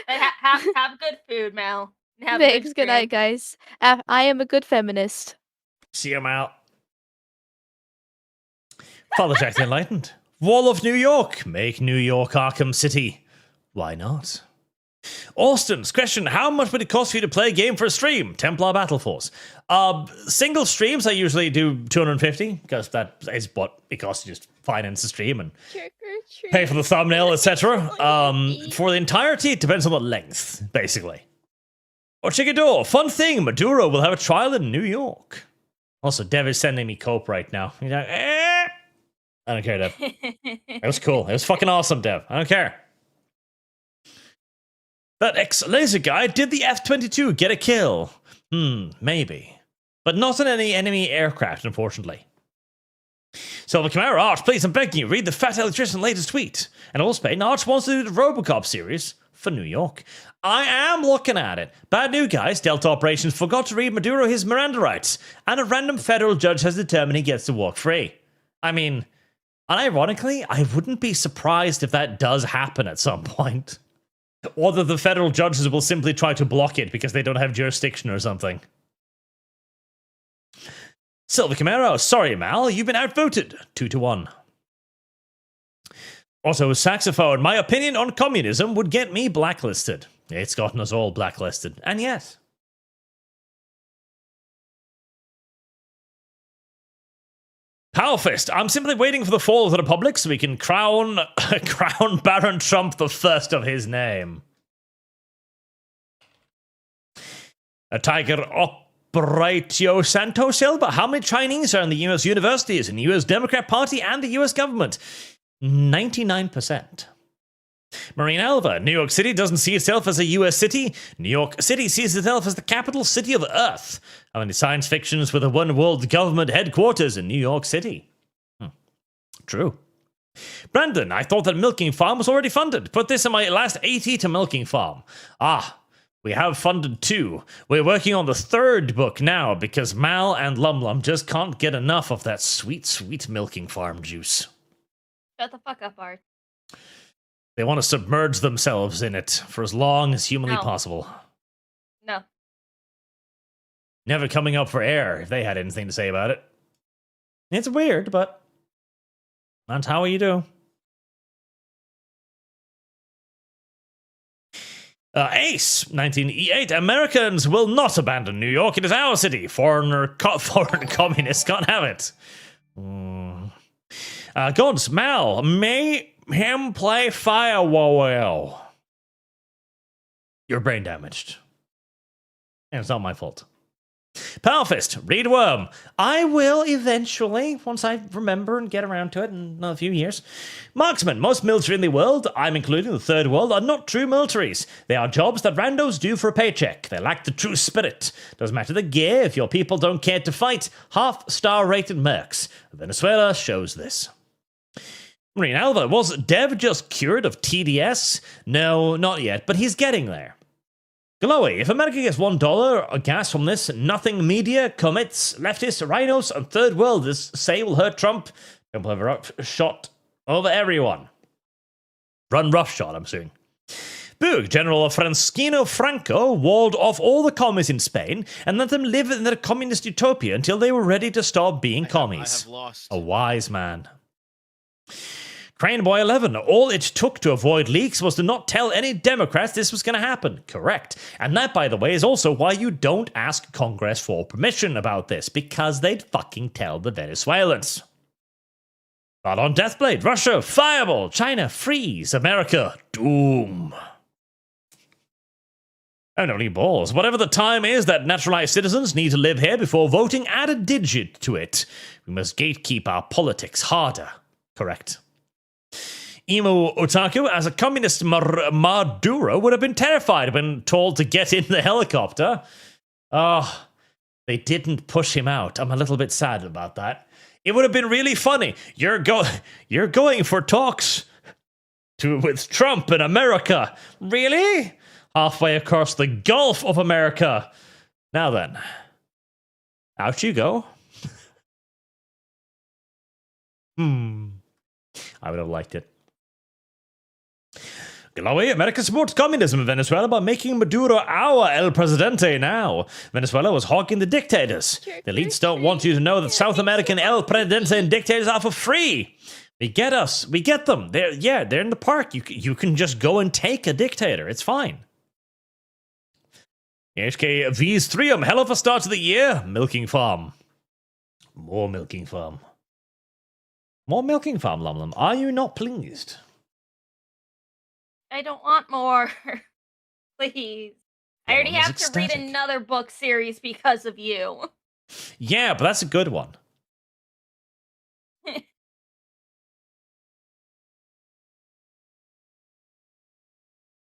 But have good food, Mel. And have Thanks. Good stream. night, guys. I am a good feminist. See him out. Father Jack the Enlightened. Wall of New York. Make New York Arkham City. Why not? Austin's question, how much would it cost for you to play a game for a stream? Templar Battle Force. Single streams, I usually do 250, because that is what it costs to just finance a stream and pay for the thumbnail, etc. For the entirety, it depends on the length, basically. Or Chickador, fun thing, Maduro will have a trial in New York. Also, Dev is sending me cope right now. He's like, I don't care, Dev. It was cool. It was fucking awesome, Dev. I don't care. That ex-laser guy, did the F-22 get a kill? Maybe. But not on any enemy aircraft, unfortunately. Silver Camaro, Arch, please, I'm begging you, read the Fat Electrician latest tweet. And also, Arch wants to do the Robocop series. for New York. I am looking at it. Bad news, guys. Delta Operations forgot to read Maduro his Miranda rights, and a random federal judge has determined he gets to walk free. I mean, unironically, I wouldn't be surprised if that does happen at some point. Or that the federal judges will simply try to block it because they don't have jurisdiction or something. Silver Camaro, sorry, Mal, you've been outvoted 2-1. Also, saxophone, my opinion on communism would get me blacklisted. It's gotten us all blacklisted, and yet. Powerfist, I'm simply waiting for the fall of the Republic so we can crown Baron Trump the first of his name. A Tiger Operatio Santo Silva, how many Chinese are in the US universities, in the US Democrat Party and the US government? 99%. Marine Alva, New York City doesn't see itself as a US city. New York City sees itself as the capital city of Earth. How many science fictions with a one world government headquarters in New York City? True. Brandon, I thought that Milking Farm was already funded. Put this in my last 80 to Milking Farm. We have funded 2. We're working on the 3rd book now because Mal and Lum just can't get enough of that sweet, sweet Milking Farm juice. Shut the fuck up, Art. They want to submerge themselves in it for as long as humanly possible. No. Never coming up for air if they had anything to say about it. It's weird, but that's how you do. Ace, 19E8. Americans will not abandon New York. It is our city. Foreign communists can't have it. Gods, Mal, may him play Firewall. You're brain damaged. And it's not my fault. Powerfist, read Worm. I will eventually, once I remember and get around to it in a few years. Marksman, most military in the world, I'm including the third world, are not true militaries. They are jobs that randos do for a paycheck. They lack the true spirit. Doesn't matter the gear, if your people don't care to fight. Half-star rated mercs. Venezuela shows this. Marine Alva, was Dev just cured of TDS? No, not yet, but he's getting there. Glowy, if America gets $1 of gas from this, nothing media, commits, leftists, rhinos, and third worlders say will hurt Trump. Trump will have a shot over everyone. Run roughshod, I'm saying. Boog, General Francisco Franco walled off all the commies in Spain and let them live in their communist utopia until they were ready to stop being commies. I have lost. A wise man. Craneboy 11, all it took to avoid leaks was to not tell any Democrats this was going to happen. Correct. And that, by the way, is also why you don't ask Congress for permission about this, because they'd fucking tell the Venezuelans. Not on Deathblade, Russia, fireball, China, freeze, America, doom. And only balls. Whatever the time is that naturalized citizens need to live here before voting, add a digit to it. We must gatekeep our politics harder. Correct. Emo Otaku, as a communist Maduro, would have been terrified when told to get in the helicopter. Oh, they didn't push him out. I'm a little bit sad about that. It would have been really funny. You're going for talks with Trump in America. Really? Halfway across the Gulf of America. Now then, out you go. I would have liked it. Glowy, America supports communism in Venezuela by making Maduro our El Presidente now. Venezuela was hogging the dictators. The elites don't want you to know that South American El Presidente and dictators are for free. We get us. We get them. They're in the park. You can just go and take a dictator. It's fine. HK V's 3 hell of a start to the year. Milking Farm. More Milking Farm. More Milking Farm, Lum. Are you not pleased? I don't want more. Please. I already have to read another book series because of you. Yeah, but that's a good one.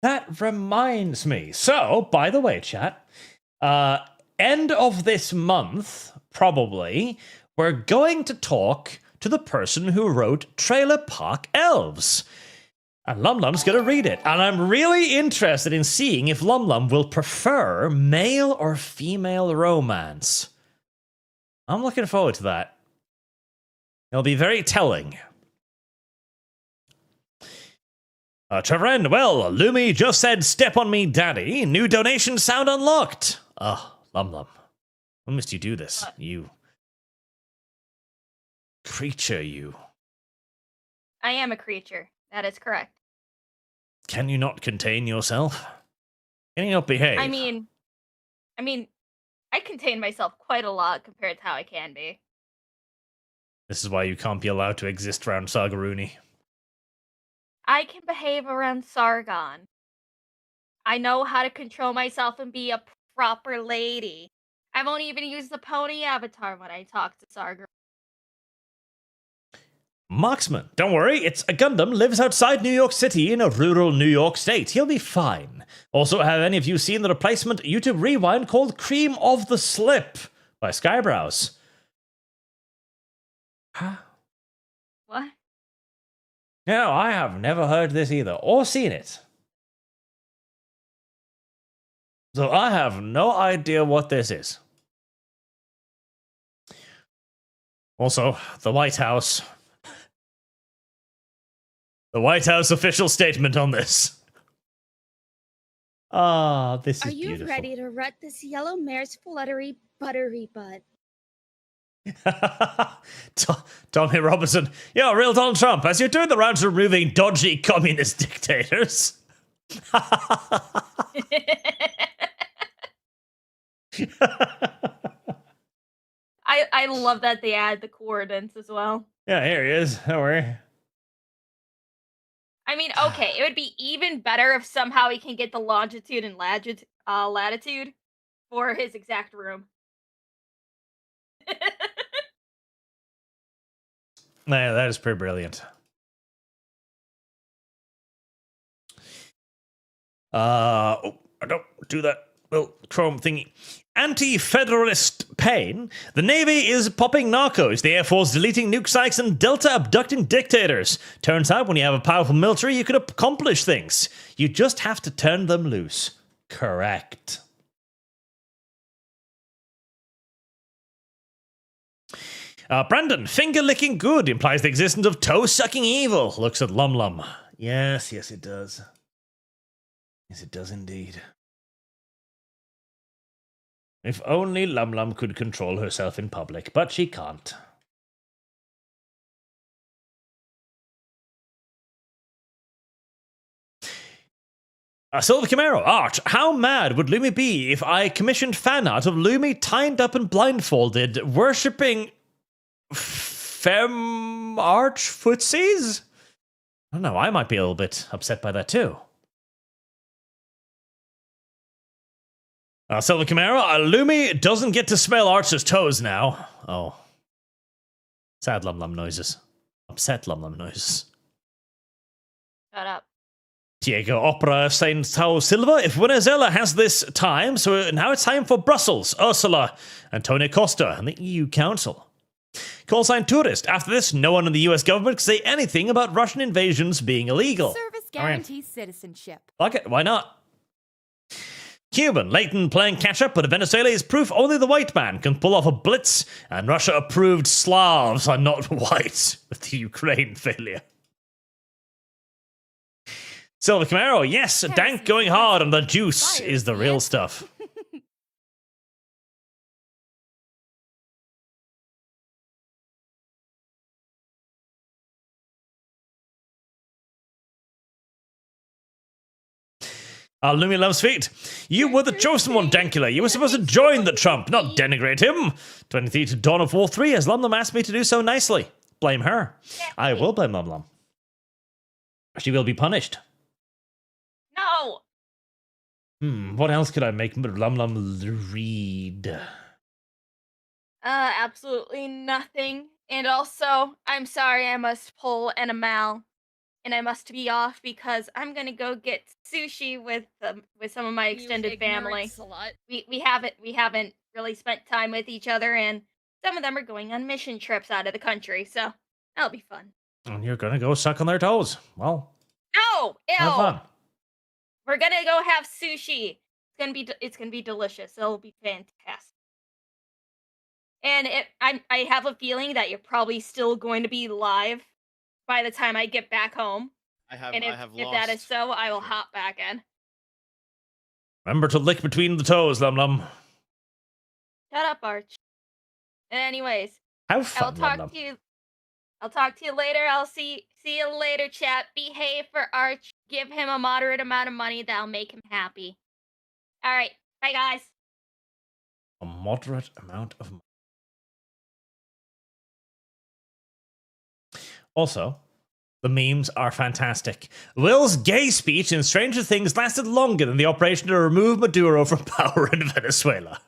That reminds me. So, by the way, chat, end of this month, probably, we're going to talk to the person who wrote Trailer Park Elves. And Lum Lum's gonna read it. And I'm really interested in seeing if Lum Lum will prefer male or female romance. I'm looking forward to that. It'll be very telling. Trevor N, well, Lumi just said step on me, daddy. New donation sound unlocked. Oh, Lum Lum. When must you do this? You creature, you. I am a creature. That is correct. Can you not contain yourself? Can you not behave? I mean, I contain myself quite a lot compared to how I can be. This is why you can't be allowed to exist around Sargaruni. I can behave around Sargon. I know how to control myself and be a proper lady. I won't even use the pony avatar when I talk to Sargon. Marksman, don't worry, it's a Gundam, lives outside New York City in a rural New York state. He'll be fine. Also, have any of you seen the replacement YouTube rewind called Cream of the Slip by Skybrows? Huh? What? No, I have never heard this either, or seen it. So I have no idea what this is. Also, the White House. The White House official statement on this. Ah, this is Are you beautiful. ready to rut this yellow mare's fluttery buttery butt? Tommy Robinson, yo, real Donald Trump, as you're doing the rounds of removing dodgy communist dictators. I love that they add the coordinates as well. Yeah, here he is. Don't worry. I mean, okay, it would be even better if somehow he can get the longitude and latitude for his exact room. Yeah, that is pretty brilliant. Oh, I don't do that little Chrome thingy. Anti-Federalist pain. The Navy is popping narcos. The Air Force deleting nuke sites and Delta abducting dictators. Turns out when you have a powerful military, you can accomplish things. You just have to turn them loose. Correct. Brandon, finger-licking good implies the existence of toe-sucking evil. Looks at Lum Lum. Yes, it does. Yes, it does indeed. If only Lum Lum could control herself in public, but she can't. Silver Camaro, Arch, how mad would Lumi be if I commissioned fan art of Lumi tied up and blindfolded, worshipping femme arch footsies? I don't know, I might be a little bit upset by that too. Silver Camaro, Lumi doesn't get to smell Arch's toes now. Oh. Sad Lum Lum noises. Upset Lum Lum noises. Shut up. Diego Opera saying Sao Silva, if Venezuela has this time, so now it's time for Brussels, Ursula, Antonio Costa, and the EU Council. Call sign tourist. After this, no one in the US government can say anything about Russian invasions being illegal. Service guarantees citizenship. Okay, why not? Cuban, Leighton playing catch-up, but Venezuela is proof only the white man can pull off a blitz, and Russia-approved Slavs are not white with the Ukraine failure. Silver Camaro, yes, Dank going hard on the juice is the real stuff. Lumi loves feet. You were the chosen one, Dankula. You were supposed to join the Trump, not denigrate him. 23 to Dawn of War 3, as Lum Lum asked me to do so nicely. Blame her. I will blame Lum Lum. She will be punished. No! What else could I make Lum Lum read? Absolutely nothing. And also, I'm sorry I must pull an Amal. And I must be off because I'm gonna go get sushi with some of my extended family. We haven't really spent time with each other, and some of them are going on mission trips out of the country, so that'll be fun. And you're gonna go suck on their toes. Well. No! Ew! Have fun. We're gonna go have sushi. It's gonna be delicious. It'll be fantastic. And I have a feeling that you're probably still going to be live by the time I get back home. I have If that is so, I will hop back in. Remember to lick between the toes, Lum Lum. Shut up, Arch. And anyways, Have I'll fun, Lum talk Lum. to you. I'll talk to you later. I'll see you later, chat. Behave for Arch. Give him a moderate amount of money that'll make him happy. All right, bye guys. A moderate amount of money. Also, the memes are fantastic. Will's gay speech in Stranger Things lasted longer than the operation to remove Maduro from power in Venezuela.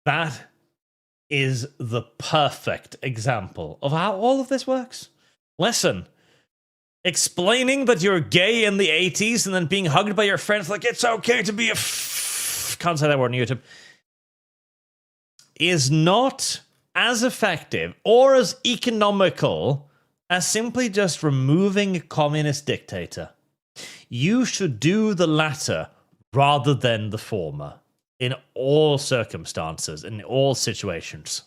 That is the perfect example of how all of this works. Listen, explaining that you're gay in the 80s and then being hugged by your friends like it's okay to be a can't say that word on YouTube is not as effective or as economical as simply just removing a communist dictator. You should do the latter rather than the former in all circumstances, in all situations.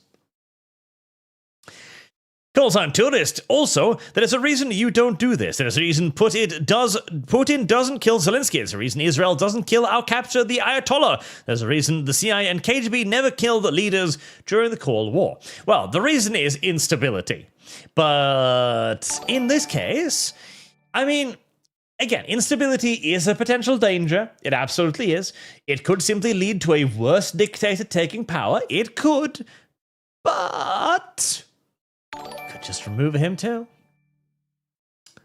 Calls on tourist. Also, there's a reason you don't do this. There's a reason Putin doesn't kill Zelensky. There's a reason Israel doesn't kill or capture the Ayatollah. There's a reason the CIA and KGB never killed the leaders during the Cold War. Well, the reason is instability. But in this case, I mean, again, instability is a potential danger. It absolutely is. It could simply lead to a worse dictator taking power. It could. But could just remove him too.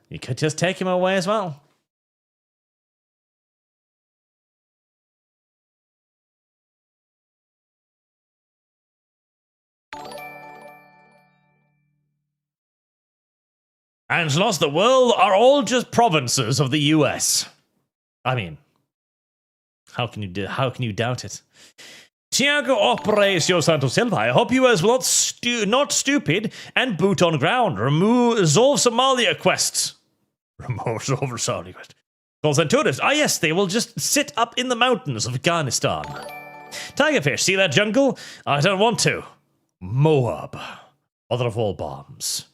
You could just take him away as well. Angelos, the world are all just provinces of the US. I mean, how can you doubt it? Tiago Operacio Santos Silva, I hope you as well not stupid and boot on ground. Resolve Somalia quests. Resolve Somalia quest. Calls and tourists. Ah yes, they will just sit up in the mountains of Afghanistan. Tigerfish, see that jungle? I don't want to. Moab. Mother of all bombs.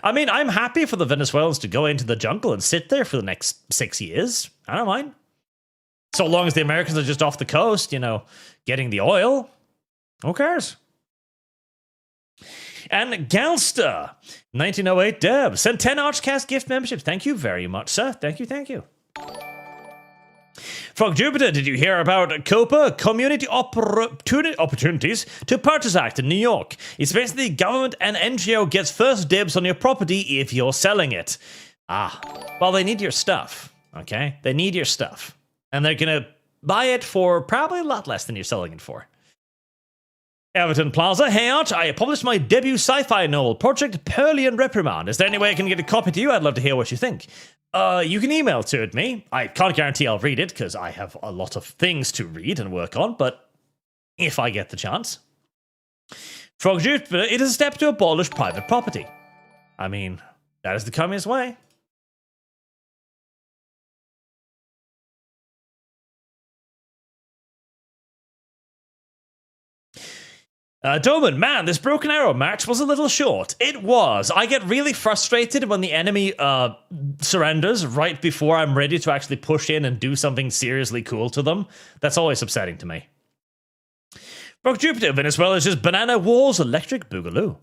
I mean, I'm happy for the Venezuelans to go into the jungle and sit there for the next 6 years. I don't mind. So long as the Americans are just off the coast, you know, getting the oil. Who cares? And Galster, 1908 Deb, sent 10 ArchCast gift memberships. Thank you very much, sir. Thank you. Frog Jupiter, did you hear about COPA, Community Opportunities to Purchase Act in New York? It's basically government and NGO gets first dibs on your property if you're selling it. Ah, well, they need your stuff, okay? They need your stuff. And they're going to buy it for probably a lot less than you're selling it for. Everton Plaza, hey Arch, I published my debut sci-fi novel, Project Pearlian Reprimand. Is there any way I can get a copy to you? I'd love to hear what you think. You can email to me. I can't guarantee I'll read it, because I have a lot of things to read and work on, but if I get the chance. Frog Jupiter, it is a step to abolish private property. I mean, that is the communist way. Doman, man, this Broken Arrow match was a little short. It was. I get really frustrated when the enemy surrenders right before I'm ready to actually push in and do something seriously cool to them. That's always upsetting to me. Broke Jupiter, Venezuela is just Banana Wars Electric Boogaloo.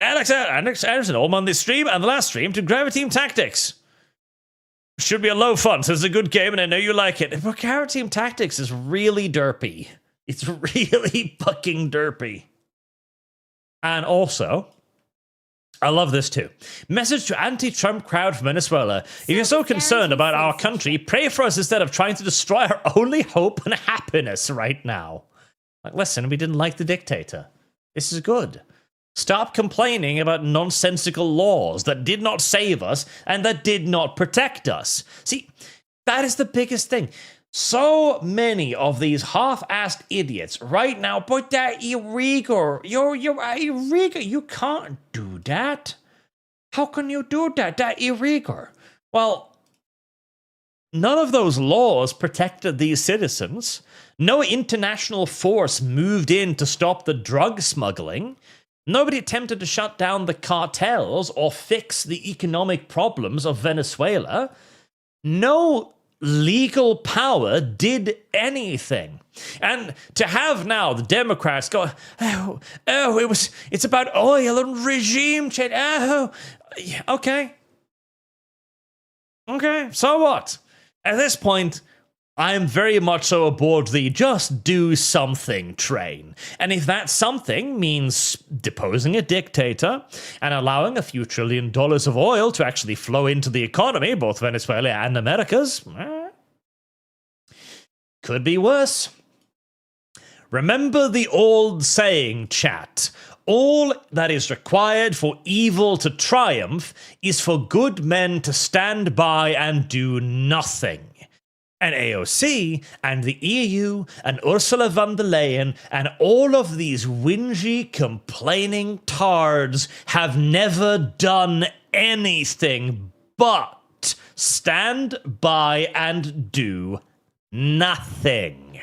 Alex Anderson, all on this stream and the last stream to Gravity Team Tactics. Should be a low fun, so it's a good game and I know you like it. But Gravity Team Tactics is really derpy. It's really fucking derpy. And also, I love this too. Message to anti-Trump crowd from Venezuela. If you're so concerned about our country, pray for us instead of trying to destroy our only hope and happiness right now. Like, listen, we didn't like the dictator. This is good. Stop complaining about nonsensical laws that did not save us and that did not protect us. See, that is the biggest thing. So many of these half-assed idiots right now, but that illegal. You're illegal. You can't do that. How can you do that? That's illegal. Well, none of those laws protected these citizens. No international force moved in to stop the drug smuggling. Nobody attempted to shut down the cartels or fix the economic problems of Venezuela. No legal power did anything. And to have now the Democrats go, it's about oil and regime change. Oh, okay. Okay, so what? At this point, I am very much so aboard the just do something train. And if that something means deposing a dictator and allowing a few $1 trillion of oil to actually flow into the economy, both Venezuela and America's, could be worse. Remember the old saying, chat. All that is required for evil to triumph is for good men to stand by and do nothing. And AOC and the EU and Ursula von der Leyen and all of these whingy, complaining tards have never done anything but stand by and do nothing.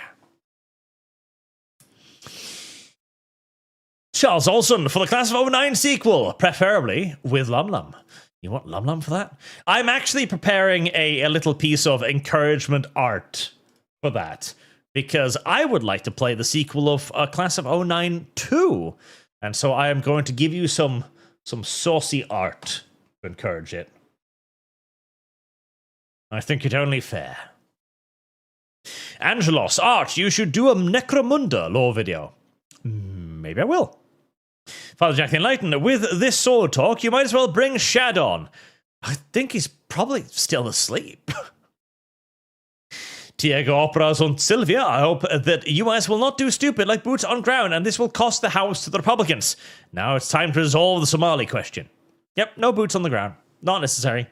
Charles Olson for the Class of 09 sequel, preferably with Lum Lum. You want Lum Lum for that? I'm actually preparing a little piece of encouragement art for that, because I would like to play the sequel of Class of 09 too. And so I am going to give you some saucy art to encourage it. I think it only fair. Angelos, Arch, you should do a Necromunda lore video. Maybe I will. Father Jack the Enlightened, with this sword talk, you might as well bring Shad on. I think he's probably still asleep. Diego Operas on Sylvia, I hope that US will not do stupid like boots on ground, and this will cost the House to the Republicans. Now it's time to resolve the Somali question. Yep, no boots on the ground. Not necessary.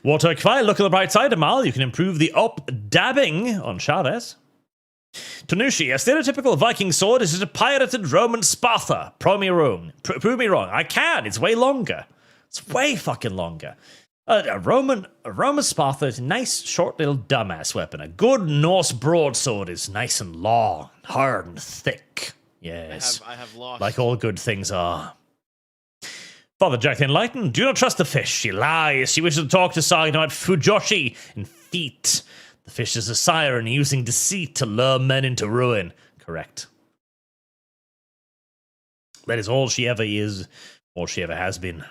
Water Kvi, look at the bright side, Amal. You can improve the dabbing on Chavez. Tanushi, a stereotypical Viking sword is just a pirated Roman Sparta. Prove me wrong. I can. It's way longer. It's way fucking longer. A Roman Sparta is a nice, short little dumbass weapon. A good Norse broadsword is nice and long, hard and thick. Yes. I have lost. Like all good things are. Father Jack the Enlightened, do not trust the fish. She lies. She wishes to talk to Sagino about Fujoshi and feet. The fish is a siren using deceit to lure men into ruin. Correct. That is all she ever is, all she ever has been.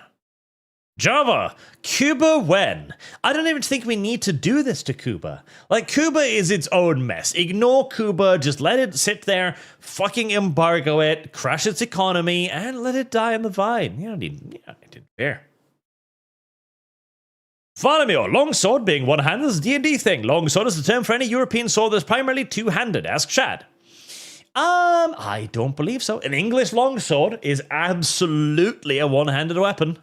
Java, Cuba when? I don't even think we need to do this to Cuba. Like, Cuba is its own mess. Ignore Cuba, just let it sit there, fucking embargo it, crash its economy, and let it die on the vine. You don't need, it didn't care. Faramir, longsword being one-handed is a D&D thing. Longsword is the term for any European sword that's primarily two-handed. Ask Shad. I don't believe so. An English longsword is absolutely a one-handed weapon.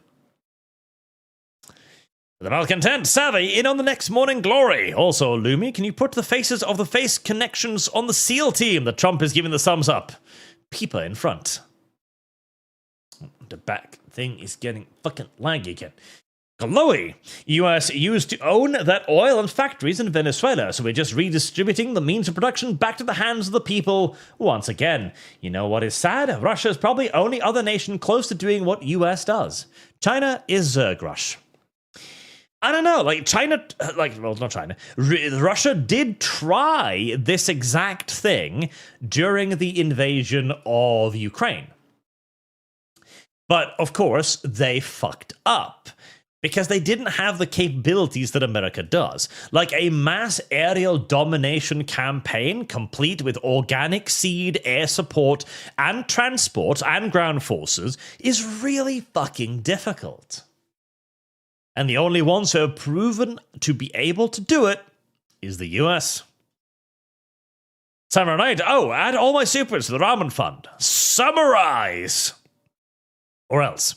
The malcontent, Savvy, in on the next Morning Glory. Also, Lumi, can you put the faces of the face connections on the SEAL team that Trump is giving the thumbs up? Peeper in front. The back thing is getting fucking laggy again. Chloe, US used to own that oil and factories in Venezuela, so we're just redistributing the means of production back to the hands of the people once again. You know what is sad? Russia is probably the only other nation close to doing what US does. China is Zergrush. I don't know, like China, not China. Russia did try this exact thing during the invasion of Ukraine. But, of course, they fucked up. Because they didn't have the capabilities that America does. Like a mass aerial domination campaign, complete with organic seed, air support, and transport, and ground forces, is really fucking difficult. And the only ones who have proven to be able to do it is the US. Samurai Knight, add all my supers to the ramen fund. Summarize! Or else.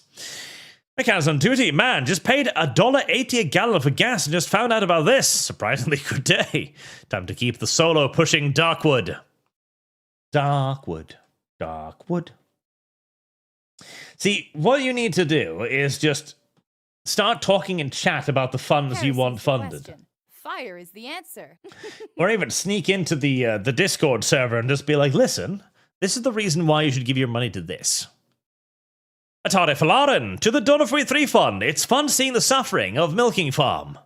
Mechanics on duty, man, just paid $1.80 a gallon for gas and just found out about this. Surprisingly good day. Time to keep the solo pushing Darkwood. Darkwood. See, what you need to do is just start talking in chat about the funds you want Heresy's the funded. question. Fire is the answer. Or even sneak into the Discord server and just be like, listen, this is the reason why you should give your money to this. Atari Falaren, to the Dawn of 3 Fund. It's fun seeing the suffering of Milking Farm.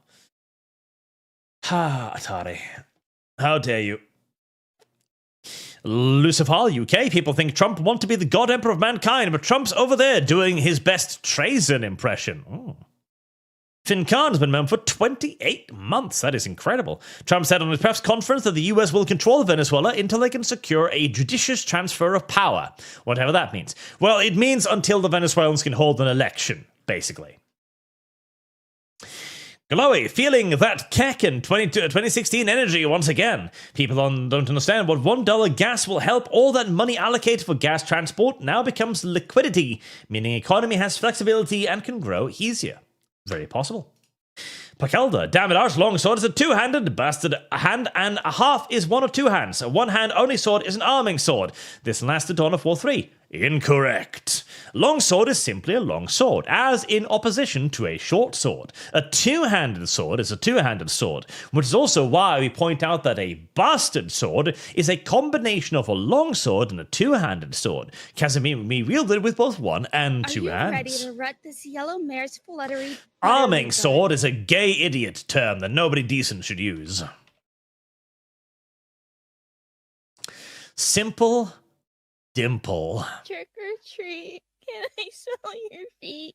Ha, Atari. How dare you. Lucifer, UK, people think Trump want to be the God Emperor of mankind, but Trump's over there doing his best treason impression. Ooh. Finn Khan's been known for 28 months. That is incredible. Trump said on his press conference that the US will control Venezuela until they can secure a judicious transfer of power. Whatever that means. Well, it means until the Venezuelans can hold an election, basically. Glowy, feeling that Keck 2016 energy once again. People don't understand what $1 gas will help. All that money allocated for gas transport now becomes liquidity, meaning economy has flexibility and can grow easier. Very possible. Pakelda, damn it, Arch Longsword is a two-handed bastard. A hand and a half is one of two hands. A one-hand only sword is an arming sword. This lasts the Dawn of War 3. Incorrect. Longsword is simply a long sword, as in opposition to a short sword. A two-handed sword is a two-handed sword, which is also why we point out that a bastard sword is a combination of a long sword and a two-handed sword, can be wielded with both one and two hands. Are you ready to rut this yellow mare's fluttery? Arming sword is a gay idiot term that nobody decent should use. Simple dimple. Trick or treat. Can I smell your feet?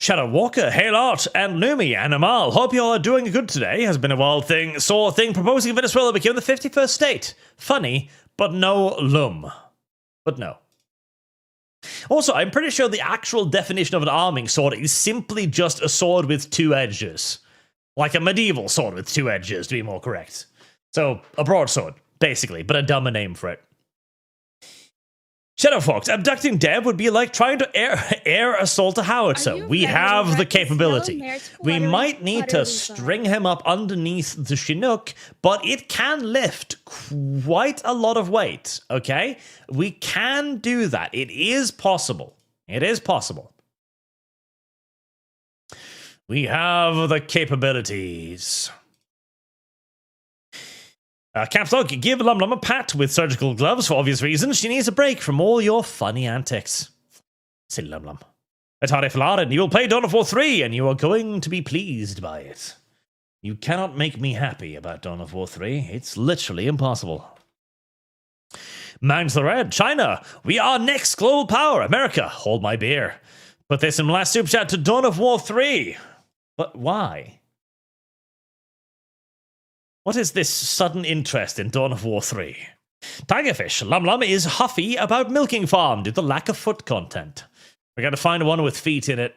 Shadow Walker, Hail Art, and Lumi, and Amal. Hope you all are doing good today. Has been a wild thing. Saw a thing proposing Venezuela became the 51st state. Funny, but no Lum. But no. Also, I'm pretty sure the actual definition of an arming sword is simply just a sword with two edges. Like a medieval sword with two edges, to be more correct. So, a broadsword, basically, but a dumber name for it. Shadow Fox, abducting Dev would be like trying to air assault a howitzer. We have the capability. We might need to string him up underneath the Chinook, but it can lift quite a lot of weight, okay? We can do that. It is possible. It is possible. We have the capabilities. Capslock, give Lum Lum a pat with surgical gloves for obvious reasons. She needs a break from all your funny antics. Silly Lum Lum. Atari Falaren, you will play Dawn of War 3, and you are going to be pleased by it. You cannot make me happy about Dawn of War 3. It's literally impossible. Mount the Red, China, we are next global power. America, hold my beer. Put this in the last super chat to Dawn of War 3. But why? What is this sudden interest in Dawn of War 3? Tigerfish, Lum Lum is huffy about Milking Farm due to the lack of foot content. We gotta find one with feet in it.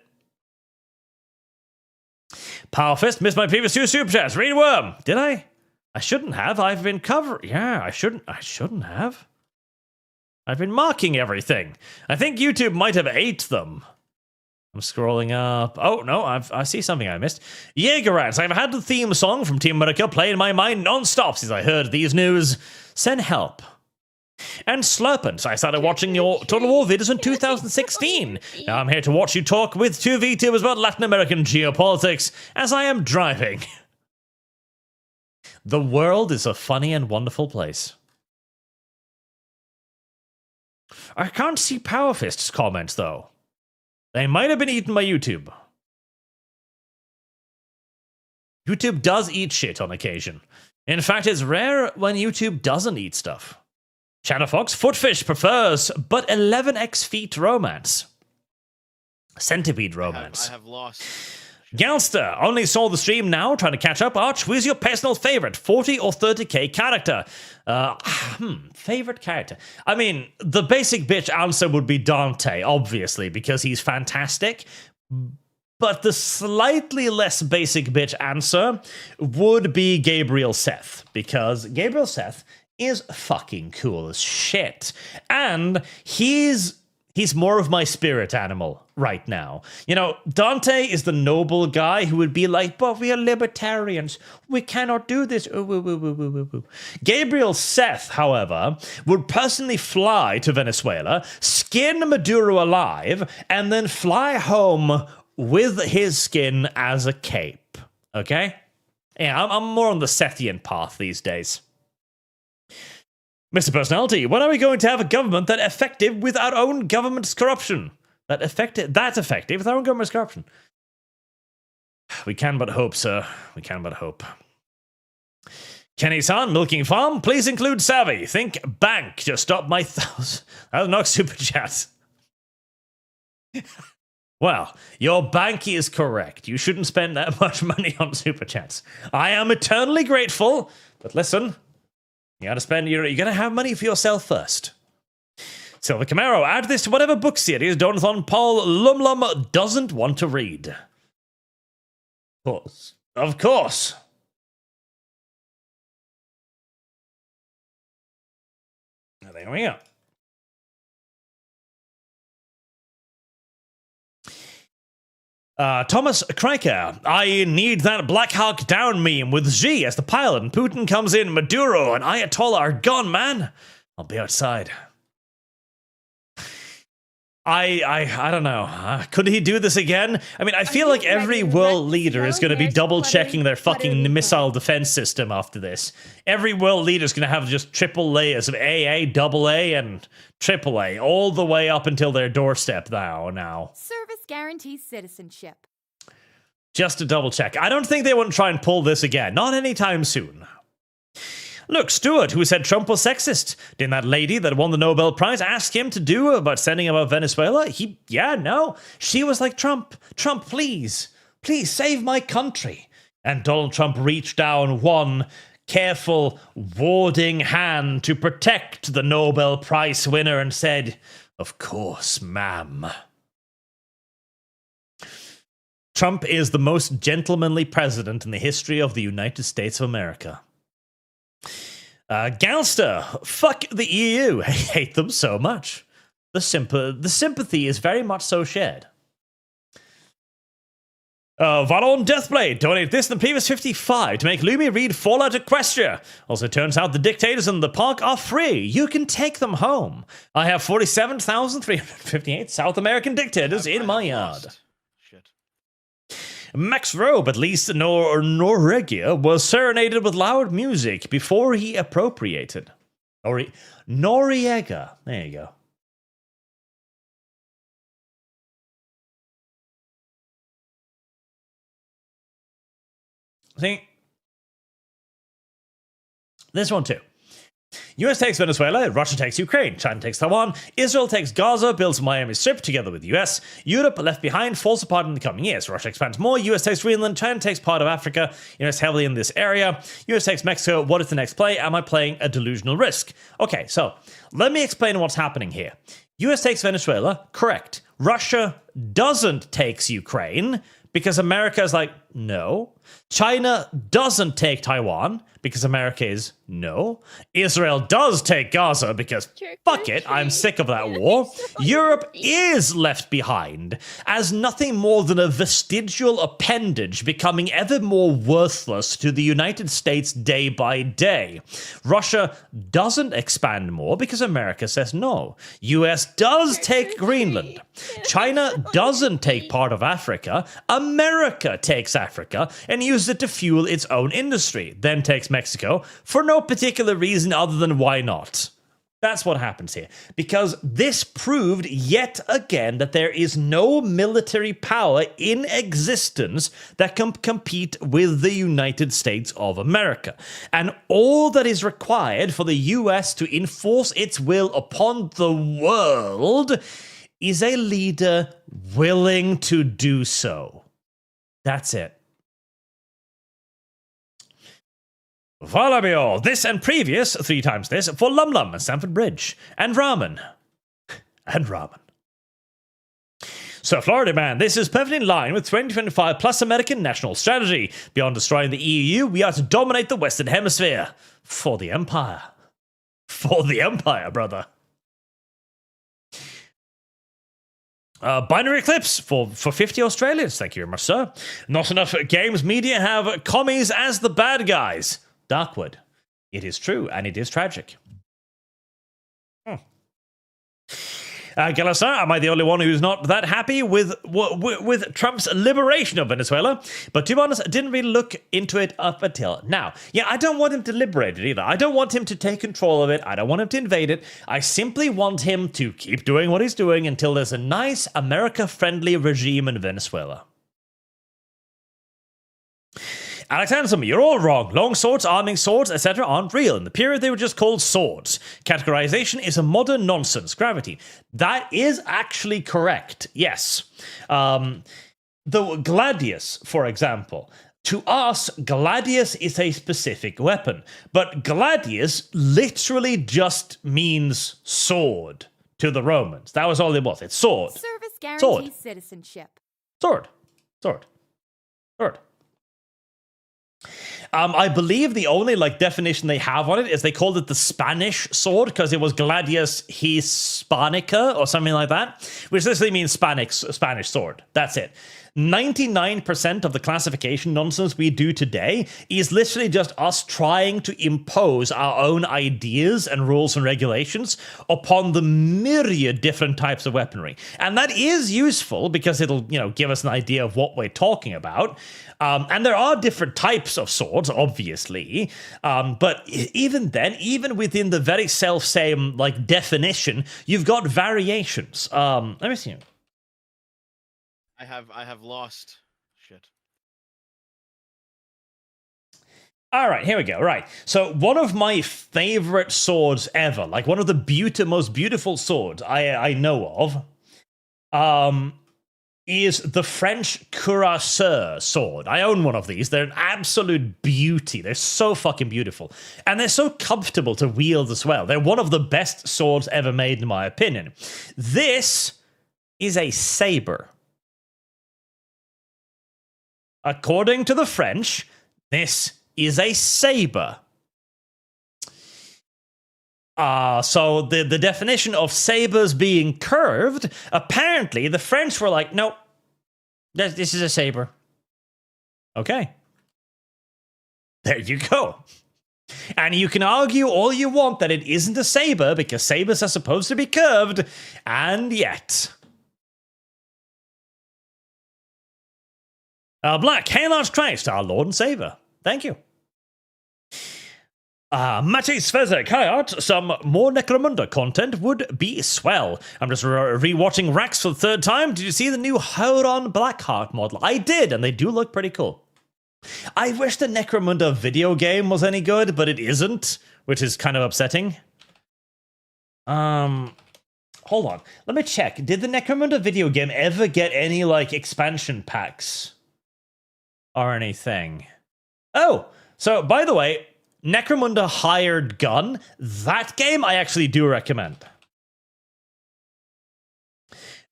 Powerfist, missed my previous two super chats. Read Worm. Did I? I shouldn't have. I've been covering. Yeah, I shouldn't have. I've been marking everything. I think YouTube might have ate them. I'm scrolling up. Oh, no, I see something I missed. Jaegerrats, I've had the theme song from Team America play in my mind non-stop since I heard these news. Send help. And Slurpant, I started watching your Total War videos in 2016. Now I'm here to watch you talk with two VTubers about Latin American geopolitics as I am driving. The world is a funny and wonderful place. I can't see Powerfist's comments, though. They might have been eaten by YouTube. YouTube does eat shit on occasion. In fact, it's rare when YouTube doesn't eat stuff. Shadowfox, Footfish prefers but 11x feet romance. Centipede romance. I have lost. Galster, only saw the stream now, trying to catch up. Arch, who's your personal favorite, 40 or 30k character? Favorite character? I mean, the basic bitch answer would be Dante, obviously, because he's fantastic. But the slightly less basic bitch answer would be Gabriel Seth, because Gabriel Seth is fucking cool as shit. And he's He's more of my spirit animal right now. You know, Dante is the noble guy who would be like, but we are libertarians. We cannot do this. Ooh, ooh, ooh, ooh, ooh, ooh. Gabriel Seth, however, would personally fly to Venezuela, skin Maduro alive, and then fly home with his skin as a cape. Okay? Yeah, I'm more on the Sethian path these days. Mr. Personality, when are we going to have a government that effective with our own government's corruption? That's effective with our own government's corruption. We can but hope, sir. We can but hope. Kenny-san, Milking Farm, please include Savvy. Think bank to stop my thousand. That'll knock super chat. Well, your bank is correct. You shouldn't spend that much money on super chats. I am eternally grateful, but listen. You gotta have money for yourself first. Silver Camaro, add this to whatever book series Jonathan Paul Lum doesn't want to read. Of course. There we go. Thomas Kriker, I need that Black Hawk Down meme with Z as the pilot and Putin comes in, Maduro and Ayatollah are gone, man. I'll be outside. I don't know. Could he do this again? I mean, I feel like every world leader is going to be double-checking their fucking missile defense system after this. Every world leader is going to have just triple layers of AA, double A, and triple A, all the way up until their doorstep now. Service guarantees citizenship. Just to double-check. I don't think they want to try and pull this again. Not anytime soon. Look, Stuart, who said Trump was sexist. Didn't that lady that won the Nobel Prize ask him to do about sending about Venezuela? She was like, Trump, please save my country. And Donald Trump reached down one careful, warding hand to protect the Nobel Prize winner and said, of course, ma'am. Trump is the most gentlemanly president in the history of the United States of America. Galster, fuck the EU. I hate them so much. The sympathy is very much so shared. Valon Deathblade, donate this and the previous 55 to make Lumi read Fallout Equestria. Also, turns out the dictators in the park are free. You can take them home. I have 47,358 South American dictators in my yard. Max Robe, at least Norregia, was serenaded with loud music before he appropriated. Noriega. There you go. See? This one too. US takes Venezuela, Russia takes Ukraine, China takes Taiwan, Israel takes Gaza, builds Miami Strip together with the US, Europe left behind falls apart in the coming years, Russia expands more, US takes Greenland, China takes part of Africa, US heavily in this area, US takes Mexico, what is the next play? Am I playing a delusional risk? Okay, so let me explain what's happening here. US takes Venezuela, correct. Russia doesn't take Ukraine because America is like, no. China doesn't take Taiwan because America is no. Israel does take Gaza because fuck it, I'm sick of that war. Europe is left behind as nothing more than a vestigial appendage becoming ever more worthless to the United States day by day. Russia doesn't expand more because America says no. US does take Greenland. China doesn't take part of Africa. America takes Africa and uses it to fuel its own industry, then takes Mexico for no particular reason other than why not. That's what happens here. Because this proved yet again that there is no military power in existence that can compete with the United States of America. And all that is required for the US to enforce its will upon the world is a leader willing to do so. That's it. Follow me all. This and previous, 3 times this, for Lum Lum and Stamford Bridge. And ramen. And ramen. So, Florida Man, this is perfectly in line with 2025 plus American national strategy. Beyond destroying the EU, we are to dominate the Western Hemisphere. For the Empire. For the Empire, brother. Binary Eclipse for 50 Australians. Thank you very much, sir. Not enough games media have commies as the bad guys. Darkwood. It is true, and it is tragic. Galasar, am I the only one who's not that happy with Trump's liberation of Venezuela? But to be honest, I didn't really look into it up until now. Yeah, I don't want him to liberate it either. I don't want him to take control of it. I don't want him to invade it. I simply want him to keep doing what he's doing until there's a nice America-friendly regime in Venezuela. Alex Hansom, you're all wrong. Long swords, arming swords, etc. aren't real. In the period, they were just called swords. Categorization is a modern nonsense. Gravity. That is actually correct, yes. The gladius, for example. To us, gladius is a specific weapon. But gladius literally just means sword to the Romans. That was all it was. It's sword. Service guarantees Sword. citizenship. Sword. Sword. Sword. I believe the only definition they have on it is they called it the Spanish sword because it was Gladius Hispanica or something like that, which literally means Spanish sword. That's it. 99% of the classification nonsense we do today is literally just us trying to impose our own ideas and rules and regulations upon the myriad different types of weaponry. And that is useful because it'll, give us an idea of what we're talking about. And there are different types of swords, obviously. But even then, even within the very self-same definition, you've got variations. Let me see. I have lost. Shit. All right, here we go. Right. So one of my favorite swords ever, one of the most beautiful swords I know of, is the French cuirassier sword. I own one of these. They're an absolute beauty. They're so fucking beautiful. And they're so comfortable to wield as well. They're one of the best swords ever made, in my opinion. This is a saber. According to the French, this is a saber. So the definition of sabers being curved, apparently the French were like, nope, this is a saber. Okay. There you go. And you can argue all you want that it isn't a saber because sabers are supposed to be curved, and yet. Black, hail Arch Christ, our Lord and Savior. Thank you. Matty Svezek, hi Art. Some more Necromunda content would be swell. I'm just rewatching Rax for the third time. Did you see the new Hauron Blackheart model? I did, and they do look pretty cool. I wish the Necromunda video game was any good, but it isn't, which is kind of upsetting. Hold on. Let me check. Did the Necromunda video game ever get any, expansion packs? Or anything? Oh, so, by the way, Necromunda Hired Gun, that game I actually do recommend.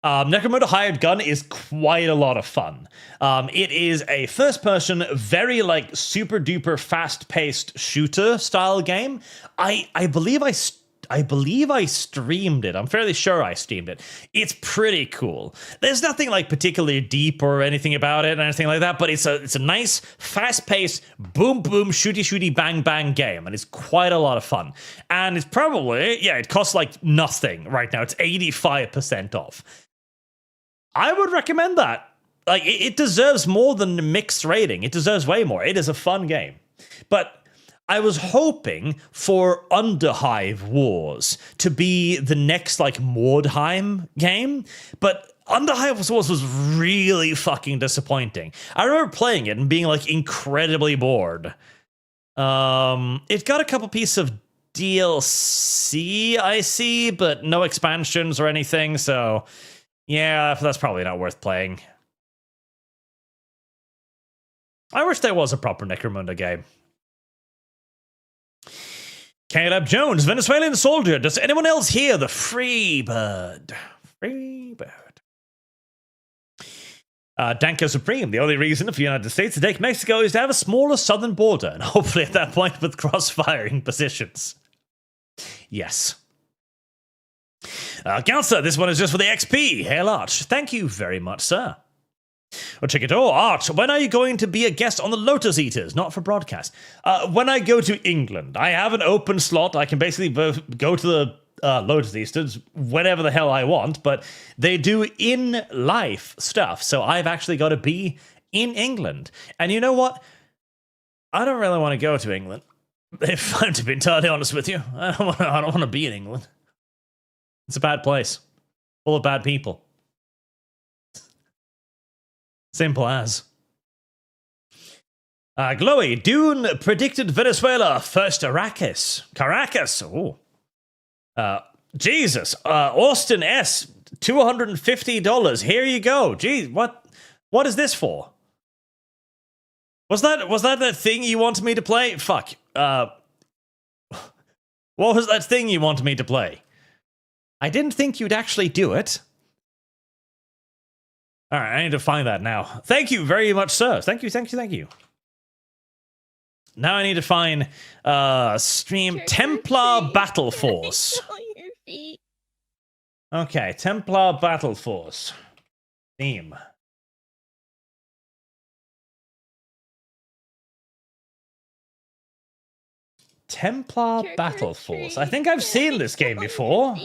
Necromunda Hired Gun is quite a lot of fun. It is a first-person, very super duper fast-paced shooter style game. I believe I streamed it. I'm fairly sure I streamed it. It's pretty cool. There's nothing particularly deep or anything about it or anything like that, but it's a nice, fast-paced, boom, boom, shooty, shooty, bang, bang game, and it's quite a lot of fun. And it's probably, it costs nothing right now. It's 85% off. I would recommend that. It deserves more than a mixed rating. It deserves way more. It is a fun game. But I was hoping for Underhive Wars to be the next, Mordheim game, but Underhive Wars was really fucking disappointing. I remember playing it and being, incredibly bored. It got a couple pieces of DLC, I see, but no expansions or anything, so yeah, that's probably not worth playing. I wish there was a proper Necromunda game. Caleb Jones, Venezuelan soldier. Does anyone else hear the free bird? Free bird. Danko Supreme. The only reason for the United States to take Mexico is to have a smaller southern border, and hopefully at that point with cross-firing positions. Yes. Counselor, this one is just for the XP. Hail Arch. Thank you very much, sir. Well, check it all. Arch, when are you going to be a guest on the Lotus Eaters? Not for broadcast. When I go to England, I have an open slot. I can basically go to the Lotus Eaters whenever the hell I want, but they do in-life stuff, so I've actually got to be in England. And you know what? I don't really want to go to England. If I'm to be entirely honest with you, I don't want to be in England. It's a bad place, full of bad people. Simple as. Glowy, Dune predicted Venezuela first Caracas. Oh. Jesus. Austin S. $250. Here you go. Geez, what is this for? Was that thing you wanted me to play? Fuck. What was that thing you wanted me to play? I didn't think you'd actually do it. All right, I need to find that now. Thank you very much, sir. Thank you. Now I need to find stream Templar Battle Force. Okay, Templar Battle Force. Theme. Templar Battle Force. I think I've seen this game before.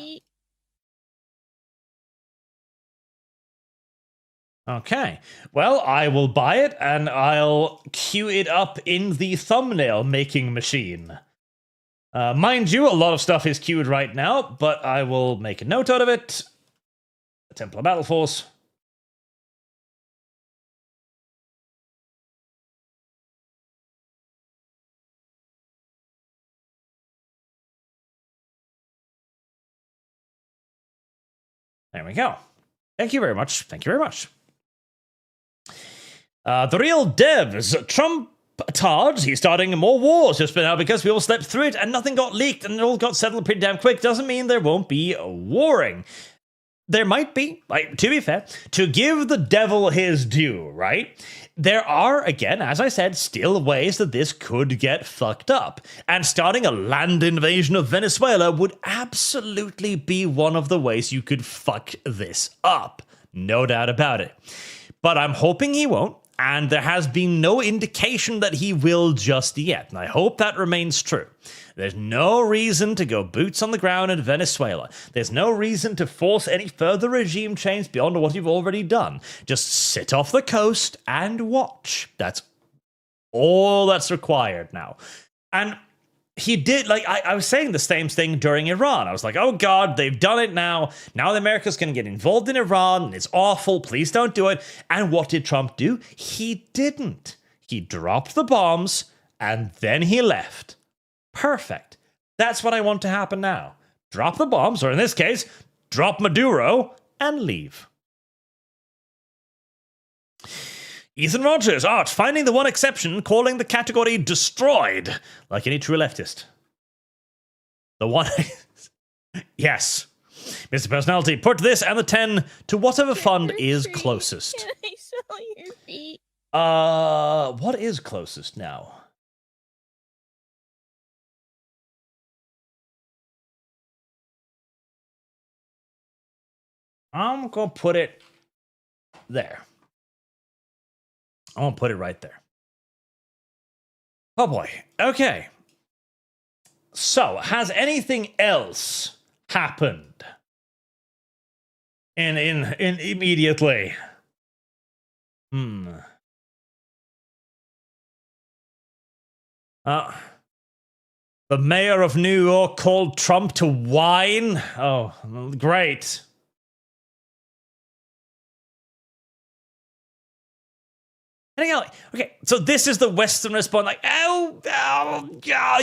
Okay, well, I will buy it and I'll queue it up in the thumbnail making machine. Mind you, a lot of stuff is queued right now, but I will make a note out of it. Templar Battle Force. There we go. Thank you very much. The real devs, Trump Tards, he's starting more wars just now because we all slept through it and nothing got leaked and it all got settled pretty damn quick. Doesn't mean there won't be warring. There might be, like, to be fair, to give the devil his due, right? There are, again, as I said, still ways that this could get fucked up. And starting a land invasion of Venezuela would absolutely be one of the ways you could fuck this up. No doubt about it. But I'm hoping he won't. And there has been no indication that he will just yet. And I hope that remains true. There's no reason to go boots on the ground in Venezuela. There's no reason to force any further regime change beyond what you've already done. Just sit off the coast and watch. That's all that's required now. And he did, like, I was saying the same thing during Iran. I was like, oh God, they've done it now. Now America's going to get involved in Iran, and it's awful. Please don't do it. And what did Trump do? He didn't. He dropped the bombs, and then he left. Perfect. That's what I want to happen now. Drop the bombs, or in this case, drop Maduro, and leave. Ethan Rogers, Arch, finding the one exception, calling the category destroyed, like any true leftist. The one... Yes. Mr. Personality, put this and the 10 to whatever fund is closest. Can I sell your feet? What is closest now? I'm gonna put it there. I'm gonna put it right there. Oh boy. Okay. So, has anything else happened? In immediately. The mayor of New York called Trump to whine. Oh, great. Okay, so this is the Western response, like, oh,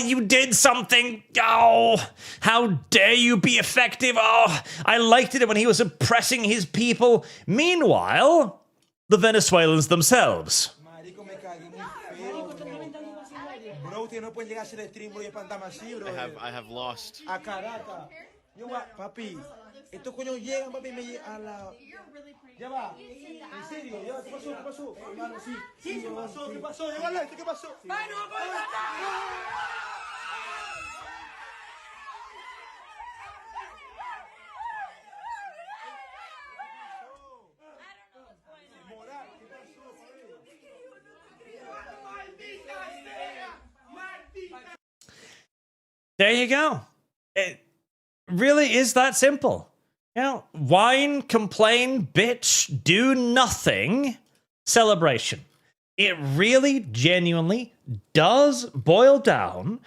you did something. Oh, how dare you be effective. Oh, I liked it when he was oppressing his people. Meanwhile, the Venezuelans themselves. I have lost. Papi, estos coños llegan, papi, me a la... Ya va, en serio, ya, ¿qué pasó? ¿Qué pasó? Hermano, sí, ¿qué pasó? ¿Qué pasó? Llévalo, ¿qué pasó? There you go. It really is that simple. You know, whine, complain, bitch, do nothing, celebration. It really, genuinely does boil down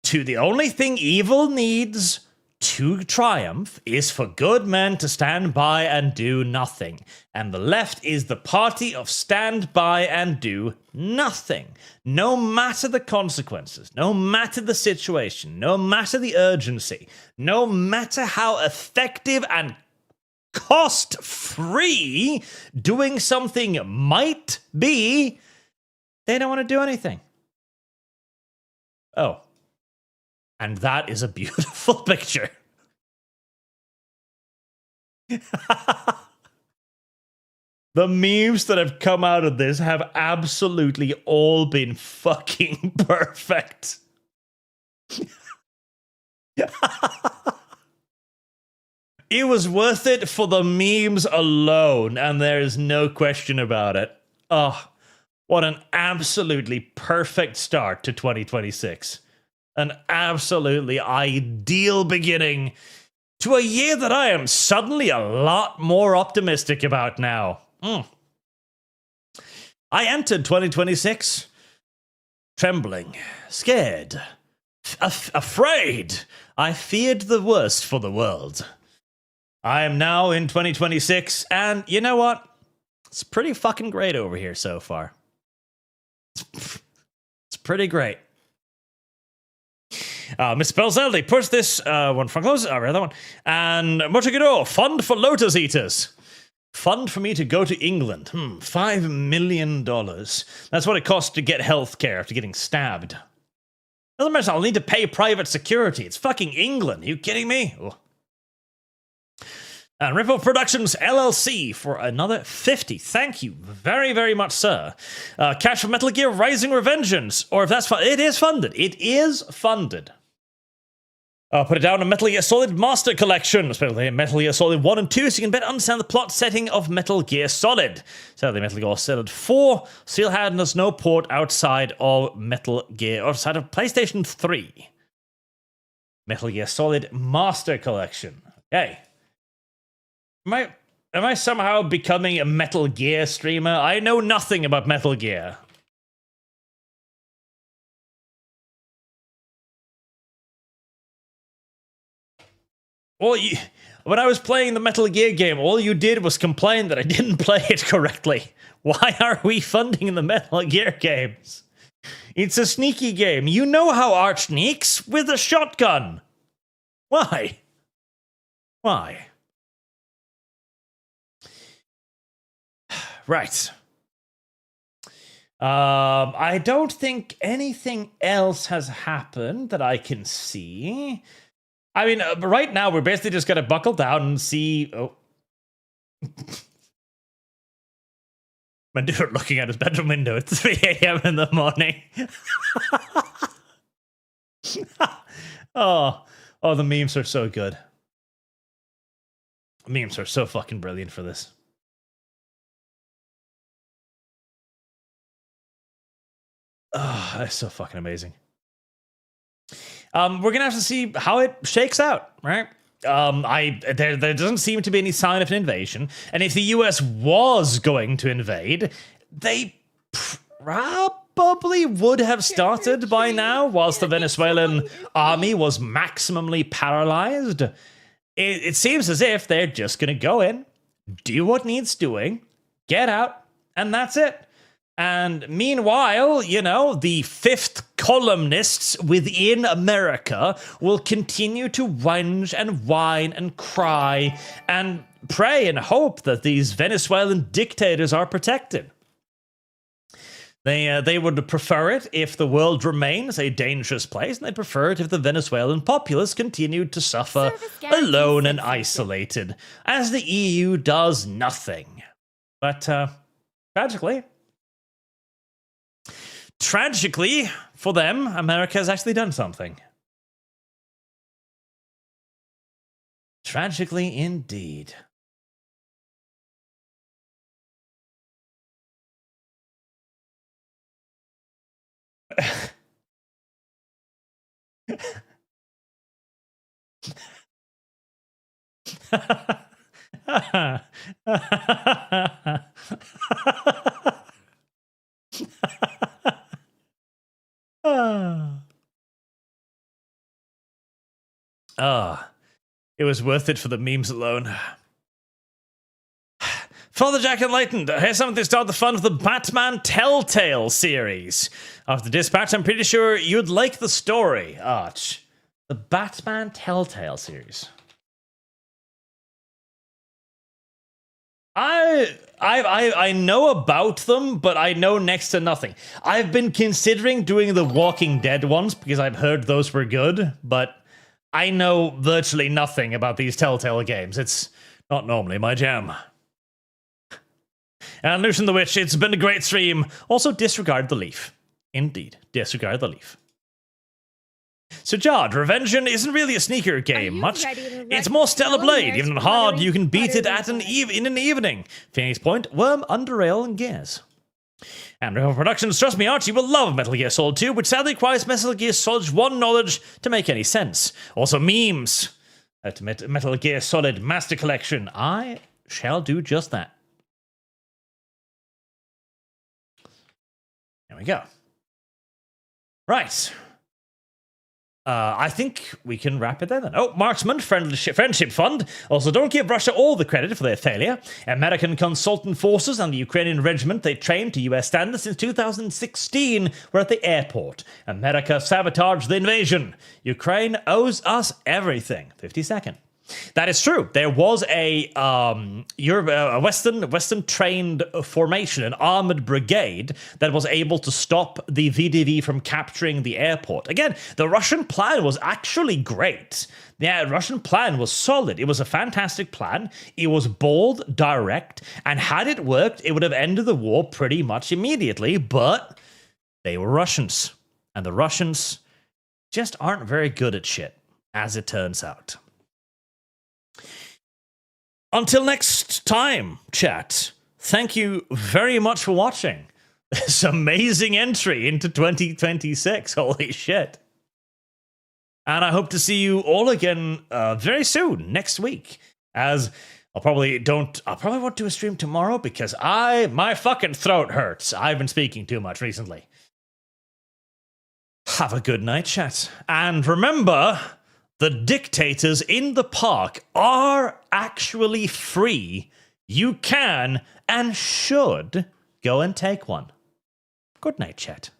to the only thing evil needs to triumph is for good men to stand by and do nothing. And the left is the party of stand by and do nothing. No matter the consequences, no matter the situation, no matter the urgency, no matter how effective and cost-free doing something might be, they don't want to do anything. Oh. And that is a beautiful picture. The memes that have come out of this have absolutely all been fucking perfect. It was worth it for the memes alone, and there is no question about it. Oh, what an absolutely perfect start to 2026. An absolutely ideal beginning to a year that I am suddenly a lot more optimistic about now. I entered 2026 trembling, scared, afraid. I feared the worst for the world. I am now in 2026, and you know what? It's pretty fucking great over here so far. It's pretty great. Mr. Belzelli, push this one from close. I read that one. And much ado, fund for Lotus Eaters. Fund for me to go to England. $5 million. That's what it costs to get healthcare after getting stabbed. Doesn't matter, I'll need to pay private security. It's fucking England. Are you kidding me? Oh. And Ripple Productions LLC for another 50. Thank you very, very much, sir. Cash for Metal Gear Rising Revengeance. Or if that's it is funded. It is funded. Put it down on Metal Gear Solid Master Collection, especially Metal Gear Solid 1 and 2, so you can better understand the plot setting of Metal Gear Solid. Sadly, Metal Gear Solid 4 still had no port outside of Metal Gear, outside of PlayStation 3. Metal Gear Solid Master Collection. Okay. Am I somehow becoming a Metal Gear streamer? I know nothing about Metal Gear. When I was playing the Metal Gear game, all you did was complain that I didn't play it correctly. Why are we funding the Metal Gear games? It's a sneaky game. You know how Arch sneaks with a shotgun. Why? Why? Right. I don't think anything else has happened that I can see. I mean, right now, we're basically just going to buckle down and see... Oh. My dude looking at his bedroom window at 3 a.m. in the morning. Oh, the memes are so good. Memes are so fucking brilliant for this. Oh, that's so fucking amazing. We're gonna have to see how it shakes out, right? There doesn't seem to be any sign of an invasion, and if the US was going to invade, they probably would have started by now, whilst the Venezuelan army was maximally paralyzed. It seems as if they're just gonna go in, do what needs doing, get out, and that's it. And meanwhile, you know, the fifth columnists within America will continue to whinge and whine and cry and pray and hope that these Venezuelan dictators are protected. They would prefer it if the world remains a dangerous place, and they'd prefer it if the Venezuelan populace continued to suffer alone and isolated, as the EU does nothing. But, Tragically, for them, America has actually done something. Tragically indeed. It was worth it for the memes alone. Father Jack Enlightened, here's something to start the fun of the Batman Telltale series. After dispatch, I'm pretty sure you'd like the story, Arch. The Batman Telltale series. I know about them, but I know next to nothing. I've been considering doing the Walking Dead ones because I've heard those were good, but I know virtually nothing about these Telltale games. It's not normally my jam. And Lucian the Witch, it's been a great stream. Also, disregard the leaf. Indeed, disregard the leaf. So, Jard, Revengeance isn't really a sneaker game much. It's more Stellar Blade. Even on hard, you can beat it at in an evening. Phoenix Point, Worm, Underrail, and Gears. And River Productions, trust me, Archie will love Metal Gear Solid 2, which sadly requires Metal Gear Solid 1 knowledge to make any sense. Also, memes. Ultimate Metal Gear Solid Master Collection. I shall do just that. There we go. Right. I think we can wrap it there then. Oh, Marksman, Friendship Fund. Also, don't give Russia all the credit for their failure. American consultant forces and the Ukrainian regiment they trained to US standards since 2016 were at the airport. America sabotaged the invasion. Ukraine owes us everything. 52nd. That is true. There was a Western trained formation, an armored brigade that was able to stop the VDV from capturing the airport. Again, the Russian plan was actually great. The Russian plan was solid. It was a fantastic plan. It was bold, direct, and had it worked, it would have ended the war pretty much immediately, but they were Russians. And the Russians just aren't very good at shit, as it turns out. Until next time, chat, thank you very much for watching this amazing entry into 2026. Holy shit. And I hope to see you all again very soon, next week, as I'll probably won't do a stream tomorrow because my fucking throat hurts. I've been speaking too much recently. Have a good night, chat. And remember, the dictators in the park are actually free. You can and should go and take one. Good night, chat.